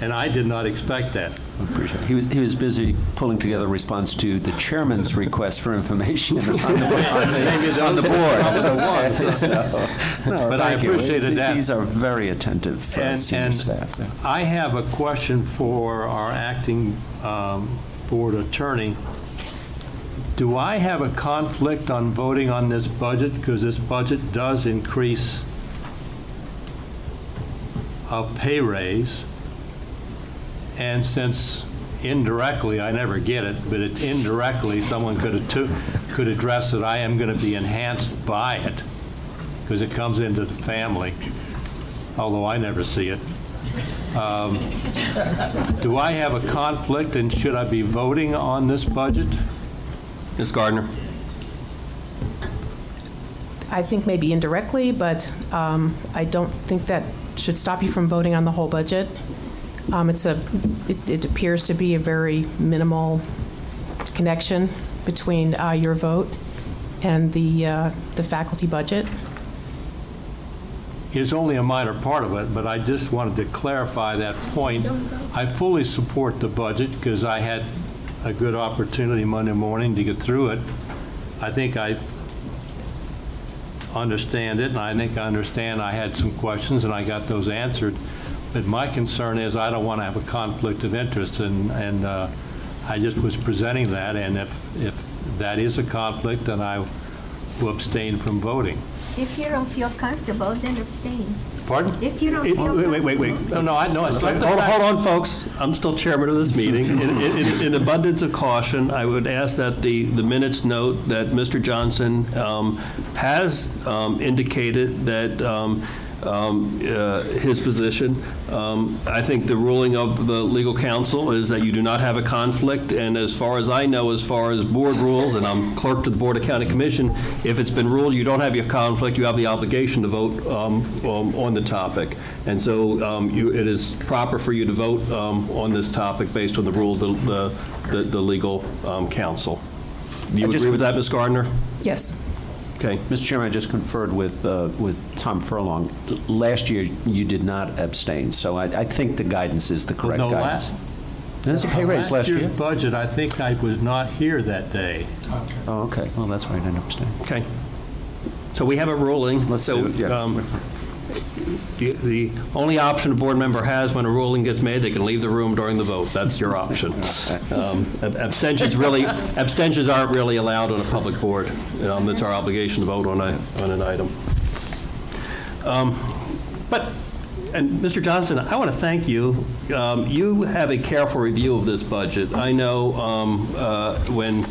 D: and I did not expect that.
B: I appreciate it. He was busy pulling together a response to the chairman's request for information on the board.
D: But I appreciated that.
B: These are very attentive senior staff.
D: I have a question for our acting board attorney. Do I have a conflict on voting on this budget? Because this budget does increase a pay raise. And since indirectly, I never get it, but indirectly someone could address that I am going to be enhanced by it, because it comes into the family, although I never see it. Do I have a conflict, and should I be voting on this budget?
A: Ms. Gardner.
K: I think maybe indirectly, but I don't think that should stop you from voting on the whole budget. It appears to be a very minimal connection between your vote and the faculty budget.
D: It's only a minor part of it, but I just wanted to clarify that point. I fully support the budget because I had a good opportunity Monday morning to get through it. I think I understand it, and I think I understand I had some questions, and I got those answered. But my concern is I don't want to have a conflict of interest, and I just was presenting that, and if that is a conflict, then I will abstain from voting.
F: If you don't feel comfortable, then abstain.
D: Pardon?
F: If you don't feel comfortable.
A: Wait.
D: No, I know.
A: Hold on, folks. I'm still chairman of this meeting. In abundance of caution, I would ask that the minutes note that Mr. Johnson has indicated that his position. I think the ruling of the legal counsel is that you do not have a conflict, and as far as I know, as far as board rules, and I'm clerk to the Board of County Commission, if it's been ruled you don't have your conflict, you have the obligation to vote on the topic. And so it is proper for you to vote on this topic based on the rule of the legal counsel. Do you agree with that, Ms. Gardner?
K: Yes.
B: Okay. Mr. Chairman, I just conferred with Tom Furlong. Last year, you did not abstain, so I think the guidance is the correct guidance. There's a pay raise last year.
D: Year's budget, I think I was not here that day.
B: Oh, okay. Well, that's why I didn't abstain.
A: Okay. So we have a ruling.
B: Let's do it. Yeah.
A: The only option a board member has when a ruling gets made, they can leave the room during the vote. That's your option. Abstentions aren't really allowed on a public board. It's our obligation to vote on an item. And Mr. Johnson, I want to thank you. You have a careful review of this budget. I know when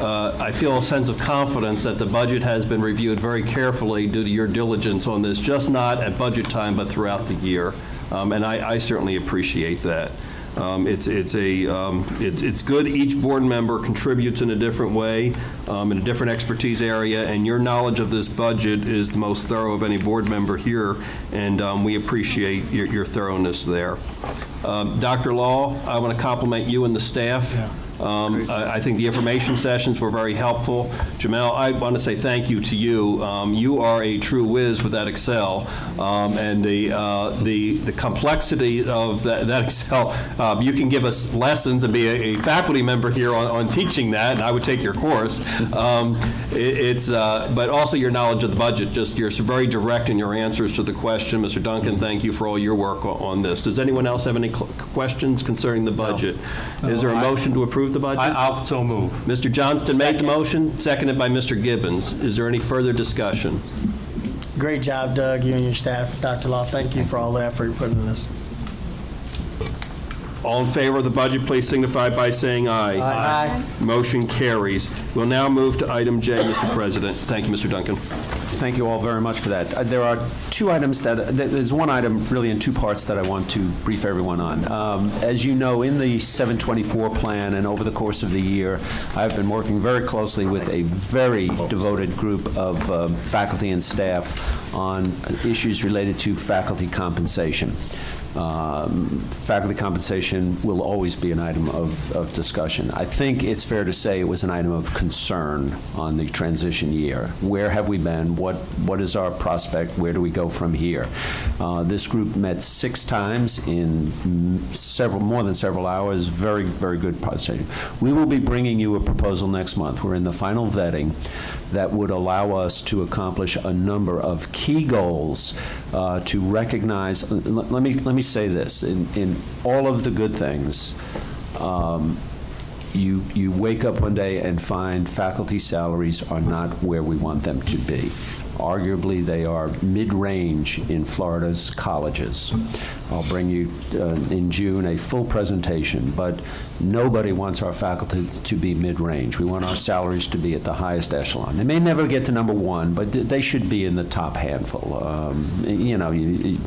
A: I feel a sense of confidence that the budget has been reviewed very carefully due to your diligence on this, just not at budget time, but throughout the year. And I certainly appreciate that. It's good each board member contributes in a different way, in a different expertise area, and your knowledge of this budget is the most thorough of any board member here, and we appreciate your thoroughness there. Dr. Law, I want to compliment you and the staff. I think the information sessions were very helpful. Jamel, I want to say thank you to you. You are a true whiz with that Excel, and the complexity of that Excel. You can give us lessons and be a faculty member here on teaching that, and I would take your course. But also your knowledge of the budget. Just you're very direct in your answers to the question. Mr. Duncan, thank you for all your work on this. Does anyone else have any questions concerning the budget? No. Is there a motion to approve the budget?
D: I'll so move.
A: Mr. Johnston made the motion, seconded by Mr. Gibbons. Is there any further discussion?
G: Great job, Doug, you and your staff. Dr. Law, thank you for all the effort you put into this.
A: All in favor of the budget, please signify by saying aye.
G: Aye.
A: Motion carries. We'll now move to item J, Mr. President. Thank you, Mr. Duncan.
B: Thank you all very much for that. There are two items there's one item really in two parts that I want to brief everyone on. As you know, in the 724 plan and over the course of the year, I've been working very closely with a very devoted group of faculty and staff on issues related to faculty compensation. Faculty compensation will always be an item of discussion. I think it's fair to say it was an item of concern on the transition year. Where have we been? What is our prospect? Where do we go from here? This group met 6 times in more than several hours. Very, very good presentation. We will be bringing you a proposal next month. We're in the final vetting that would allow us to accomplish a number of key goals to recognize. Let me say this: in all of the good things, you wake up one day and find faculty salaries are not where we want them to be. Arguably, they are mid-range in Florida's colleges. I'll bring you in June a full presentation, but nobody wants our faculty to be mid-range. We want our salaries to be at the highest echelon. They may never get to number 1, but they should be in the top handful.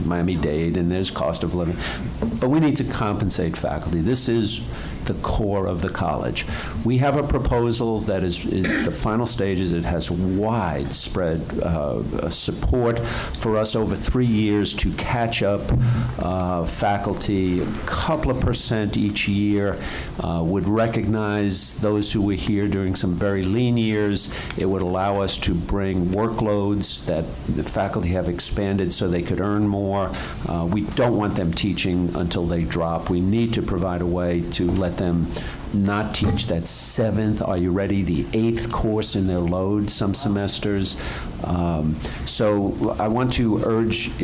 B: Miami-Dade, and there's cost of living. But we need to compensate faculty. This is the core of the college. We have a proposal that is the final stages. It has widespread support for us over 3 years to catch up faculty a couple of % each year, would recognize those who were here during some very lean years. It would allow us to bring workloads that the faculty have expanded so they could earn more. We don't want them teaching until they drop. We need to provide a way to let them not teach that 7th, are you ready, the 8th course in their load some semesters. So I want to urge,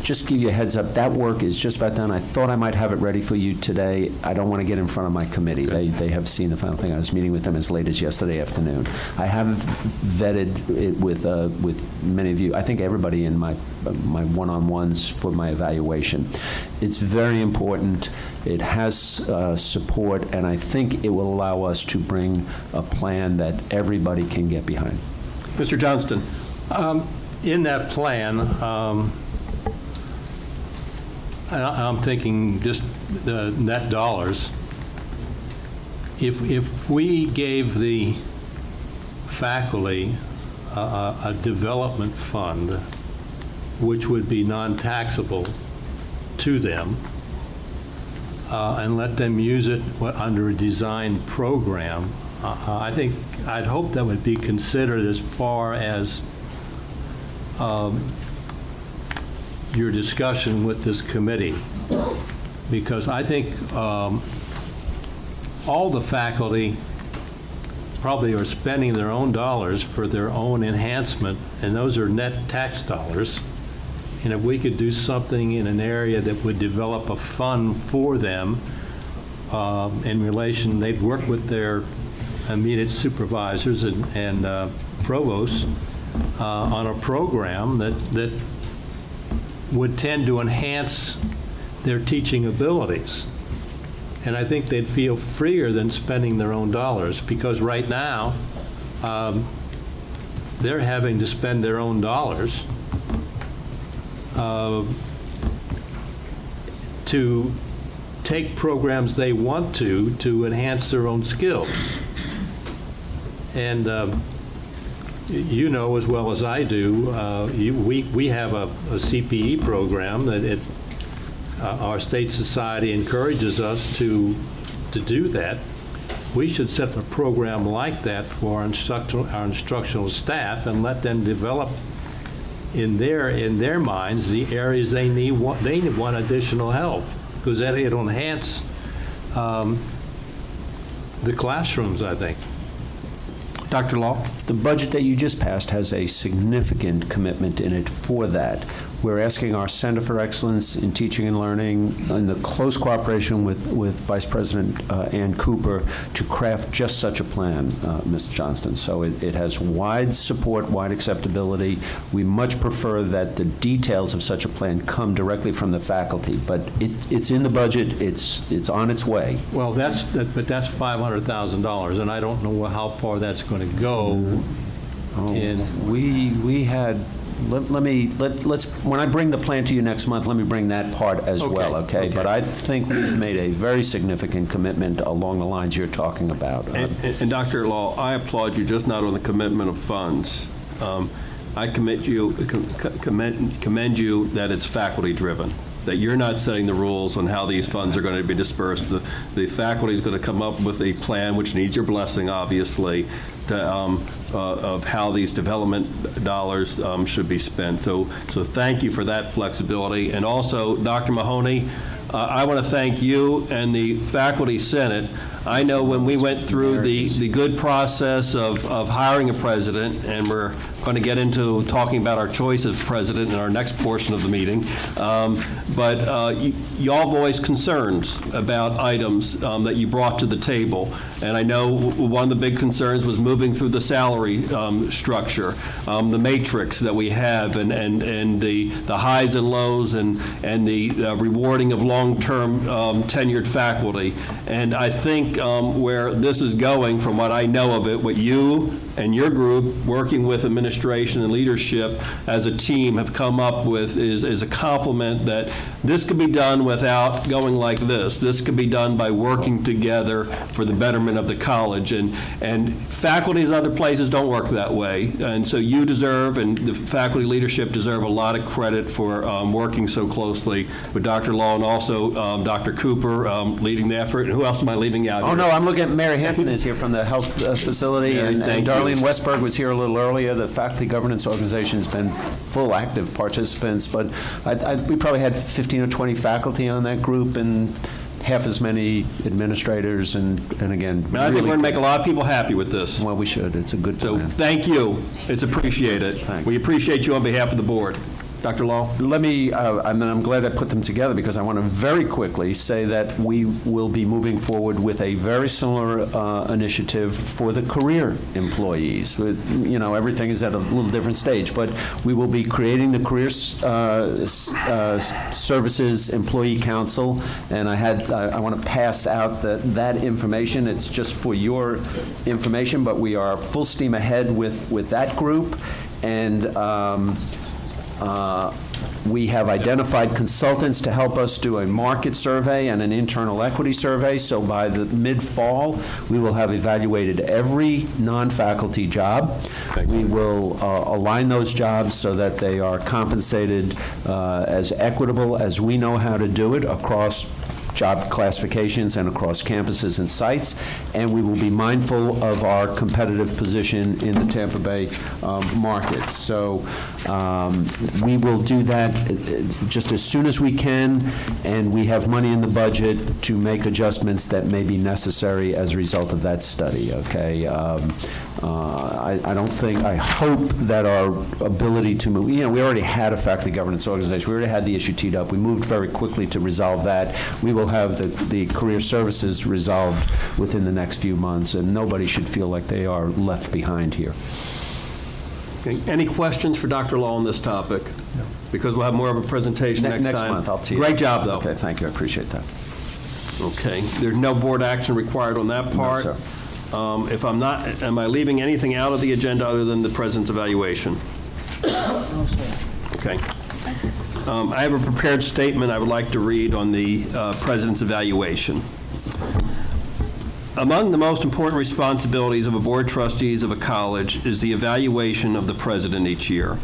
B: just give you a heads up, that work is just about done. I thought I might have it ready for you today. I don't want to get in front of my committee. They have seen the final thing. I was meeting with them as late as yesterday afternoon. I have vetted it with many of you. I think everybody in my one-on-ones for my evaluation. It's very important. It has support, and I think it will allow us to bring a plan that everybody can get behind.
A: Mr. Johnston.
D: In that plan, I'm thinking just the net dollars. If we gave the faculty a development fund, which would be non-taxable to them, and let them use it under a design program, I'd hope that would be considered as far as your discussion with this committee, because I think all the faculty probably are spending their own dollars for their own enhancement, and those are net tax dollars. And if we could do something in an area that would develop a fund for them in relation, they'd work with their immediate supervisors and provosts on a program that would tend to enhance their teaching abilities. And I think they'd feel freer than spending their own dollars, because right now they're having to spend their own dollars to take programs they want to enhance their own skills. And you know as well as I do, we have a CPE program that our state society encourages us to do that. We should set up a program like that for our instructional staff and let them develop in their minds the areas they want additional help, because that will enhance the classrooms, I think.
A: Dr. Law?
B: The budget that you just passed has a significant commitment in it for that. We're asking our Center for Excellence in Teaching and Learning, in the close cooperation with Vice President Ann Cooper, to craft just such a plan, Mr. Johnston. So it has wide support, wide acceptability. We much prefer that the details of such a plan come directly from the faculty, but it's in the budget. It's on its way.
D: Well, that's $500,000, and I don't know how far that's going to go.
B: We had. Let's when I bring the plan to you next month, let me bring that part as well, okay? But I think we've made a very significant commitment along the lines you're talking about.
A: And Dr. Law, I applaud you just not on the commitment of funds. I commend you that it's faculty driven, that you're not setting the rules on how these funds are going to be dispersed. The faculty is going to come up with a plan, which needs your blessing, obviously, of how these development dollars should be spent. So thank you for that flexibility. And also, Dr. Mahoney, I want to thank you and the Faculty Senate. I know when we went through the good process of hiring a president, and we're going to get into talking about our choice of president in our next portion of the meeting, but y'all voiced concerns about items that you brought to the table. And I know one of the big concerns was moving through the salary structure, the matrix that we have, and the highs and lows, and the rewarding of long-term tenured faculty. And I think where this is going, from what I know of it, what you and your group, working with administration and leadership as a team, have come up with is a compliment that this could be done without going like this. This could be done by working together for the betterment of the college. And faculty in other places don't work that way. And so you deserve, and the faculty leadership deserve, a lot of credit for working so closely with Dr. Law, and also Dr. Cooper leading the effort. And who else am I leaving out here?
B: Oh, no, I'm looking at Mary Hansen is here from the health facility,
A: Mary,
B: and Darlene Westberg was here a little earlier. The faculty governance organization has been full active participants, but we probably had 15 or 20 faculty on that group, and half as many administrators, and again,
A: And I think we're going to make a lot of people happy with this.
B: Well, we should. It's a good
A: So
B: plan.
A: thank you. It's appreciated.
B: Thanks.
A: We appreciate you on behalf of the board. Dr. Law?
B: Let me, I'm glad I put them together, because I want to very quickly say that we will be moving forward with a very similar initiative for the career employees. Everything is at a little different stage, but we will be creating the Career Services Employee Council, and I want to pass out that information. It's just for your information, but we are full steam ahead with that group, and we have identified consultants to help us do a market survey and an internal equity survey. So by the mid-fall, we will have evaluated every non-faculty job. We will align those jobs so that they are compensated as equitable as we know how to do it across job classifications and across campuses and sites, and we will be mindful of our competitive position in the Tampa Bay market. So we will do that just as soon as we can, and we have money in the budget to make adjustments that may be necessary as a result of that study, okay? I hope that our ability to move, we already had a faculty governance organization. We already had the issue teed up. We moved very quickly to resolve that. We will have the career services resolved within the next few months, and nobody should feel like they are left behind here.
A: Okay. Any questions for Dr. Law on this topic? No. Because we'll have more of a presentation next time.
B: Next month, I'll tee it up.
A: Great job, though.
B: Okay, thank you. I appreciate that.
A: Okay. There's no board action required on that part.
B: No, sir.
A: If I'm not, am I leaving anything out of the agenda other than the president's evaluation?
G: No, sir.
A: Okay. I have a prepared statement I would like to read on the president's evaluation. Among the most important responsibilities of a board of trustees of a college is the evaluation of the president each year.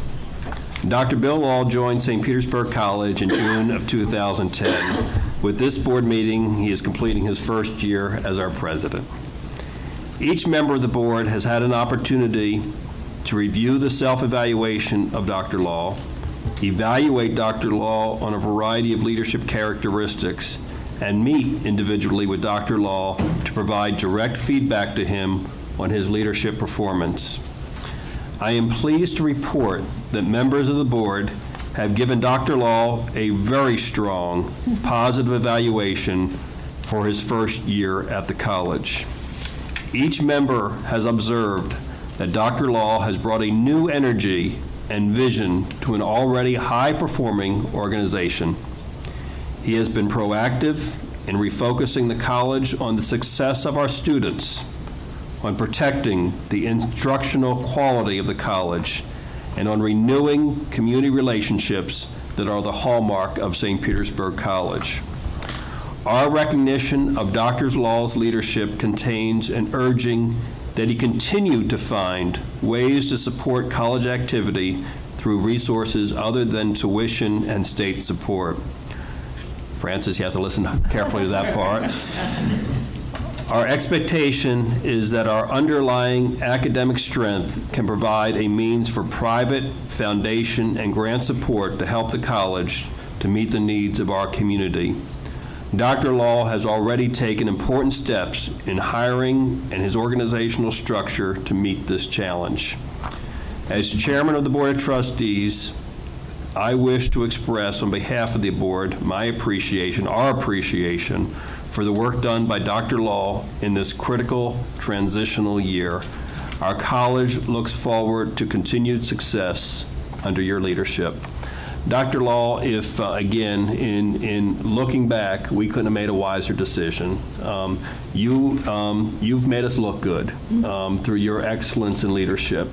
A: Dr. Bill Law joined St. Petersburg College in June of 2010. With this board meeting, he is completing his first year as our president. Each member of the board has had an opportunity to review the self-evaluation of Dr. Law, evaluate Dr. Law on a variety of leadership characteristics, and meet individually with Dr. Law to provide direct feedback to him on his leadership performance. I am pleased to report that members of the board have given Dr. Law a very strong, positive evaluation for his first year at the college. Each member has observed that Dr. Law has brought a new energy and vision to an already high-performing organization. He has been proactive in refocusing the college on the success of our students, on protecting the instructional quality of the college, and on renewing community relationships that are the hallmark of St. Petersburg College. Our recognition of Dr. Law's leadership contains an urging that he continue to find ways to support college activity through resources other than tuition and state support. Francis, you have to listen carefully to that part. Our expectation is that our underlying academic strength can provide a means for private, foundation, and grant support to help the college to meet the needs of our community. Dr. Law has already taken important steps in hiring and his organizational structure to meet this challenge. As chairman of the Board of Trustees, I wish to express on behalf of the board my appreciation, our appreciation, for the work done by Dr. Law in this critical transitional year. Our college looks forward to continued success under your leadership. Dr. Law, if, again, in looking back, we couldn't have made a wiser decision. You've made us look good through your excellence in leadership.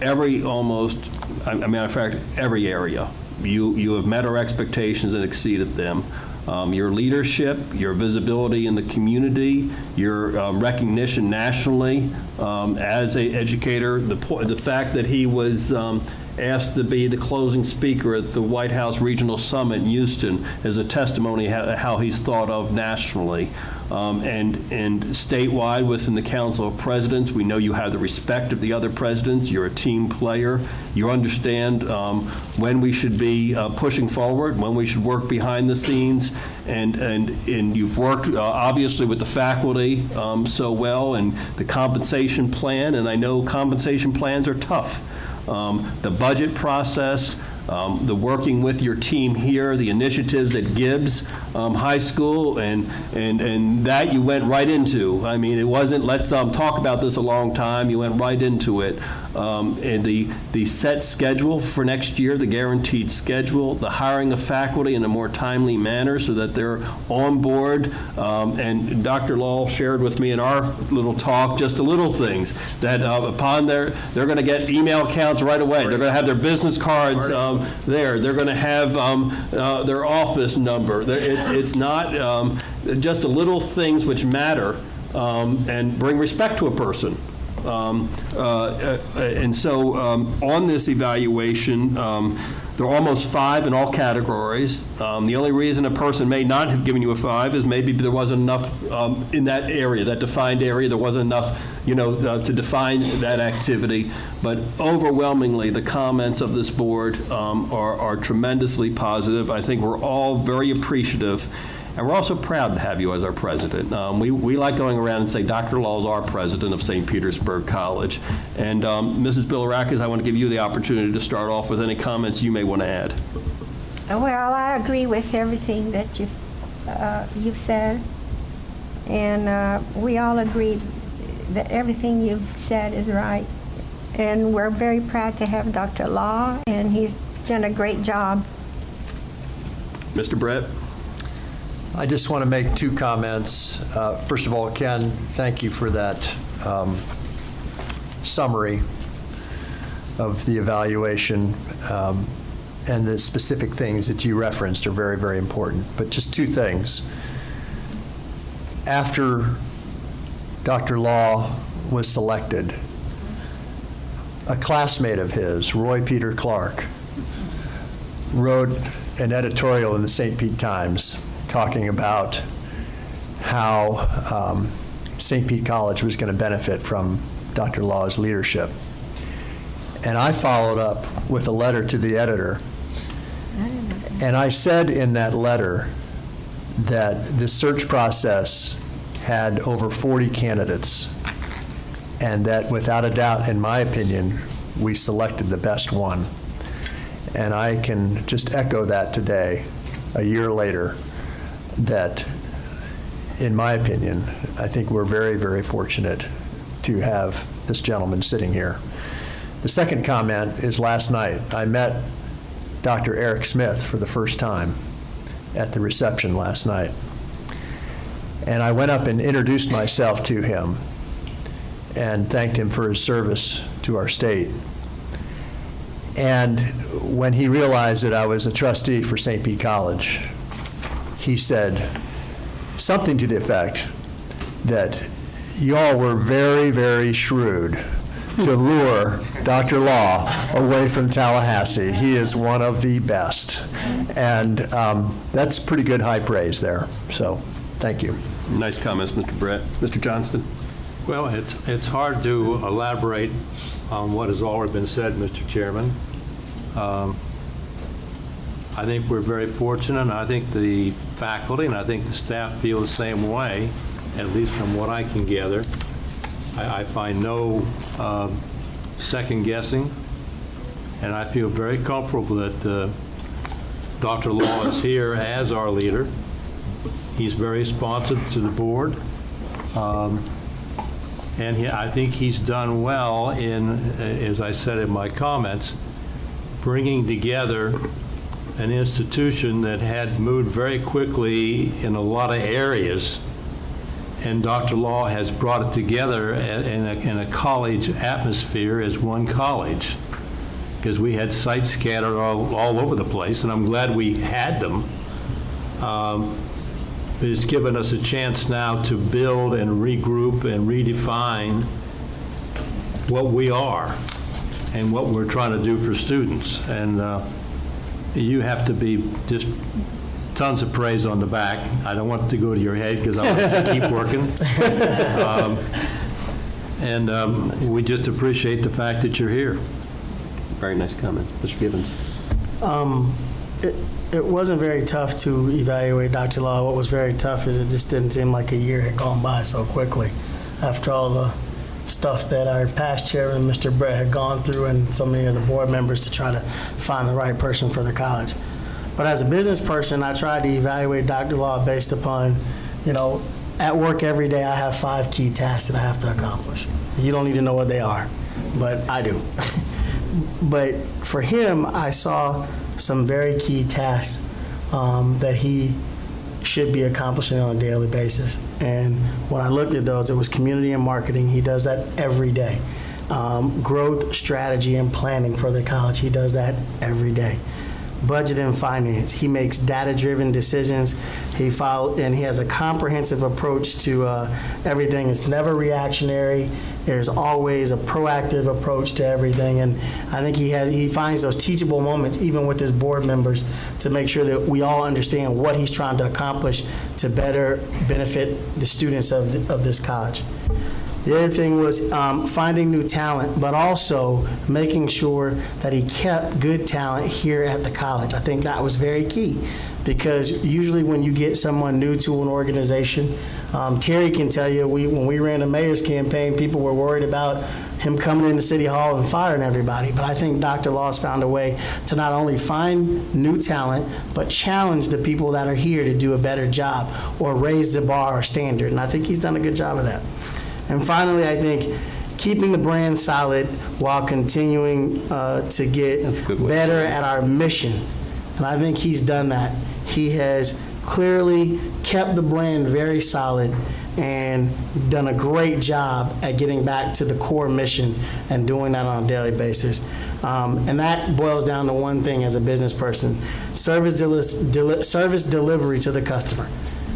A: Every area, you have met our expectations and exceeded them. Your leadership, your visibility in the community, your recognition nationally as an educator, the fact that he was asked to be the closing speaker at the White House Regional Summit in Houston is a testimony how he's thought of nationally. and statewide within the Council of Presidents. We know you have the respect of the other presidents. You're a team player. You understand when we should be pushing forward, when we should work behind the scenes, and you've worked obviously with the faculty so well, and the compensation plan, and I know compensation plans are tough. The budget process, the working with your team here, the initiatives at Gibbs High School, and that you went right into. I mean, it wasn't, let's talk about this a long time. You went right into it. And the set schedule for next year, the guaranteed schedule, the hiring of faculty in a more timely manner so that they're on board. And Dr. Law shared with me in our little talk just the little things that upon they're going to get email accounts right away. They're going to have their business cards there. They're going to have their office number. It's not just the little things which matter and bring respect to a person. And so on this evaluation, there are almost 5 in all categories. The only reason a person may not have given you a 5 is maybe there wasn't enough in that area, that defined area. There wasn't enough, to define that activity. But overwhelmingly, the comments of this board are tremendously positive. I think we're all very appreciative. And we're also proud to have you as our president. We like going around and say, Dr. Law is our president of St. Petersburg College. And Mrs. Bilirakis, I want to give you the opportunity to start off with any comments you may want to add.
F: Well, I agree with everything that you've said. And we all agree that everything you've said is right. And we're very proud to have Dr. Law, and he's done a great job.
A: Mr. Brett?
C: I just want to make 2 comments. First of all, Ken, thank you for that summary of the evaluation, and the specific things that you referenced are very, very important. But just 2 things. After Dr. Law was selected, a classmate of his, Roy Peter Clark, wrote an editorial in the St. Pete Times talking about how St. Pete College was going to benefit from Dr. Law's leadership. And I followed up with a letter to the editor. And I said in that letter that the search process had over 40 candidates, and that without a doubt, in my opinion, we selected the best one. And I can just echo that today, a year later, that, in my opinion, I think we're very, very fortunate to have this gentleman sitting here. The second comment is last night, I met Dr. Eric Smith for the first time at the reception last night. And I went up and introduced myself to him and thanked him for his service to our state. And when he realized that I was a trustee for St. Pete College, he said something to the effect that y'all were very, very shrewd to lure Dr. Law away from Tallahassee. He is one of the best. And that's pretty good high praise there. So thank you.
A: Nice comments, Mr. Brett. Mr. Johnston?
D: Well, it's hard to elaborate on what has already been said, Mr. Chairman. I think we're very fortunate, and I think the faculty and I think the staff feel the same way, at least from what I can gather. I find no second guessing, and I feel very comfortable that Dr. Law is here as our leader. He's very responsive to the board, and I think he's done well in, as I said in my comments, bringing together an institution that had moved very quickly in a lot of areas, and Dr. Law has brought it together in a college atmosphere as one college, because we had sites scattered all over the place, and I'm glad we had them. It's given us a chance now to build and regroup and redefine what we are and what we're trying to do for students. And you have to be just tons of praise on the back. I don't want it to go to your head because I want it to keep working. We just appreciate the fact that you're here.
A: Very nice comment. Mr. Gibbons.
G: It wasn't very tough to evaluate Dr. Law. What was very tough is it just didn't seem like a year had gone by so quickly after all the stuff that our past chairman, Mr. Brett, had gone through and so many of the board members to try to find the right person for the college. But as a business person, I tried to evaluate Dr. Law based upon, at work every day I have 5 key tasks that I have to accomplish. You don't need to know what they are, but I do. But for him, I saw some very key tasks that he should be accomplishing on a daily basis. And when I looked at those, it was community and marketing. He does that every day. Growth, strategy, and planning for the college. He does that every day. Budget and finance. He makes data-driven decisions. He has a comprehensive approach to everything. It's never reactionary. There's always a proactive approach to everything. And I think he finds those teachable moments, even with his board members, to make sure that we all understand what he's trying to accomplish to better benefit the students of this college. The other thing was finding new talent, but also making sure that he kept good talent here at the college. I think that was very key, because usually when you get someone new to an organization, Terry can tell you, when we ran the mayor's campaign, people were worried about him coming into City Hall and firing everybody. But I think Dr. Law's found a way to not only find new talent, but challenge the people that are here to do a better job or raise the bar or standard. And I think he's done a good job of that. And finally, I think keeping the brand solid while continuing to get better at our mission. And I think he's done that. He has clearly kept the brand very solid and done a great job at getting back to the core mission and doing that on a daily basis. And that boils down to one thing as a business person: service delivery to the customer.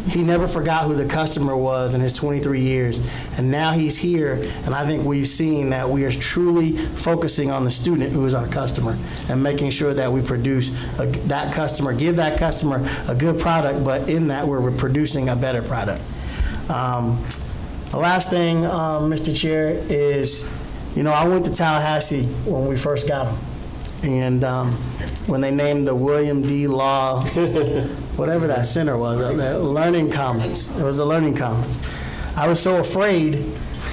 G: He never forgot who the customer was in his 23 years, and now he's here, and I think we've seen that we are truly focusing on the student who is our customer and making sure that we produce give that customer a good product, but in that we're producing a better product. The last thing, Mr. Chair, is, I went to Tallahassee when we first got him, and when they named the William D. Law whatever that center was, Learning Commons. It was the Learning Commons. I was so afraid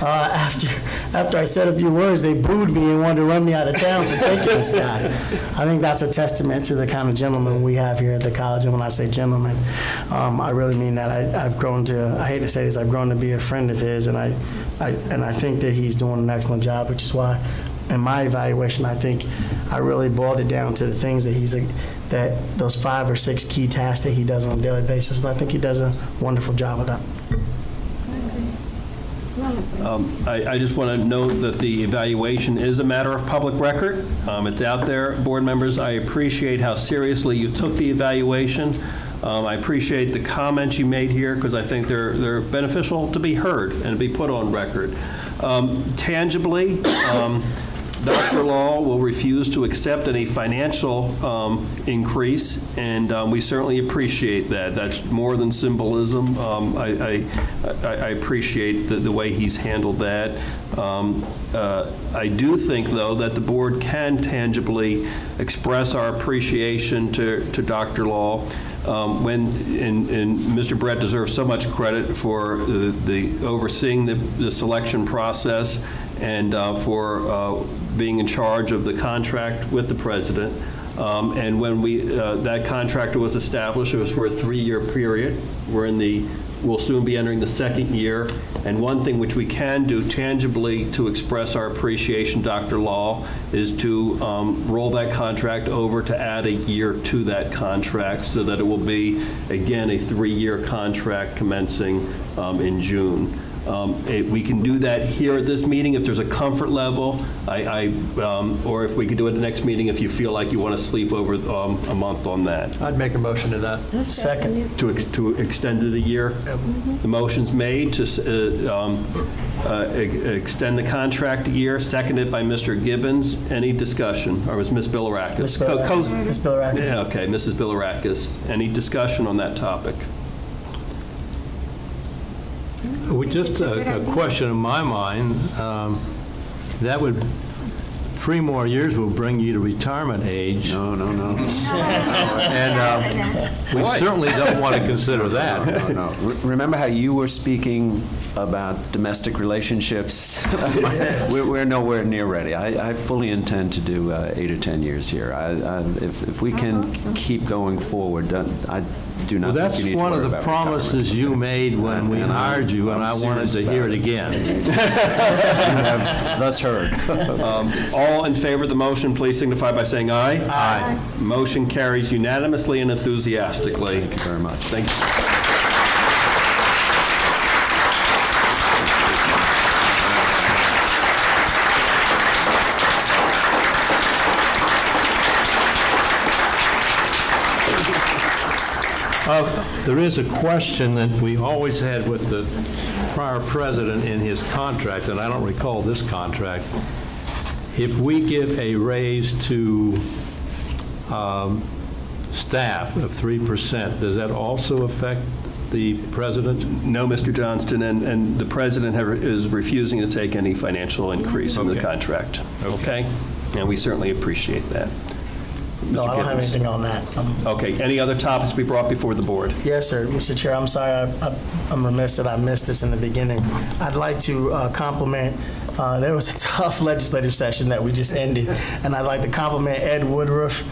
G: after I said a few words, they booed me and wanted to run me out of town for taking this guy. I think that's a testament to the kind of gentleman we have here at the college. And when I say gentleman, I really mean that. I've grown to, I hate to say this, I've grown to be a friend of his, and I think that he's doing an excellent job, which is why in my evaluation, I think I really boiled it down to the things that those 5 or 6 key tasks that he does on a daily basis, and I think he does a wonderful job of that.
A: I just want to note that the evaluation is a matter of public record. It's out there. Board members, I appreciate how seriously you took the evaluation. I appreciate the comments you made here, because I think they're beneficial to be heard and to be put on record. Tangibly, Dr. Law will refuse to accept any financial increase, and we certainly appreciate that. That's more than symbolism. I appreciate the way he's handled that. I do think, though, that the board can tangibly express our appreciation to Dr. Law. And Mr. Brett deserves so much credit for the overseeing the selection process and for being in charge of the contract with the president. And when that contract was established, it was for a 3-year period. We'll soon be entering the 2nd year. And one thing which we can do tangibly to express our appreciation, Dr. Law, is to roll that contract over to add a year to that contract so that it will be, again, a 3-year contract commencing in June. We can do that here at this meeting if there's a comfort level, or if we could do it at the next meeting if you feel like you want to sleep over a month on that.
C: I'd make a motion to that.
G: Second.
A: To extend it a year. The motion's made to extend the contract a year, seconded by Mr. Gibbons. Any discussion? Or was Ms. Bilirakis?
G: Ms. Bilirakis.
A: Yeah, okay, Mrs. Bilirakis. Any discussion on that topic?
D: Just a question in my mind. That would, 3 more years will bring you to retirement age.
B: No.
D: And we certainly don't want to consider that.
B: No. Remember how you were speaking about domestic relationships? We're nowhere near ready. I fully intend to do 8 or 10 years here. If we can keep going forward, I do not
D: Well,
B: think
D: that's
B: you need to
D: one
B: worry
D: of the
B: about
D: promises you made when we hired you, and I wanted to hear it again.
B: You have thus heard.
A: All in favor of the motion, please signify by saying aye.
B: Aye.
A: Motion carries unanimously and enthusiastically.
B: Thank you very much.
A: Thank you.
D: There is a question that we always had with the prior president in his contract, and I don't recall this contract. If we give a raise to staff of 3%, does that also affect the president?
A: No, Mr. Johnston, and the president is refusing to take any financial increase in the contract. Okay? And we certainly appreciate that.
G: No, I don't have
A: Gibbons.
G: anything on that.
A: Okay, any other topics to be brought before the board?
G: Yes, sir. Mr. Chair, I'm sorry, I'm remiss that I missed this in the beginning. I'd like to compliment, there was a tough legislative session that we just ended, and I'd like to compliment Ed Woodruff,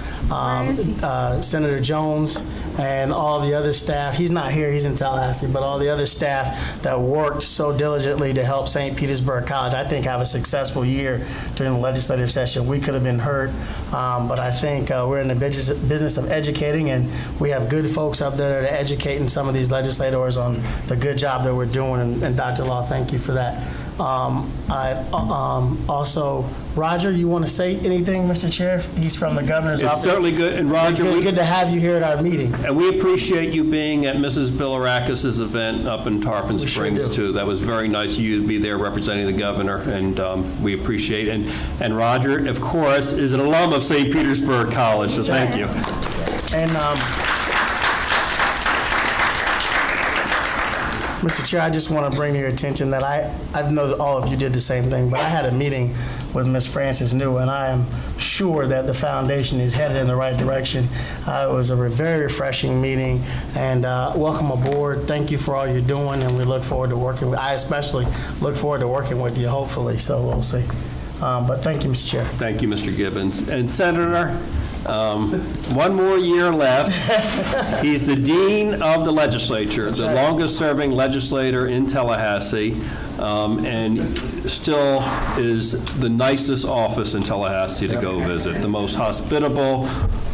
G: Senator Jones, and all the other staff. He's not here, he's in Tallahassee, but all the other staff that worked so diligently to help St. Petersburg College, I think, have a successful year during the legislative session. We could have been hurt, but I think we're in the business of educating, and we have good folks up there that are educating some of these legislators on the good job that we're doing, and Dr. Law, thank you for that. Also, Roger, you want to say anything, Mr. Chair? He's from the governor's office.
A: It's certainly good, and Roger,
G: good to have you here at our meeting.
A: And we appreciate you being at Mrs. Bilirakis' event up in Tarpon Springs, too. That was very nice of you to be there representing the governor, and we appreciate it. And Roger, of course, is an alum of St. Petersburg College, so thank you.
G: And Mr. Chair, I just want to bring to your attention that I know that all of you did the same thing, but I had a meeting with Ms. Frances New, and I am sure that the foundation is headed in the right direction. It was a very refreshing meeting, and welcome aboard. Thank you for all you're doing, and we look forward to working with, I especially look forward to working with you, hopefully, so we'll see. But thank you, Mr. Chair.
A: Thank you, Mr. Gibbons. And Senator, one more year left. He's the dean of the legislature, the longest-serving legislator in Tallahassee, and still is the nicest office in Tallahassee to go visit. The most hospitable,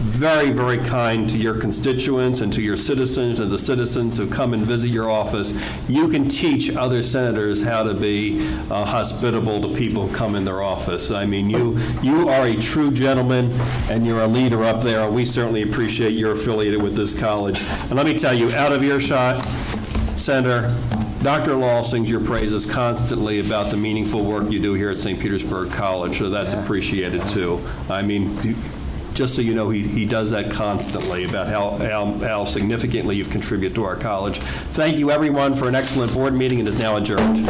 A: very, very kind to your constituents and to your citizens and the citizens who come and visit your office. You can teach other senators how to be hospitable to people who come in their office. I mean, you are a true gentleman, and you're a leader up there, and we certainly appreciate you're affiliated with this college. And let me tell you, out of earshot, Senator, Dr. Law sings your praises constantly about the meaningful work you do here at St. Petersburg College, so that's appreciated too. I mean, just so you know, he does that constantly about how significantly you've contributed to our college. Thank you, everyone, for an excellent board meeting. It is now adjourned.